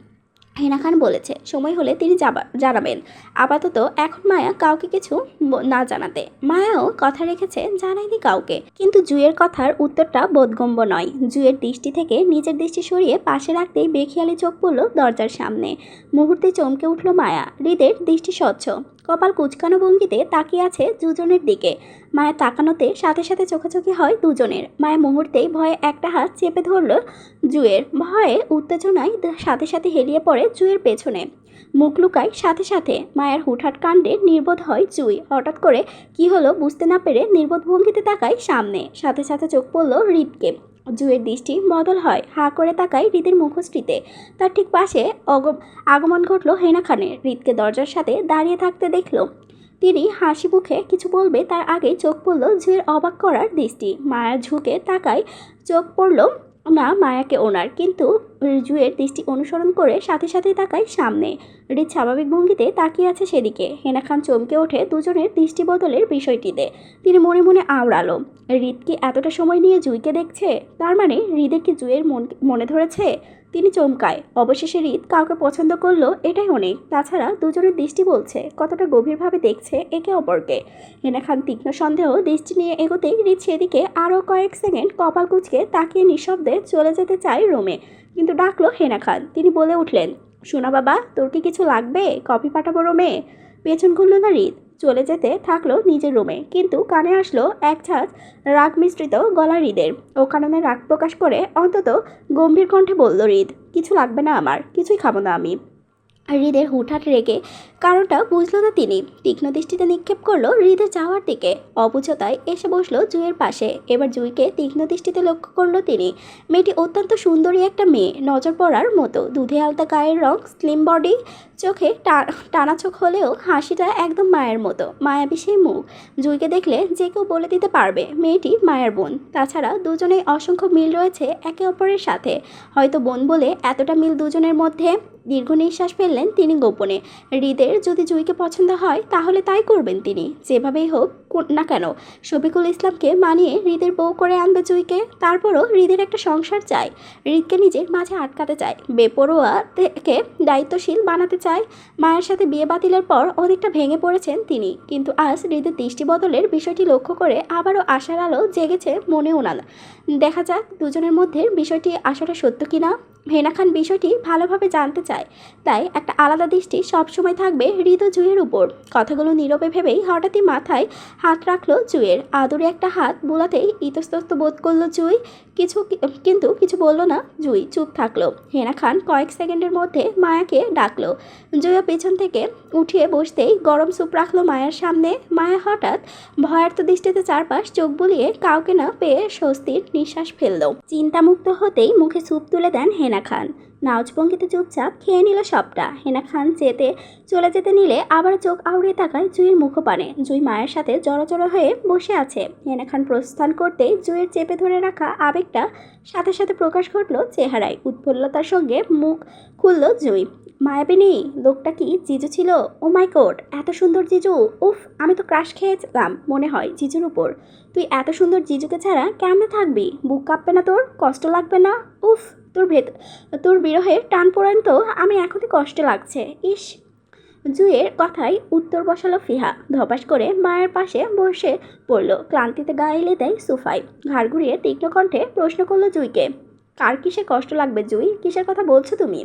হেনা খান বলেছে সময় হলে তিনি জানাবেন। আপাতত এখন মায়া কাউকে কিছু না জানাতে। মায়াও কথা রেখেছে, জানায়নি কাউকে। কিন্তু জুয়ের কথার উত্তরটা বোধগম্য নয়। জুয়ের দৃষ্টি থেকে নিজের দৃষ্টি সরিয়ে পাশে রাখতেই বেখেয়ালি চোখ পড়ল দরজার সামনে। মুহূর্তে চমকে উঠল মায়া। হৃদের দৃষ্টি স্বচ্ছ। কপাল কুঁচকানো ভঙ্গিতে তাকিয়ে আছে দুজনের দিকে। মায়ের তাকানোতে সাথে সাথে চোখাচোখি হয় দুজনের। মায়ের মুহূর্তেই ভয়ে একটা হাত চেপে ধরল জুঁয়ের। ভয়ে উত্তেজনায় সাথে সাথে হেলিয়ে পড়ে জুঁয়ের পেছনে, মুখ লুকায় সাথে সাথে। মায়ের হুটহাট কাণ্ডে নির্বোধ হয় জুঁই। হঠাৎ করে কি হলো বুঝতে না পেরে নির্বোধ ভঙ্গিতে তাকায় সামনে। সাথে সাথে চোখ পড়ল হৃদকে। জুঁয়ের দৃষ্টি বদল হয়, হাঁ করে তাকায় হৃদের মুখশ্রীতে। তার ঠিক পাশে আগমন ঘটল হেনা খানের। হৃদকে দরজার সাথে দাঁড়িয়ে থাকতে দেখল। তিনি হাসি মুখে কিছু বলবে তার আগে চোখ পড়ল জুঁয়ের অবাক করার দৃষ্টি। মায়া ঝুঁকে তাকায়, চোখ পড়ল না মায়াকে ওনার, কিন্তু জুঁয়ের দৃষ্টি অনুসরণ করে সাথে সাথেই তাকায় সামনে। হৃদ স্বাভাবিক ভঙ্গিতে তাকিয়ে আছে সেদিকে। হেনা খান চমকে ওঠে দুজনের দৃষ্টি বদলের বিষয়টিতে। তিনি মনে মনে আওড়ালো, হৃদ কি এতটা সময় নিয়ে জুঁইকে দেখছে? তার মানে হৃদের কি জুঁয়ের মনে ধরেছে? তিনি চমকায়। অবশেষে হৃদ কাউকে পছন্দ করলো, এটাই অনেক। তাছাড়া দুজনের দৃষ্টি বলছে কতটা গভীরভাবে দেখছে একে অপরকে। হেনা খান তীক্ষ্ণ সন্দেহ দৃষ্টি নিয়ে এগোতেই হৃদ সেদিকে আরও কয়েক সেকেন্ড কপাল কুঁচকে তাকিয়ে নিঃশব্দে চলে যেতে চায় রুমে, কিন্তু ডাকলো হেনা খান। তিনি বলে উঠলেন, শোনা বাবা, তোর কি কিছু লাগবে? কফি পাঠাবো রুমে? পেছন ঘুরল না হৃদ, চলে যেতে থাকলো নিজের রুমে, কিন্তু কানে আসলো এক ঝাঁজ রাগ মিশ্রিত গলা হৃদের। ও কারণে রাগ প্রকাশ করে অন্তত গম্ভীর কণ্ঠে বলল হৃদ, কিছু লাগবে না আমার, কিছুই খাবো না আমি। হৃদের হুটহাট রেগে কারণটা বুঝলো না তিনি। তীক্ষ্ণ দৃষ্টিতে নিক্ষেপ করলো হৃদের যাওয়ার দিকে। অবুঝতায় এসে বসলো জুঁয়ের পাশে। এবার জুঁইকে তীক্ষ্ণ দৃষ্টিতে লক্ষ্য করলো তিনি। মেয়েটি অত্যন্ত সুন্দরী একটা মেয়ে, নজর পড়ার মতো। দুধে আলতা গায়ের রং, স্লিম বডি, চোখে টানা চোখ হলেও হাসিটা একদম মায়ের মতো, মায়াবী সেই মুখ। জুঁইকে দেখলে যে কেউ বলে দিতে পারবে মেয়েটি মায়ের বোন। তাছাড়া দুজনেই অসংখ্য মিল রয়েছে একে অপরের সাথে। হয়তো বোন বলে এতটা মিল দুজনের মধ্যে। দীর্ঘ নিঃশ্বাস ফেললেন তিনি গোপনে। হৃদের যদি জুঁইকে পছন্দ হয় তাহলে তাই করবেন তিনি, যেভাবেই হোক না কেন। শফিকুল ইসলামকে মানিয়ে হৃদের বউ করে আনবে জুঁইকে। তারপরও হৃদের একটা সংসার চায়। হৃদকে নিজের মাঝে আটকাতে চায়, বেপরোয়া থেকে দায়িত্বশীল বানাতে চায়। মায়ের সাথে বিয়ে বাতিলের পর অনেকটা ভেঙে পড়েছেন তিনি, কিন্তু আজ হৃদের দৃষ্টি বদলের বিষয়টি লক্ষ্য করে আবারও আশার আলো জেগেছে মনে ওনার। দেখা যাক দুজনের মধ্যে বিষয়টি আসলে সত্য কিনা। হেনা খান বিষয়টি ভালোভাবে জানতে চায়, তাই একটা আলাদা দৃষ্টি সবসময় থাকবে হৃদ ও জুঁইয়ের উপর। কথাগুলো নীরবে ভেবেই হঠাৎই মাথায় হাত রাখলো জুঁইয়ের। আদরে একটা হাত বোলাতেই ইতস্তত বোধ করলো জুঁই। কিন্তু কিছু বলল না জুঁই, চুপ থাকলো। হেনা খান কয়েক সেকেন্ডের মধ্যে মায়াকে ডাকলো। জুঁইয়া পেছন থেকে উঠিয়ে বসতেই গরম স্যুপ রাখলো মায়ের সামনে। মায়া হঠাৎ ভয়ার্ত দৃষ্টিতে চারপাশ চোখ বুলিয়ে কাউকে না পেয়ে স্বস্তির নিঃশ্বাস ফেলল। চিন্তামুক্ত হতেই মুখে স্যুপ তুলে দেন হেনা খান। নাচভঙ্গিতে চুপচাপ খেয়ে নিল সবটা। হেনা খান চলে যেতে নিলে আবার চোখ আউড়িয়ে তাকায় জুঁইয়ের মুখপানে। জুঁই মায়ের সাথে জড়ো হয়ে বসে আছে। হেনা খান প্রস্থান করতেই জুঁইয়ের চেপে ধরে রাখা আবেগটা সাথে সাথে প্রকাশ ঘটল চেহারায়। উৎফুল্লতার সঙ্গে মুখ খুলল জুঁই। মায়াবিনী, লোকটা কি জিজু ছিল? ও মাই গড, এত সুন্দর জিজু! উফ, আমি তো ক্রাশ খেয়েছিলাম মনে হয় জিজুর উপর। তুই এত সুন্দর জিজুকে ছাড়া কেমনে থাকবি? বুক কাঁপবে না তোর? কষ্ট লাগবে না? উফ, তোর বিরহে টান পড়েন তো আমি এখনই কষ্টে লাগছে। ইস! জুঁইয়ের কথায় উত্তর বসালো ফিহা। ধপাস করে মায়ের পাশে বসে পড়ল। ক্লান্তিতে গায়ে এলে দেয় সোফায়। ঘাড় ঘুরিয়ে তীক্ষ্ণ কণ্ঠে প্রশ্ন করলো জুঁইকে, কার কিসে কষ্ট লাগবে জুঁই? কিসের কথা বলছো তুমি?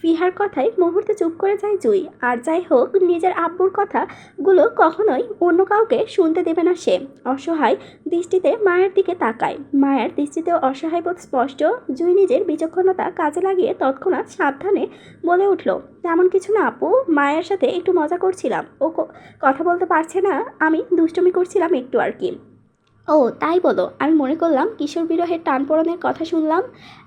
ফিহার কথায় মুহূর্তে চুপ করে যায় জুঁই। আর যাই হোক, নিজের আব্বুর কথাগুলো কখনোই অন্য কাউকে শুনতে দেবে না সে। অসহায় দৃষ্টিতে মায়ের দিকে তাকায়। মায়ের দৃষ্টিতেও অসহায় বোধ স্পষ্ট। জুঁই নিজের বিচক্ষণতা কাজে লাগিয়ে তৎক্ষণাৎ সাবধানে বলে উঠল, তেমন কিছু না আপু, মায়ের সাথে একটু মজা করছিলাম। ও কথা বলতে পারছে না, আমি দুষ্টুমি করছিলাম একটু আর কি। ও তাই বলো, আমি মনে করলাম কিশোর বিরহের টানপোড়েনের কথা শুনলাম।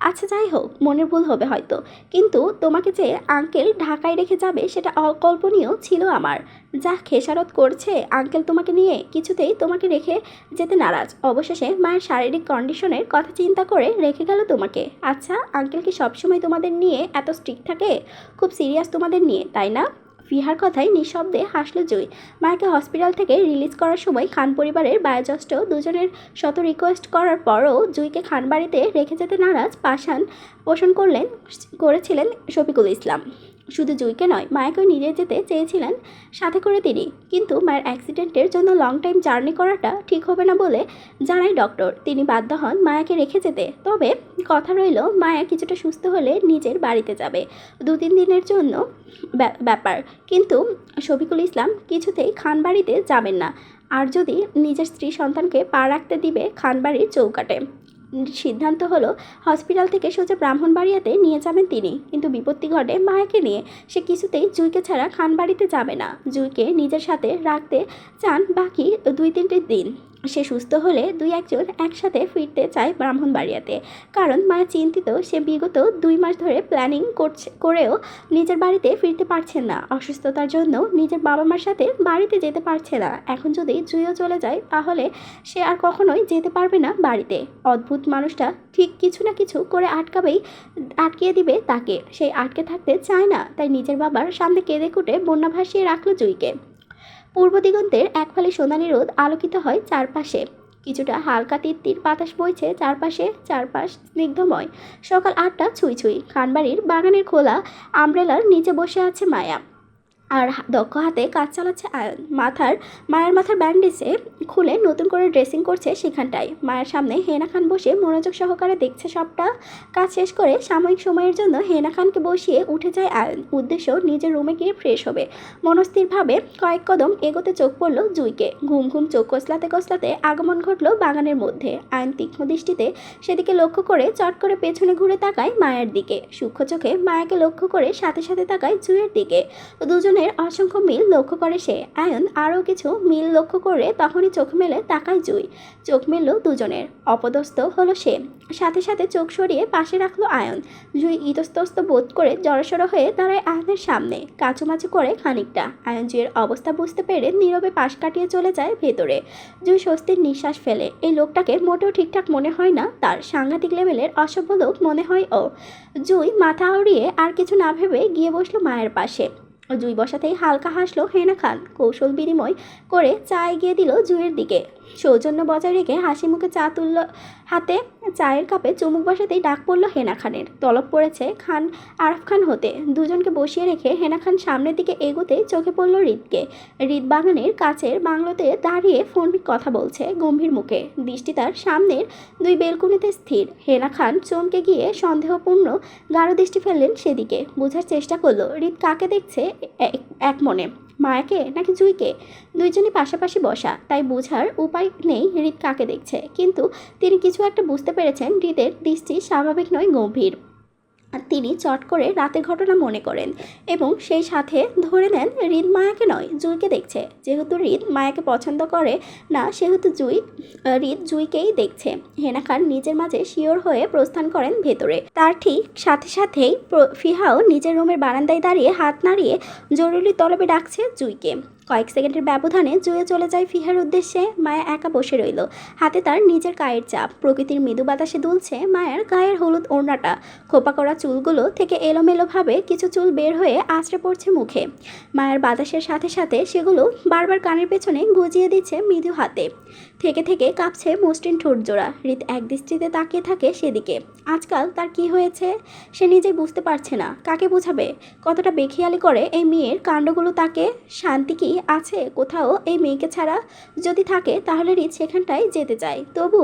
আচ্ছা যাই হোক, মনের ভুল হবে হয়তো, কিন্তু তোমাকে যে আঙ্কেল ঢাকায় রেখে যাবে সেটা অকল্পনীয় ছিল আমার। যা খেসারত করছে আঙ্কেল তোমাকে নিয়ে, কিছুতেই তোমাকে রেখে যেতে নারাজ। অবশেষে মায়ের শারীরিক কন্ডিশনের কথা চিন্তা করে রেখে গেল তোমাকে। আচ্ছা, আঙ্কেল কি সবসময় তোমাদের নিয়ে এত স্ট্রিক্ট থাকে? খুব সিরিয়াস তোমাদের নিয়ে, তাই না? ফিহার কথায় নিঃশব্দে হাসলো জুঁই। মায়াকে হসপিটাল থেকে রিলিজ করার সময় খান পরিবারের বায়োজ্যেষ্ঠ দুজনের শত রিকোয়েস্ট করার পরও জুঁইকে খান বাড়িতে রেখে যেতে নারাজ পোষণ করেছিলেন শফিকুল ইসলাম। শুধু জুইকে নয়, মায়াকেও নিজে যেতে চেয়েছিলেন সাথে করে তিনি, কিন্তু মায়ের অ্যাক্সিডেন্টের জন্য লং টাইম জার্নি করাটা ঠিক হবে না বলে জানায় ডক্টর। তিনি বাধ্য হন মায়াকে রেখে যেতে। তবে কথা রইল, মায়া কিছুটা সুস্থ হলে নিজের বাড়িতে যাবে। 2-3 দিনের জন্য ব্যাপার, কিন্তু শফিকুল ইসলাম কিছুতেই খান বাড়িতে যাবেন না, আর যদি নিজের স্ত্রী সন্তানকে পা রাখতে দিবে খানবাড়ির চৌকাটে। সিদ্ধান্ত হলো হসপিটাল থেকে সোজা ব্রাহ্মণবাড়িয়াতে নিয়ে যাবেন তিনি। কিন্তু বিপত্তি ঘটে মায়াকে নিয়ে। সে কিছুতেই জুইকে ছাড়া খানবাড়িতে যাবে না। জুইকে নিজের সাথে রাখতে চান বাকি 2-3 দিন। সে সুস্থ হলে 2-1 জন একসাথে ফিরতে চায় ব্রাহ্মণবাড়িয়াতে। কারণ মায়া চিন্তিত, সে বিগত 2 মাস ধরে প্ল্যানিং করেও নিজের বাড়িতে ফিরতে পারছেন না। অসুস্থতার জন্য নিজের বাবা মার সাথে বাড়িতে যেতে পারছে না। এখন যদি জুইও চলে যায় তাহলে সে আর কখনোই যেতে পারবে না বাড়িতে। অদ্ভুত মানুষটা ঠিক কিছু না কিছু করে আটকিয়ে দিবে তাকে। সেই আটকে থাকতে চায় না, তাই নিজের বাবার সামনে কেঁদে কুটে বন্যা ভাসিয়ে রাখলো জুইকে। পূর্ব দিগন্তের এক ফালি সোনালি রোদ আলোকিত হয় চারপাশে। কিছুটা হালকা তিত্তির বাতাস বইছে চারপাশ স্নিগ্ধময়। সকাল 8টা ছুঁই ছুঁই। খানবাড়ির বাগানের খোলা আমব্রেলার নিচে বসে আছে মায়া, আর দক্ষ হাতে কাজ চালাচ্ছে আয়ন। মায়ের মাথার ব্যান্ডেজে খুলে নতুন করে ড্রেসিং করছে সেখানটায়। মায়ের সামনে হেনা খান বসে মনোযোগ সহকারে দেখছে সবটা। কাজ শেষ করে সাময়িক সময়ের জন্য হেনা খানকে বসিয়ে উঠে যায় আয়ন। উদ্দেশ্য নিজের রুমে গিয়ে ফ্রেশ হবে। মনস্থিরভাবে কয়েক কদম এগোতে চোখ পড়ল জুইকে। ঘুম ঘুম চোখ কসলাতে আগমন ঘটল বাগানের মধ্যে। আয়ন তীক্ষ্ণ দৃষ্টিতে সেদিকে লক্ষ্য করে চট করে পেছনে ঘুরে তাকায় মায়ের দিকে। সূক্ষ্ম চোখে মায়াকে লক্ষ্য করে সাথে সাথে তাকায় জুইয়ের দিকে। দুজনের অসংখ্য মিল লক্ষ্য করে সে। আয়ন আরও কিছু মিল লক্ষ্য করে তখনই চোখ মেলে তাকায় জুই। চোখ মেলল দুজনের। অপদস্থ হলো সে। সাথে সাথে চোখ সরিয়ে পাশে রাখলো আয়ন। জুই ইতস্তত বোধ করে জড়সড় হয়ে দাঁড়ায় আয়নের সামনে, কাচুমাচু করে খানিকটা। আয়ন জুইয়ের অবস্থা বুঝতে পেরে নীরবে পাশ কাটিয়ে চলে যায় ভেতরে। জুই স্বস্তির নিঃশ্বাস ফেলে। এই লোকটাকে মোটেও ঠিকঠাক মনে হয় না তার। সাংঘাতিক লেভেলের অসভ্য লোক মনে হয় ও। জুই মাথা আউড়িয়ে আর কিছু না ভেবে গিয়ে বসলো মায়ের পাশে। জুই বসাতেই হালকা হাসলো হেনা খান। কৌশল বিনিময় করে চা এগিয়ে দিল জুইয়ের দিকে। সৌজন্য বজায় রেখে হাসি মুখে চা তুলল হাতে। চায়ের কাপে চুমুক বসাতেই ডাক পড়ল হেনা খানের। তলব পড়েছে আরাফ খান হতে। দুজনকে বসিয়ে রেখে হেনা খান সামনের দিকে এগোতেই চোখে পড়ল হৃদকে। হৃদ বাগানের কাছের বাংলোতে দাঁড়িয়ে ফোন কথা বলছে গম্ভীর মুখে। দৃষ্টি তার সামনের 2 বেলকুনিতে স্থির। হেনা খান চমকে গিয়ে সন্দেহপূর্ণ গাঢ় দৃষ্টি ফেললেন সেদিকে। বোঝার চেষ্টা করলো হৃদ কাকে দেখছে এক মনে, মায়াকে নাকি জুইকে। দুইজনই পাশাপাশি বসা, তাই বোঝার উপায় নেই হৃদ কাকে দেখছে। কিন্তু তিনি কিছু একটা বুঝতে পেরেছেন। হৃদের দৃষ্টি স্বাভাবিক নয়, গম্ভীর। আর তিনি চট করে রাতের ঘটনা মনে করেন এবং সেই সাথে ধরে নেন হৃদ মায়াকে নয় জুইকে দেখছে। যেহেতু হৃদ মায়াকে পছন্দ করে না, সেহেতু হৃদ জুইকেই দেখছে। হেনা খান নিজের মাঝে শিওর হয়ে প্রস্থান করেন ভেতরে। তার ঠিক সাথে সাথেই ফিহাও নিজের রুমের বারান্দায় দাঁড়িয়ে হাত নাড়িয়ে জরুরি তলবে ডাকছে জুইকে। কয়েক সেকেন্ডের ব্যবধানে জুয়ে চলে যায় ফিহার উদ্দেশ্যে। মায়া একা বসে রইল। হাতে তার নিজের গায়ের চাপ। প্রকৃতির মৃদু বাতাসে দুলছে মায়ের গায়ের হলুদ ওড়নাটা। খোপা করা চুলগুলো থেকে এলোমেলোভাবে কিছু চুল বের হয়ে আছড়ে পড়ছে মুখে। মায়ের বাতাসের সাথে সাথে সেগুলো বারবার কানের পেছনে গুজিয়ে দিচ্ছে মৃদু হাতে। থেকে থেকে কাঁপছে মসৃণ ঠোঁট জোড়া। হৃদ এক দৃষ্টিতে তাকিয়ে থাকে সেদিকে। আজকাল তার কি হয়েছে সে নিজেই বুঝতে পারছে না। কাকে বোঝাবে? কতটা বেখেয়ালি করে এই মেয়ের কাণ্ডগুলো তাকে। শান্তি কি আছে কোথাও এই মেয়েকে ছাড়া? যদি থাকে তাহলে হৃদ সেখানটায় যেতে চায়, তবু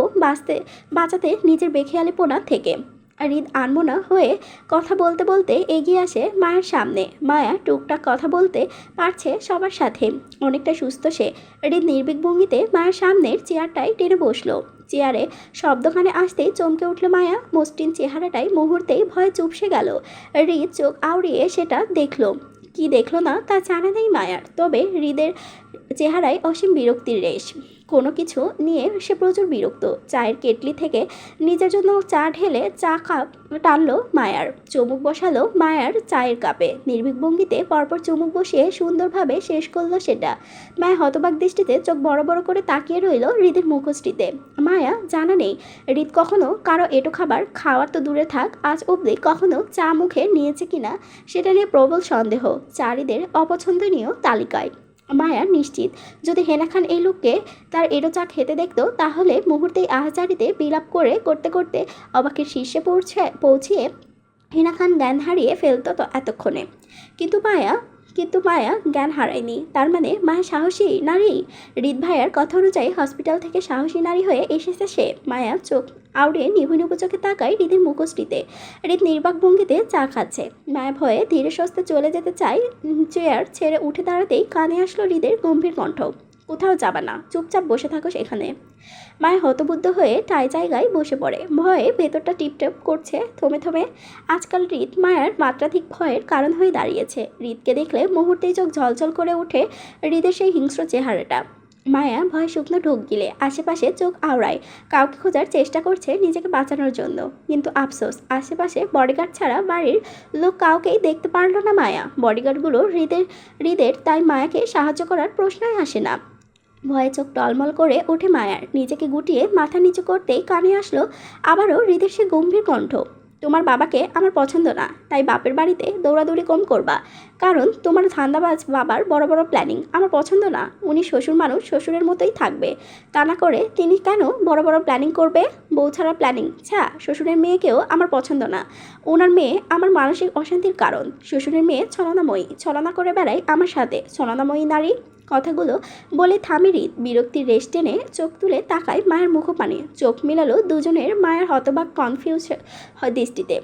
বাঁচাতে নিজের বেখেয়ালিপনা থেকে। হৃদ আনমনা হয়ে কথা বলতে বলতে এগিয়ে আসে মায়ের সামনে। মায়া টুকটাক কথা বলতে পারছে সবার সাথে, অনেকটা সুস্থ সে। হৃদ নির্ভীক ভঙ্গিতে মায়ের সামনের চেয়ারটায় টেনে বসলো। চেয়ারে শব্দখানে আসতেই চমকে উঠল মায়া। মসৃণ চেহারাটাই মুহূর্তেই ভয়ে চুপসে গেল। হৃদ চোখ আউড়িয়ে সেটা দেখলো। কি দেখলো না তা জানা নেই মায়ার, তবে হৃদের চেহারায় অসীম বিরক্তির রেশ। কোনো কিছু নিয়ে সে প্রচুর বিরক্ত। চায়ের কেটলি থেকে নিজের জন্য চা ঢেলে চা কাপ টানলো মায়ার। চুমুক বসালো মায়ার চায়ের কাপে। নির্ভীক ভঙ্গিতে পরপর চুমুক বসিয়ে সুন্দরভাবে শেষ করলো সেটা। মায়া হতবাক দৃষ্টিতে চোখ বড় বড় করে তাকিয়ে রইল হৃদের মুখশ্রীতে। মায়া জানা নেই হৃদ কখনো কারো এঁটো খাবার খাওয়ার তো দূরে থাক, আজ অবধি কখনো চা মুখে নিয়েছে কিনা সেটা নিয়ে প্রবল সন্দেহ চারিদের অপছন্দনীয় তালিকায়। মায়া নিশ্চিত যদি হেনা খান এই লোককে তার এঁটো চা খেতে দেখতো তাহলে মুহূর্তেই আহাজারিতে বিলাপ করতে করতে অবাকের শীর্ষে পৌঁছিয়ে হিনা খান জ্ঞান হারিয়ে ফেলতো তো এতক্ষণে। কিন্তু মায়া কিন্তু মায়া জ্ঞান হারায়নি। তার মানে মায়া সাহসী নারী। হৃদ ভাইয়ার কথা অনুযায়ী হসপিটাল থেকে সাহসী নারী হয়ে এসেছে সে। মায়া চোখ আউড়ে নিভু নিভু চোখে তাকায় হৃদের মুখোশটিতে। হৃদ নির্বাক ভঙ্গিতে চা খাচ্ছে। মায়া ভয়ে ধীরে সস্তে চলে যেতে চায়। চেয়ার ছেড়ে উঠে দাঁড়াতেই কানে আসলো হৃদের গম্ভীর কণ্ঠ, কোথাও যাবা না, চুপচাপ বসে থাকো সেখানে। মায়া হতবুদ্ধ হয়ে ঠাই জায়গায় বসে পড়ে। ভয়ে ভেতরটা টিপটেপ করছে থমে থমে। আজকাল হৃদ মায়ার মাত্রাধিক ভয়ের কারণ হয়ে দাঁড়িয়েছে। হৃদকে দেখলে মুহূর্তেই চোখ ঝলঝল করে ওঠে হৃদের সেই হিংস্র চেহারাটা। মায়া ভয় শুকনো ঢোক গিলে আশেপাশে চোখ আওড়ায়। কাউকে খোঁজার চেষ্টা করছে নিজেকে বাঁচানোর জন্য। কিন্তু আফসোস, আশেপাশে বডিগার্ড ছাড়া বাড়ির লোক কাউকেই দেখতে পারলো না মায়া। বডিগার্ডগুলো হৃদের তাই মায়াকে সাহায্য করার প্রশ্নই আসে না। ভয়ে চোখ টলমল করে ওঠে মায়ার। নিজেকে গুটিয়ে মাথা নিচু করতেই কানে আসলো আবারও হৃদের সে গম্ভীর কণ্ঠ, তোমার বাবাকে আমার পছন্দ না, তাই বাপের বাড়িতে দৌড়াদৌড়ি কম করবা। কারণ তোমার ধান্দাবাজ বাবার বড় বড় প্ল্যানিং আমার পছন্দ না। উনি শ্বশুর মানুষ, শ্বশুরের মতোই থাকবে। তা না করে তিনি কেন বড় বড় প্ল্যানিং করবে? বউ ছাড়া প্ল্যানিং, শ্বশুরের মেয়েকেও আমার পছন্দ না। ওনার মেয়ে আমার মানসিক অশান্তির কারণ। শ্বশুরের মেয়ে ছলনাময়ী, ছলনা করে বেড়ায় আমার সাথে। ছলনাময়ী নারী। কথাগুলো বলে থামে হৃদ। বিরক্তির রেশ টেনে চোখ তুলে তাকায় মায়ের মুখপানে। চোখ মিলালো দুজনের। মায়ের হতবাক কনফিউজ দৃষ্টিতে।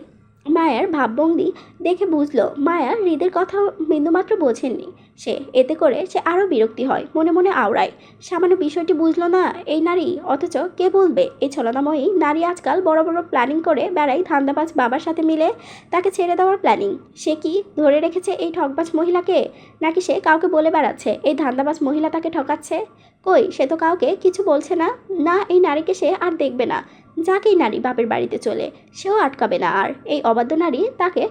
মায়ের ভাবভঙ্গি দেখে বুঝলো মায়া হৃদের কথা বিন্দুমাত্র বোঝেননি সে। এতে করে সে আরও বিরক্তি হয়, মনে মনে আওড়ায়। সামান্য বিষয়টি বুঝলো না এই নারী, অথচ কে বলবে এই ছলনাময়ী নারী আজকাল বড় বড় প্ল্যানিং করে বেড়াই ধান্দাবাজ বাবার সাথে মিলে। তাকে ছেড়ে দেওয়ার প্ল্যানিং। সে কি ধরে রেখেছে এই ঠকবাজ মহিলাকে? নাকি সে কাউকে বলে বেড়াচ্ছে এই ধান্দাবাজ মহিলা তাকে ঠকাচ্ছে? কই, সে তো কাউকে কিছু বলছে না। না, এই নারীকে সে আর দেখবে না। যাকেই নারী বাপের বাড়িতে চলে, সেও আটকাবে না। আর এই অবাধ্য নারী তাকে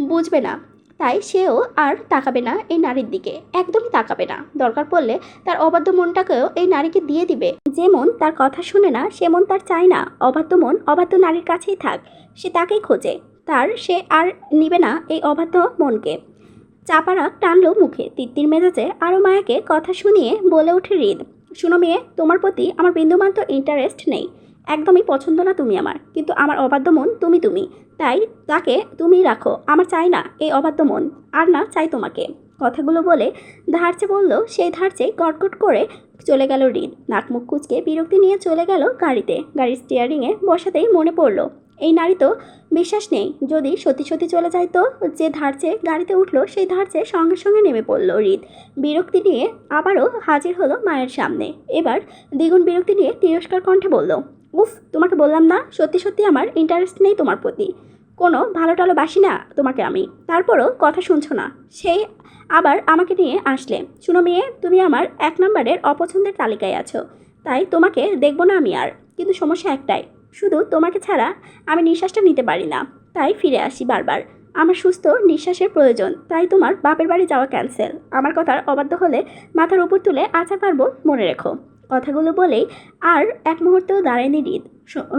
বুঝবে না, তাই সেও আর তাকাবে না এই নারীর দিকে, একদমই তাকাবে না। দরকার পড়লে তার অবাধ্য মনটাকেও এই নারীকে দিয়ে দিবে। যে মন তার কথা শুনে না, সে মন তার চায় না। অবাধ্য মন অবাধ্য নারীর কাছেই থাক, সে তাকেই খোঁজে। সে আর নিবে না এই অবাধ্য মনকে। চাপারা টানলো মুখে। তিত্তির মেজাজে আরও মায়াকে কথা শুনিয়ে বলে ওঠে হৃদ, শুনো মেয়ে, তোমার প্রতি আমার বিন্দুমাত্র ইন্টারেস্ট নেই। একদমই পছন্দ না তুমি আমার। কিন্তু আমার অবাধ্য মন তুমি, তাই তাকে তুমি রাখো। আমার চাই না এই অবাধ্য মন, আর না চাই তোমাকে। কথাগুলো বলে ধারচে বলল, সেই ধারচে গটগট করে চলে গেল হৃদ। নাক মুখ কুচকে বিরক্তি নিয়ে চলে গেল গাড়িতে। গাড়ির স্টিয়ারিংয়ে বসাতেই মনে পড়ল এই নারী তো বিশ্বাস নেই, যদি সত্যি সত্যি চলে যায় তো। যে ধারচে গাড়িতে উঠলো সেই ধারচে সঙ্গে সঙ্গে নেমে পড়ল হৃদ। বিরক্তি নিয়ে আবারও হাজির হলো মায়ের সামনে। এবার দ্বিগুণ বিরক্তি নিয়ে তিরস্কার কণ্ঠে বলল, উফ, তোমাকে বললাম না সত্যি সত্যি আমার ইন্টারেস্ট নেই তোমার প্রতি। কোনো ভালো টালো বাসি না তোমাকে আমি, তারপরও কথা শুনছো না। সেই আবার আমাকে নিয়ে আসলে। শুনো মেয়ে, তুমি আমার 1 নম্বরের অপছন্দের তালিকায় আছো, তাই তোমাকে দেখব না আমি আর। কিন্তু সমস্যা একটাই, শুধু তোমাকে ছাড়া আমি নিঃশ্বাসটা নিতে পারি না, তাই ফিরে আসি বারবার। আমার সুস্থ নিঃশ্বাসের প্রয়োজন, তাই তোমার বাপের বাড়ি যাওয়া ক্যান্সেল। আমার কথার অবাধ্য হলে মাথার উপর তুলে আছাড় পারবো, মনে রেখো। কথাগুলো বলেই আর এক মুহূর্তেও দাঁড়ায়নি হৃদ।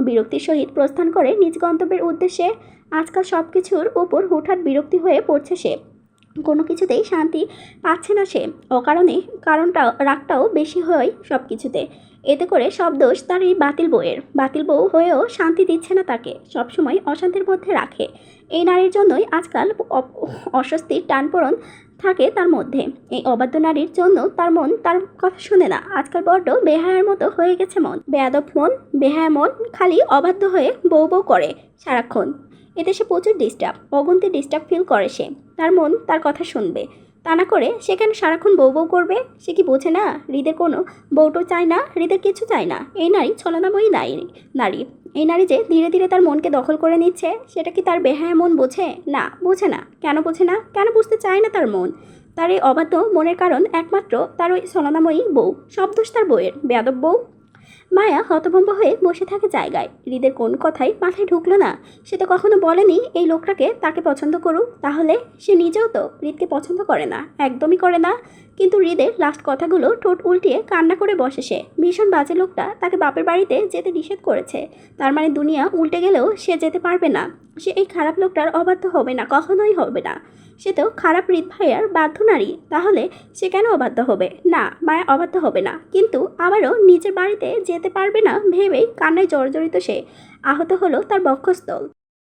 বিরক্তির সহিত প্রস্থান করে নিজ গন্তব্যের উদ্দেশ্যে। আজকাল সব কিছুর উপর হুটহাট বিরক্তি হয়ে পড়ছে সে। কোনো কিছুতেই শান্তি পাচ্ছে না সে। অকারণে রাগটাও বেশি হয় সব কিছুতে। এতে করে সব দোষ তার এই বাতিল বউয়ের। বাতিল বউ হয়েও শান্তি দিচ্ছে না তাকে, সবসময় অশান্তির মধ্যে রাখে। এই নারীর জন্যই আজকাল অস্বস্তির টানপোড়েন থাকে তার মধ্যে। এই অবাধ্য নারীর জন্য তার মন তার কথা শুনে না। আজকাল বড্ড বেহায়ার মতো হয়ে গেছে মন। বেয়াদব মন, বেহায়া মন, খালি অবাধ্য হয়ে বউ বউ করে সারাক্ষণ। এতে সে প্রচুর অগুন্তি ডিস্টার্ব ফিল করে সে। তার মন তার কথা শুনবে, তা না করে সে কেন সারাক্ষণ বউ বউ করবে? সে কি বোঝে না হৃদের কোনো বউটো চায় না, হৃদের কিছু চায় না। এই নারী ছলনাময়ী নারী। এই নারী যে ধীরে ধীরে তার মনকে দখল করে নিচ্ছে, সেটা কি তার বেহায়া মন বোঝে? না, বোঝে না। কেন বোঝে না? কেন বুঝতে চায় না তার মন? তার এই অবাধ্য মনের কারণ একমাত্র তার ওই ছলনাময়ী বউ। সব দোষ তার বউয়ের, বেয়াদব বউ। মায়া হতভম্ব হয়ে বসে থাকে জায়গায়। হৃদের কোন কথাই মাথায় ঢুকলো না। সে তো কখনো বলেনি এই লোকটাকে তাকে পছন্দ করুক। তাহলে সে নিজেও তো হৃদকে পছন্দ করে না, একদমই করে না। কিন্তু হৃদের লাস্ট কথাগুলো ঠোঁট উল্টিয়ে কান্না করে বসে সে। ভীষণ বাজে লোকটা তাকে বাপের বাড়িতে যেতে নিষেধ করেছে। তার মানে দুনিয়া উল্টে গেলেও সে যেতে পারবে না। সে এই খারাপ লোকটার অবাধ্য হবে না, কখনোই হবে না। সে তো খারাপ হৃদ ভাইয়ার বাধ্য নারী, তাহলে সে কেন অবাধ্য হবে? না, মায়া অবাধ্য হবে না। কিন্তু আবারও নিজের বাড়িতে যেতে পারবে না ভেবেই কান্নায় জর্জরিত সে। আহত হলো তার বক্ষস্থল।